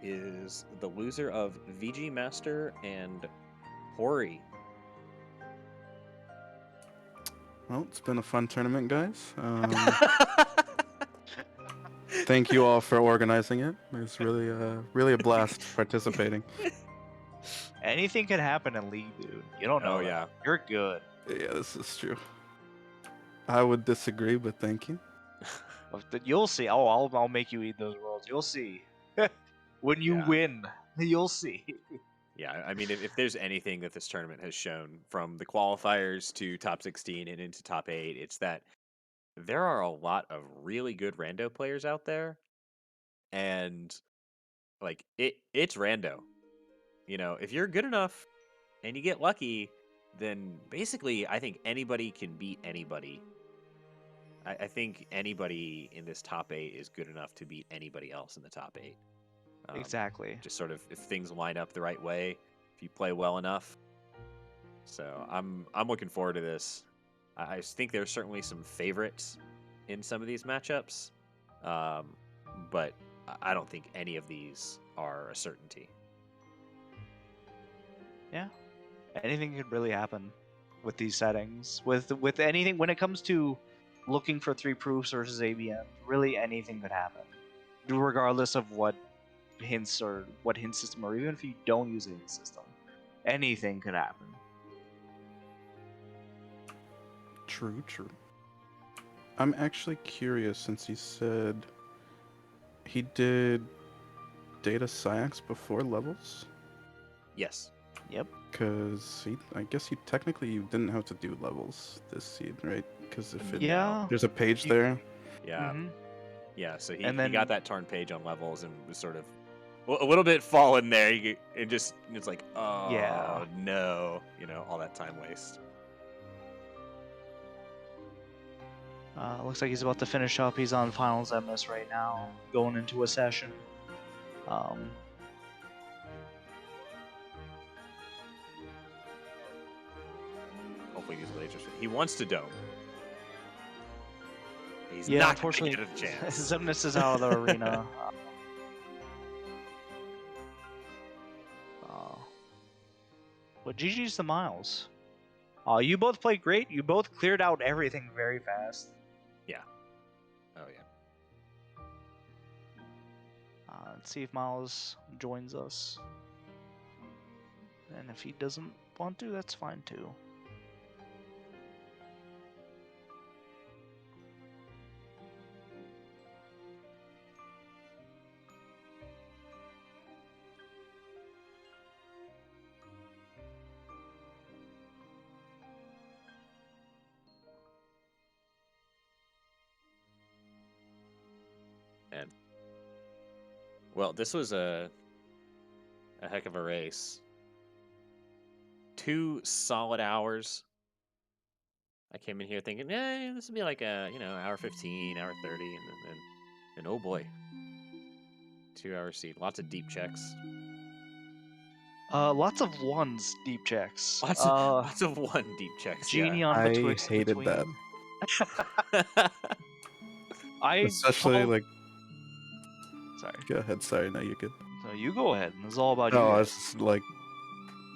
is the loser of VG Master and Hori. Well, it's been a fun tournament, guys. Thank you all for organizing it. It was really a blast participating. Anything can happen in League, dude. You don't know. Oh, yeah. You're good. Yeah, this is true. I would disagree, but thank you. You'll see. Oh, I'll make you eat those rolls. You'll see. When you win, you'll see. Yeah, I mean, if there's anything that this tournament has shown, from the qualifiers to top 16 and into top 8, it's that there are a lot of really good rando players out there, and like it's rando. You know, if you're good enough and you get lucky, then basically I think anybody can beat anybody. I think anybody in this top 8 is good enough to beat anybody else in the top 8. Exactly. Just sort of if things line up the right way, if you play well enough. So I'm looking forward to this. I think there's certainly some favorites in some of these matchups, but I don't think any of these are a certainty. Yeah. Anything could really happen with these settings. With anything when it comes to looking for 3 proofs versus ABM, really anything could happen. Regardless of what hint system, or even if you don't use a hint system, anything could happen. True. I'm actually curious, since he said he did data Psyax before levels. Yes. Yep. Because I guess you technically didn't have to do levels this seed, right? Because if there's a page there. Yeah. Mm-hmm. Yeah. So he then, got that Tarn page on levels and was sort of a little bit fallen there. It's like, oh yeah. no, all that time waste. Looks like he's about to finish up. He's on finals MS right now, going into a session. Hopefully these lasers. He wants to dome. He's yeah, not unfortunately, gonna get a chance. Xemnas is out of the arena. But GG's the Miles. You both played great. You both cleared out everything very fast. Yeah. Oh yeah. Let's see if Miles joins us. And if he doesn't want to, that's fine too. And well, this was a heck of a race. 2 solid hours. I came in here thinking, this would be like a hour 15, hour 30, and oh boy, 2-hour seed. Lots of deep checks. Lots of ones deep checks. Lots of 1 deep checks. Genie Yeah. on I betwixt hated between. that. I Especially called... like. Sorry. Go ahead. Sorry, no, you're good. So you go ahead. It's all about No, you. I was just like,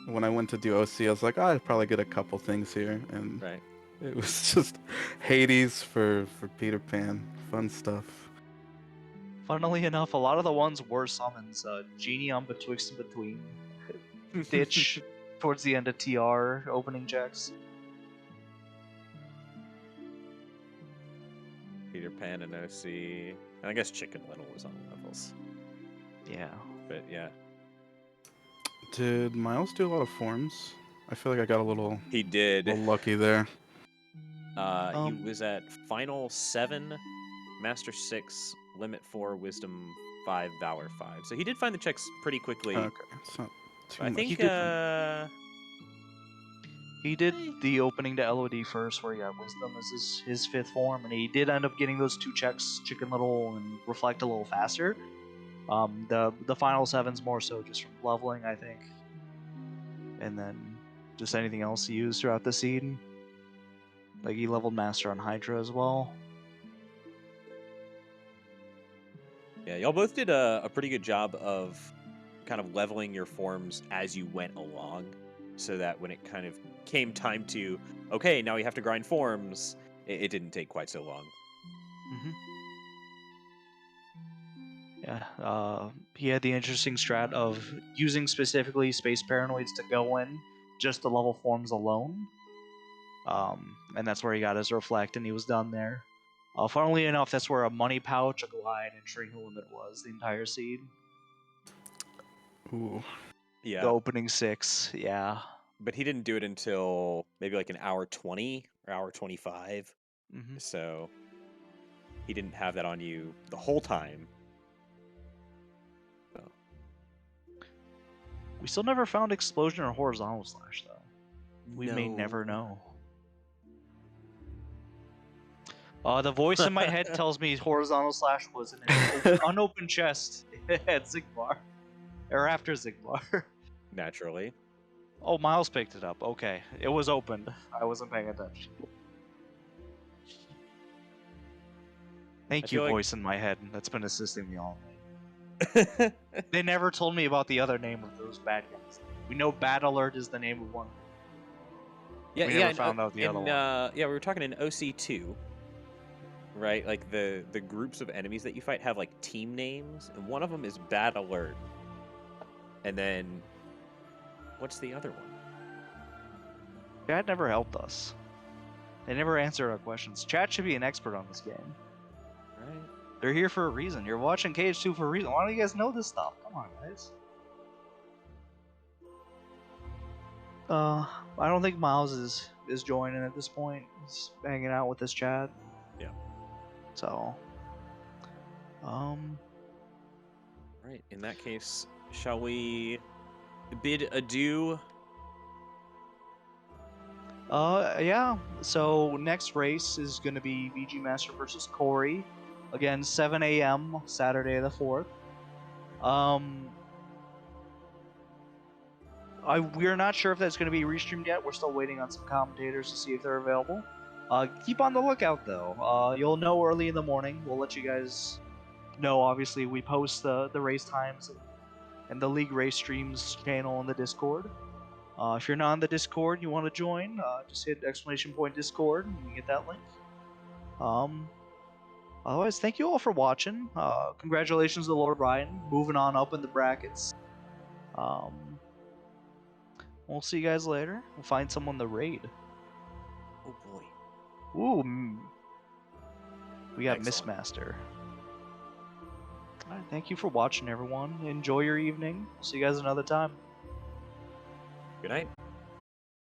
when I went to do OC, I was like, I'd probably get a couple things here, and Right. it was just Hades for Peter Pan, fun stuff. Funnily enough, a lot of the ones were summons. Genie on betwixt and between. Ditch towards the end of TR opening checks. Peter Pan and OC. And I guess Chicken Little was on levels. Yeah. But yeah. Did Miles do a lot of forms? I feel like I got a little lucky there. He was at Final 7, Master 6, Limit 4, Wisdom 5, Valor 5. So he did find the checks pretty quickly. Okay, it's not too I much. think he did the opening to LOD first, where he got Wisdom as his 5th form, and he did end up getting those 2 checks, Chicken Little and Reflect, a little faster. The final 7's more so just from leveling, I think, and then just anything else he used throughout the seed. Like he leveled Master on Hydra as well. Yeah, y'all both did a pretty good job of kind of leveling your forms as you went along, so that when it kind of came time to, okay, now you have to grind forms, it didn't take quite so long. Mm-hmm. Yeah, he had the interesting strat of using specifically Space Paranoids to go in just the level forms alone. And that's where he got his Reflect, and he was done there. Funnily enough, that's where a Money Pouch, a Glide, and Shrink Limit was the entire seed. Ooh. Yeah. The opening 6, yeah. But he didn't do it until maybe like an hour 20 or hour 25. Mm-hmm. So he didn't have that on you the whole time. We still never found explosion or horizontal slash though. We may never know. The voice in my head tells me horizontal slash was in an unopened chest at Zigbar. Or after Zigbar. Naturally. Oh, Miles picked it up. Okay. It was opened. I wasn't paying attention. Thank you, voice in my head. That's been assisting me all night. They never told me about the other name of those bad guys. We know Bad Alert is the name of one. Yeah, we never found out the other one. Yeah, we were talking in OC2, right? Like the groups of enemies that you fight have like team names, and one of them is Bad Alert. And then, what's the other one? Chat never helped us. They never answered our questions. Chat should be an expert on this game. Right. They're here for a reason. You're watching KH2 for a reason. Why don't you guys know this stuff? Come on, guys. I don't think Miles is joining at this point. He's hanging out with his chat. Yeah. So, Right. In that case, shall we bid adieu? Yeah. So next race is gonna be VG Master versus Corey. Again, 7 a.m. Saturday the 4th. We're not sure if that's going to be restreamed yet. We're still waiting on some commentators to see if they're available. Keep on the lookout, though. You'll know early in the morning. We'll let you guys know. Obviously, we post the race times and the league race streams channel in the Discord. If you're not on the Discord, you want to join, just hit !Discord and you get that link. Otherwise, thank you all for watching. Congratulations to L0rdRaiden, moving on up in the brackets. We'll see you guys later. We'll find someone to raid. Oh boy. Ooh, we got Excellent. Missmaster. Alright, thank you for watching, everyone. Enjoy your evening. See you guys another time. Good night.